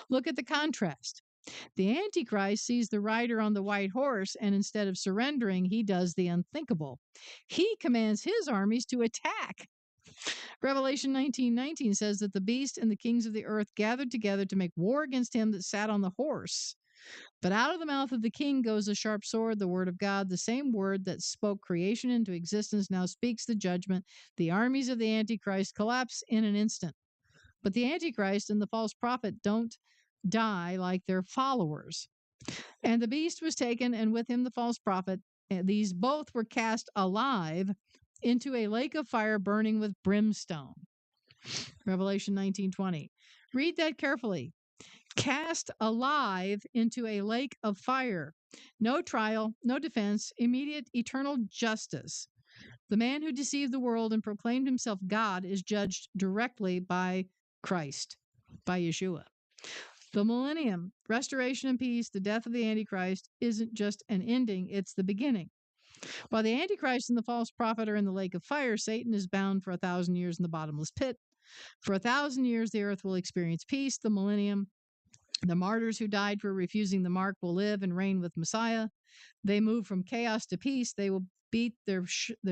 Look at the contrast. The Antichrist sees the rider on the white horse, and instead of surrendering, he does the unthinkable. He commands his armies to attack. Revelation 19:19 says that the beast and the kings of the earth gathered together to make war against him that sat on the horse. But out of the mouth of the king goes a sharp sword, the word of God, the same word that spoke creation into existence, now speaks the judgment. The armies of the Antichrist collapse in an instant. But the Antichrist and the false prophet don't die like their followers. And the beast was taken, and with him the false prophet. And these both were cast alive into a lake of fire burning with brimstone. Revelation 19:20. Read that carefully. Cast alive into a lake of fire. No trial, no defense, immediate eternal justice. The man who deceived the world and proclaimed himself God is judged directly by Christ, by Yeshua. The millennium, restoration and peace, the death of the Antichrist isn't just an ending, it's the beginning. While the Antichrist and the false prophet are in the lake of fire, Satan is bound for 1,000 years in the bottomless pit. For 1,000 years, the earth will experience peace. The millennium The martyrs who died for refusing the mark will live and reign with Messiah. They move from chaos to peace. They will beat their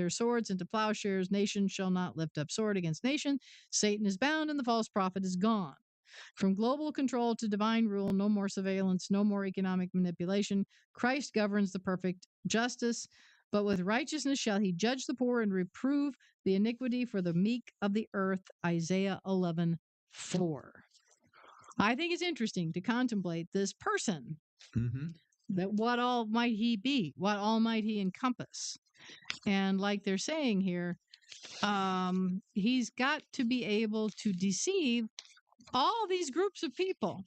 swords into plowshares. Nation shall not lift up sword against nation. Satan is bound and the false prophet is gone. From global control to divine rule, no more surveillance, no more economic manipulation. Christ governs the perfect justice, but with righteousness shall he judge the poor and reprove the iniquity for the meek of the earth. Isaiah 11:4. I think it's interesting to contemplate this person, Mm-hmm. that what all might he be? What all might he encompass? And like they're saying here, he's got to be able to deceive all these groups of people.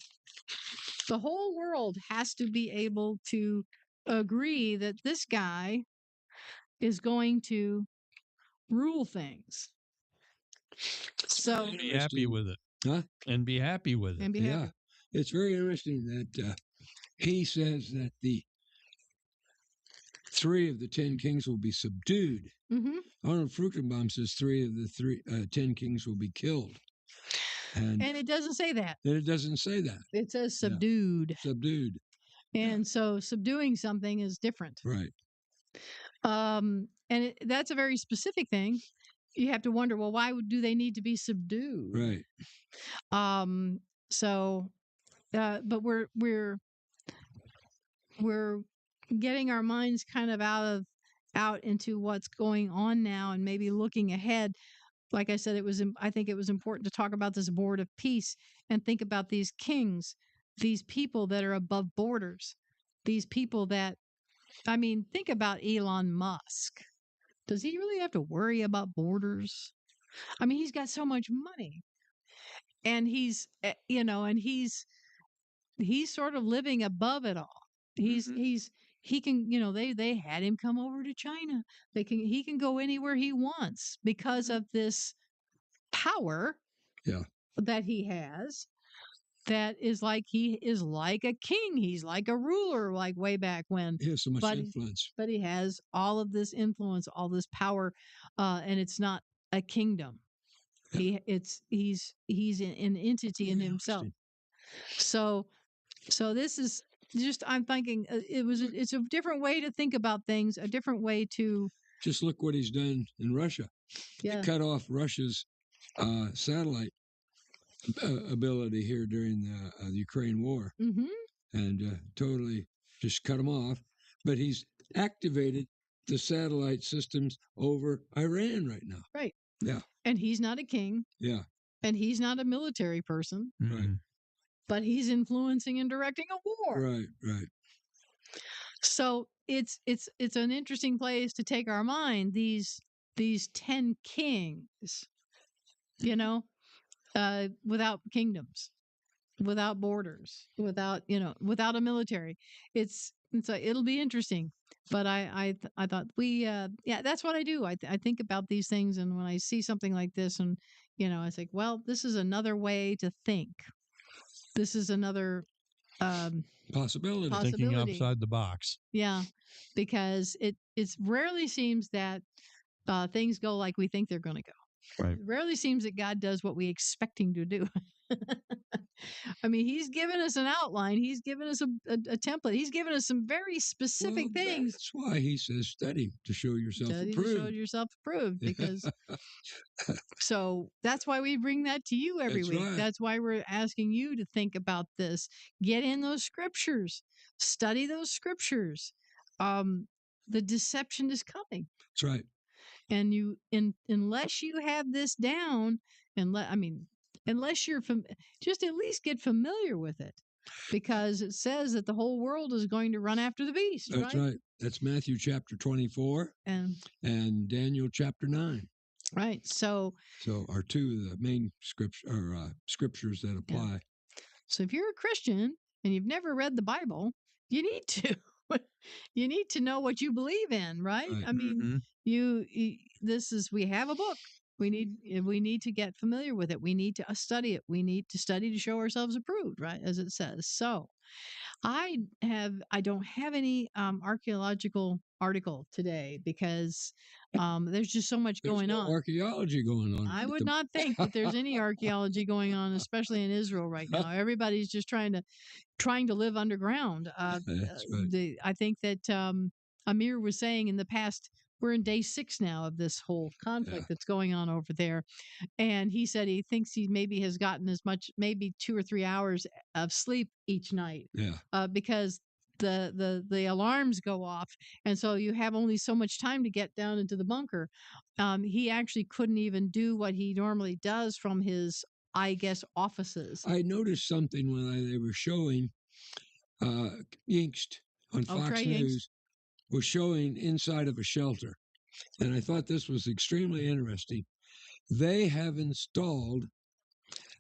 The whole world has to be able to agree that this guy is going to rule things. So, Be happy with it. Huh? And be happy with it. and be Yeah, happy. it's very interesting that he says that the 3 of the 10 kings will be subdued. Hmm. Arnold Fruchtenbaum says 3 of the 10 kings will be killed. And it doesn't say that. it doesn't say that. It says Yeah. subdued. Subdued. And so subduing something is different. Right. That's a very specific thing. You have to wonder, well, why do they need to be subdued? Right. But we're getting our minds kind of out into what's going on now, and maybe looking ahead. Like I said, I think it was important to talk about this board of peace and think about these kings, these people that are above borders, these people that, I mean, think about Elon Musk. Does he really have to worry about borders? I mean, he's got so much money, and he's sort of living above it all. He can, they had him come over to China. He can go anywhere he wants because of this power that he has. That is like, he is like a king. He's like a ruler, like way back when. He has so much influence. But he has all of this influence, all this power, and it's not a kingdom. Yeah. He's an entity in himself. So this is just, I'm thinking it's a different way to think about things, a different way to. Just look what he's done in Russia. Yeah. He cut off Russia's satellite ability here during the Ukraine war, and totally just cut them off. But he's activated the satellite systems over Iran right now. Right. Yeah. And he's not a king. Yeah. And he's not a military person. Right. But he's influencing and directing a war. Right. Right. So it's an interesting place to take our mind. These 10 kings, without kingdoms, without borders, without a military. It'll be interesting. But I thought that's what I do. I think about these things, and when I see something like this, and I think, well, this is another way to think. This is another possibility. Thinking outside the box. Yeah, because it rarely seems that things go like we think they're going to go. Right. It rarely seems that God does what we expect him to do. I mean, he's given us an outline. He's given us a template. He's given us some very specific things. That's why he says study to show yourself approved. To show yourself approved, because so that's why we bring that to you every week. Right. That's why we're asking you to think about this. Get in those scriptures. Study those scriptures. The deception is coming. That's right. And unless you have this down, unless you're just at least get familiar with it, because it says that the whole world is going to run after the beast. That's right. That's Matthew chapter 24 and Daniel chapter 9. Right. So are two of the main scriptures that apply. Yeah. So if you're a Christian and you've never read the Bible, you need to. You need to know what you believe in, right? I mean, we have a book. We need to get familiar with it. We need to study it. We need to study to show ourselves approved, right? As it says. So I don't have any archaeological article today because there's just so much There's going no on. archaeology going on. I would not think that there's any archaeology going on, especially in Israel right now. Everybody's just trying to live underground. That's right. I think that Amir was saying in the past, we're in day 6 now of this whole conflict that's going on over there, and he said he thinks he maybe has gotten as much, maybe 2 or 3 hours of sleep each night, Yeah. because the alarms go off, and so you have only so much time to get down into the bunker. He actually couldn't even do what he normally does from his, I guess, offices. I noticed something when they were showing Yingst on Oh, Fox Trey Yingst. News was showing inside of a shelter. And I thought this was extremely interesting. They have installed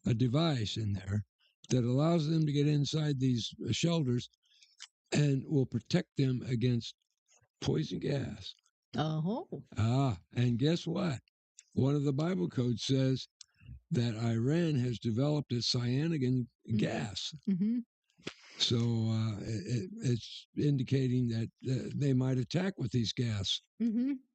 a device in there that allows them to get inside these shelters and will protect them against poison gas. Oh. And guess what? One of the Bible codes says that Iran has developed a cyanogen gas. Mm-hmm. So it's indicating that they might attack with these gas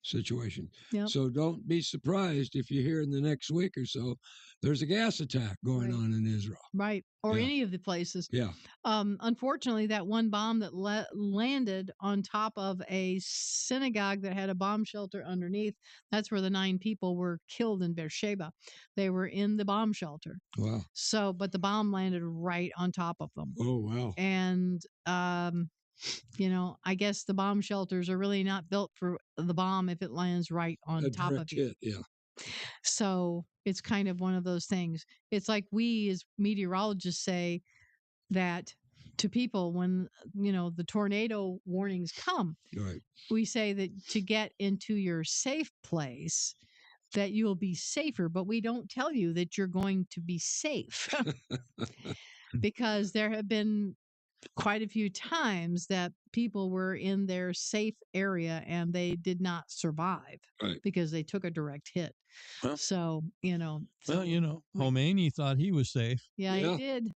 situations. Yep. So don't be surprised if you hear in the next week or so there's a gas attack going on in Israel. Right. Or Yeah. any of the places. Yeah. Unfortunately, that one bomb that landed on top of a synagogue that had a bomb shelter underneath, that's where the 9 people were killed in Beersheba. They were in the bomb shelter. Wow. So, but the bomb landed right on top of them. Oh, wow. And, I guess the bomb shelters are really not built for the bomb if it lands right on A top of direct you. hit, yeah. So it's kind of one of those things. It's like we as meteorologists say that to people when, the tornado warnings come, Right. we say that to get into your safe place, that you'll be safer, but we don't tell you that you're going to be safe because there have been quite a few times that people were in their safe area and they did not survive because they took a direct hit. Well, so, Khomeini thought he was safe. Yeah, he did.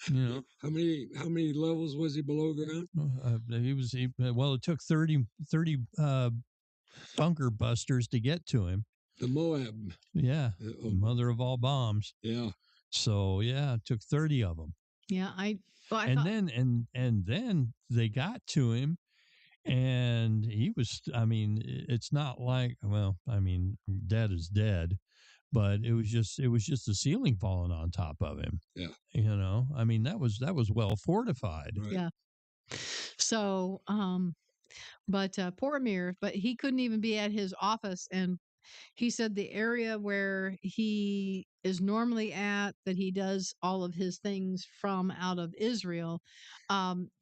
How many levels was he below ground? It took 30 bunker busters to get to him. The Moab. Yeah. The mother of all bombs. Yeah. So it took 30 of them. Yeah, then they got to him, and he was. I mean, it's not like dead is dead, but it was just the ceiling falling on top of him. Yeah, that was well fortified. Right. Yeah. So, but poor Amir, but he couldn't even be at his office, and he said the area where he is normally at, that he does all of his things from out of Israel,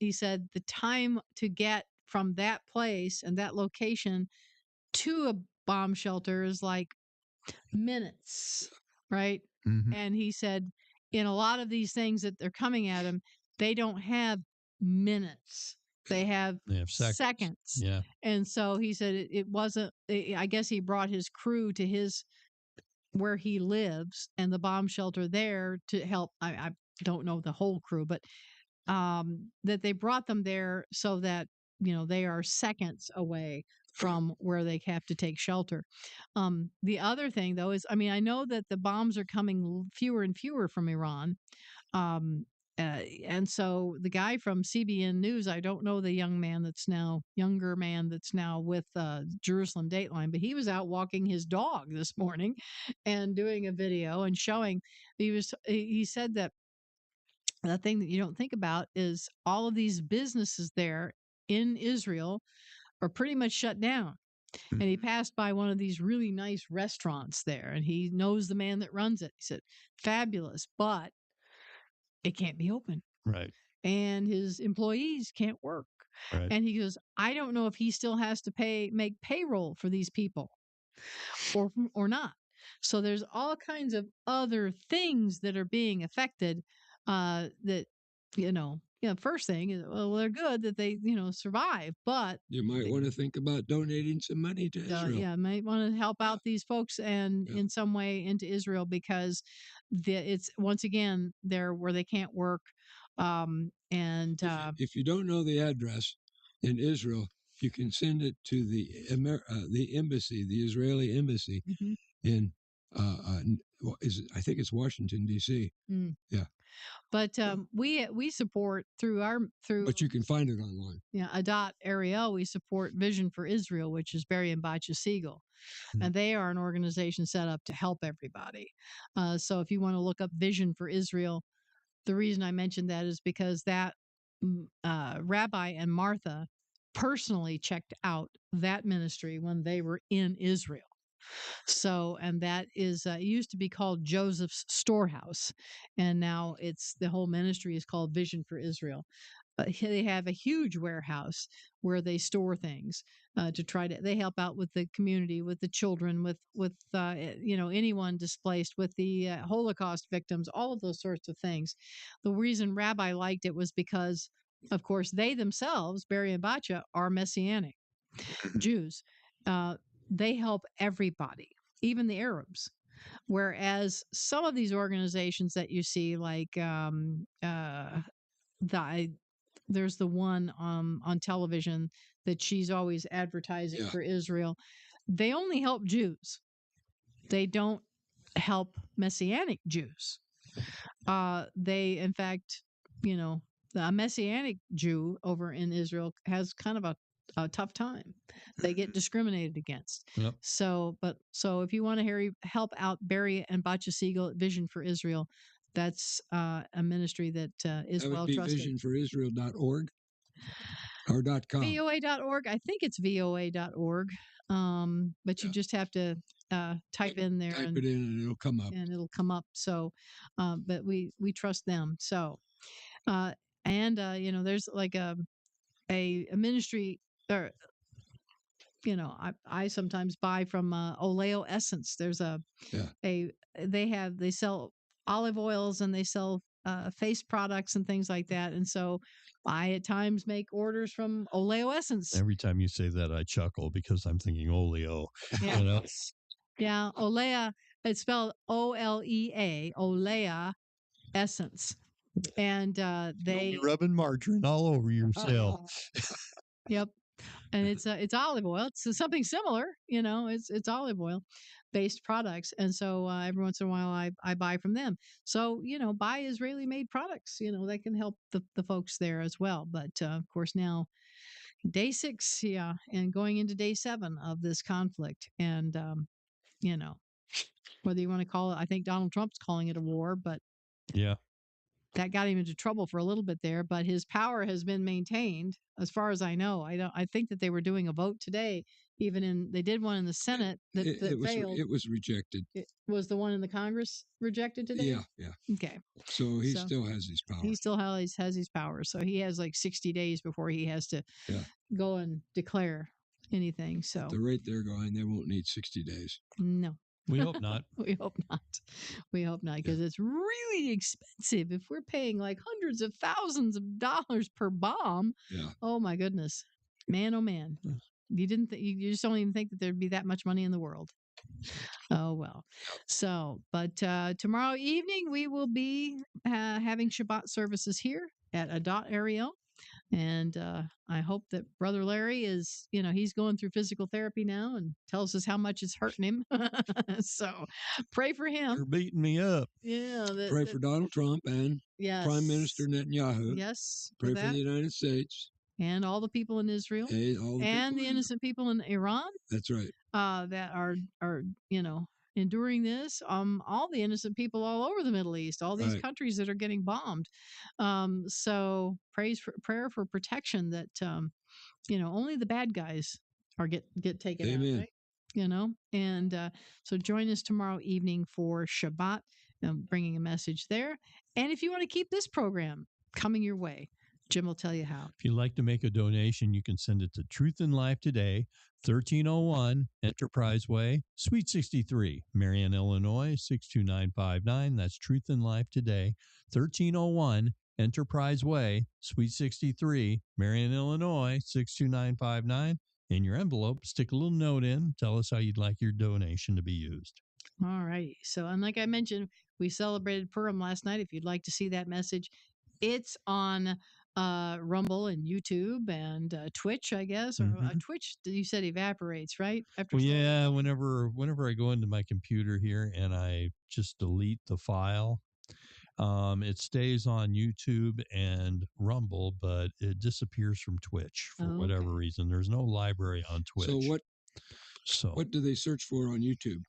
he said the time to get from that place and that location to a bomb shelter is like minutes, right? Mm-hmm. And he said in a lot of these things that they're coming at him, they don't have minutes. They have seconds. Yeah. And so he said it wasn't, I guess he brought his crew to where he lives and the bomb shelter there to help. I don't know the whole crew, but that they brought them there so that, they are seconds away from where they have to take shelter. The other thing, though, is, I know that the bombs are coming fewer and fewer from Iran. And so the guy from CBN News, I don't know the younger man that's now with Jerusalem Dateline, but he was out walking his dog this morning and doing a video and showing. He said that the thing that you don't think about is all of these businesses there in Israel are pretty much shut down. And he passed by one of these really nice restaurants there, and he knows the man that runs it. He said, fabulous, but it can't be open. Right. And his employees can't work. Right. And he goes, I don't know if he still has to make payroll for these people or not. So there's all kinds of other things that are being affected that, first thing is, well, they're good that they, survive, but You might they- want to think about donating some money to Israel. yeah, might want to help out these folks and Yeah. in some way into Israel because it's once again they're where they can't work. And If you don't know the address in Israel, you can send it to the embassy, the Israeli embassy mhm. in I think it's Washington D.C. But we support through But you can find it online. Adat Ariel, we support Vision for Israel, which is Barry and Bacha Siegel. And they are an organization set up to help everybody. So if you want to look up Vision for Israel, the reason I mentioned that is because that Rabbi and Martha personally checked out that ministry when they were in Israel. So, and that is it used to be called Joseph's Storehouse, and now it's the whole ministry is called Vision for Israel. They have a huge warehouse where they store things to try to. They help out with the community, with the children, with anyone displaced, with the Holocaust victims, all of those sorts of things. The reason Rabbi liked it was because, of course, they themselves, Barry and Bacha, are Messianic Jews. They help everybody, even the Arabs. Whereas some of these organizations that you see, like there's the one on television that she's always advertising Yeah. for Israel, they only help Jews. They don't help Messianic Jews. They, in fact, a Messianic Jew over in Israel has kind of a tough time. They get discriminated against. Yep. So if you want to help out Barry and Bacha Siegel at Vision for Israel, that's a ministry that is That would well be trusted. visionforisrael.org or .com. VOA.org. I think it's VOA.org. But you just have to type in there Type it in and it'll come up. and it'll come up. So, but we trust them. So, there's like a ministry, or I sometimes buy from Oleo Essence. There's they sell olive oils and they sell face products and things like that. And so I at times make orders from Oleo Essence. Every time you say that, I chuckle because I'm thinking Oleo. Yeah. You know? Yeah, Olea. It's spelled OLEA, Olea Essence, and You'll they be rubbing margarine all over yourself. Yep, and it's olive oil. It's something similar, It's olive oil based products, and so every once in a while I buy from them. So buy Israeli made products. That can help the folks there as well. But of course now day 6, and going into day 7 of this conflict, and whether you want to call it, I think Donald Trump's calling it a war, but Yeah. that got him into trouble for a little bit there. But his power has been maintained, as far as I know. I think that they were doing a vote today. They did one in the Senate that failed. It was rejected. It was the one in the Congress rejected today. Yeah. Okay. So he still has his power. He still has his power. So he has like 60 days before he has to go and declare anything. So At the rate they're going, they won't need 60 days. No. We hope not. We hope not. We hope not, because it's really expensive. If we're paying like hundreds of thousands of dollars per bomb, oh my goodness, man, oh man, you just don't even think that there'd be that much money in the world. Oh well. So, but tomorrow evening we will be having Shabbat services here at Adat Ariel. And I hope that Brother Larry is, he's going through physical therapy now and tells us how much it's hurting him. So pray for him. You're beating me up. Yeah. Pray for Donald Trump and Prime Minister Netanyahu. Yes. Pray for the United States. And all the people in Israel. And the innocent people in Iran. That's right. That are enduring this. All the innocent people all over the Middle East, all these countries that are getting bombed. So prayer for protection, that only the bad guys get taken out, right? And so join us tomorrow evening for Shabbat, bringing a message there. And if you want to keep this program coming your way, Jim will tell you how. If you'd like to make a donation, you can send it to Truth in Life Today, 1301 Enterprise Way, Suite 63, Marion, Illinois, 62959. That's Truth in Life Today, 1301 Enterprise Way, Suite 63, Marion, Illinois, 62959. In your envelope, stick a little note in. Tell us how you'd like your donation to be used. All righty. So, and like I mentioned, we celebrated Purim last night. If you'd like to see that message, it's on Rumble and YouTube and Twitch, I guess. Or Twitch, you said evaporates, right? After Well, so yeah. long. Whenever I go into my computer here and I just delete the file, it stays on YouTube and Rumble, but it disappears from Twitch for Oh, whatever okay. reason. There's no library on Twitch. So what do they search for on YouTube?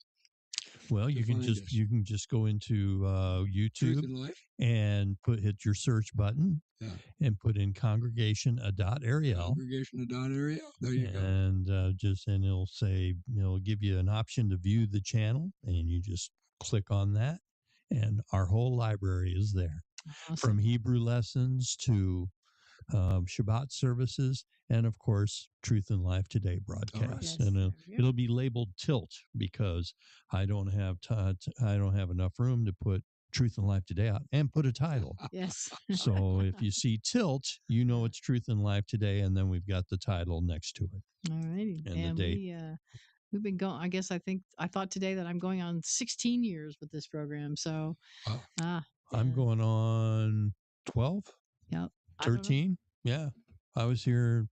Well, to you can find just us? you can just go into Truth YouTube in Life? and hit your search button Yeah. and put in congregation.ariel. Congregation.ariel. There you go. And it'll give you an option to view the channel, and you just click on that, and our whole library is there, Awesome. from Hebrew lessons to Shabbat services, and of course, Truth and Life Today broadcasts. Yes, And there we go. it'll be labeled Tilt because I don't have enough room to put Truth and Life Today out and put a title. Yes. So if you see Tilt, you know it's Truth and Life Today, and then we've got the title next to it. All righty. And the date. We've been going, I thought today that I'm going on 16 years with this program. So, Wow. I'm yeah. going on 12, Yep. I don't know. 13. Yeah. I was here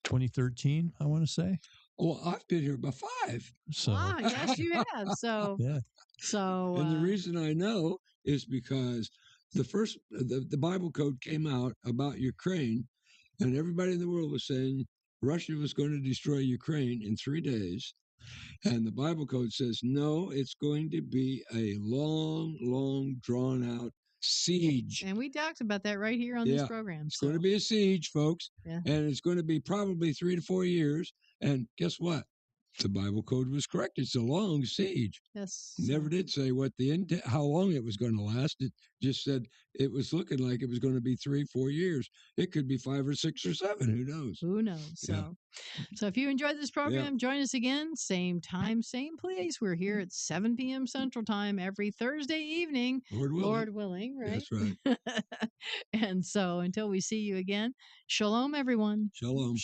2013, I want to say. Oh, I've been here about 5. So Yes, you have. So, yeah. so, And the reason I know is because the Bible code came out about Ukraine, and everybody in the world was saying Russia was going to destroy Ukraine in 3 days. And the Bible code says, no, it's going to be a long, long, drawn out siege. and we talked about that right here on this program. It's going to be a siege, folks. Yeah. And it's going to be probably 3 to 4 years. And guess what? The Bible code was correct. It's a long siege. Yes. Never did say how long it was going to last. It just said it was looking like it was going to be 3, 4 years. It could be 5 or 6 or 7. Who knows? Who knows? Yeah. So if you enjoyed this program, join us again, same time, same place. We're here at 7 p.m. Central Time every Thursday evening. Lord willing. Right? That's right. And so until we see you again, shalom, everyone. Shalom.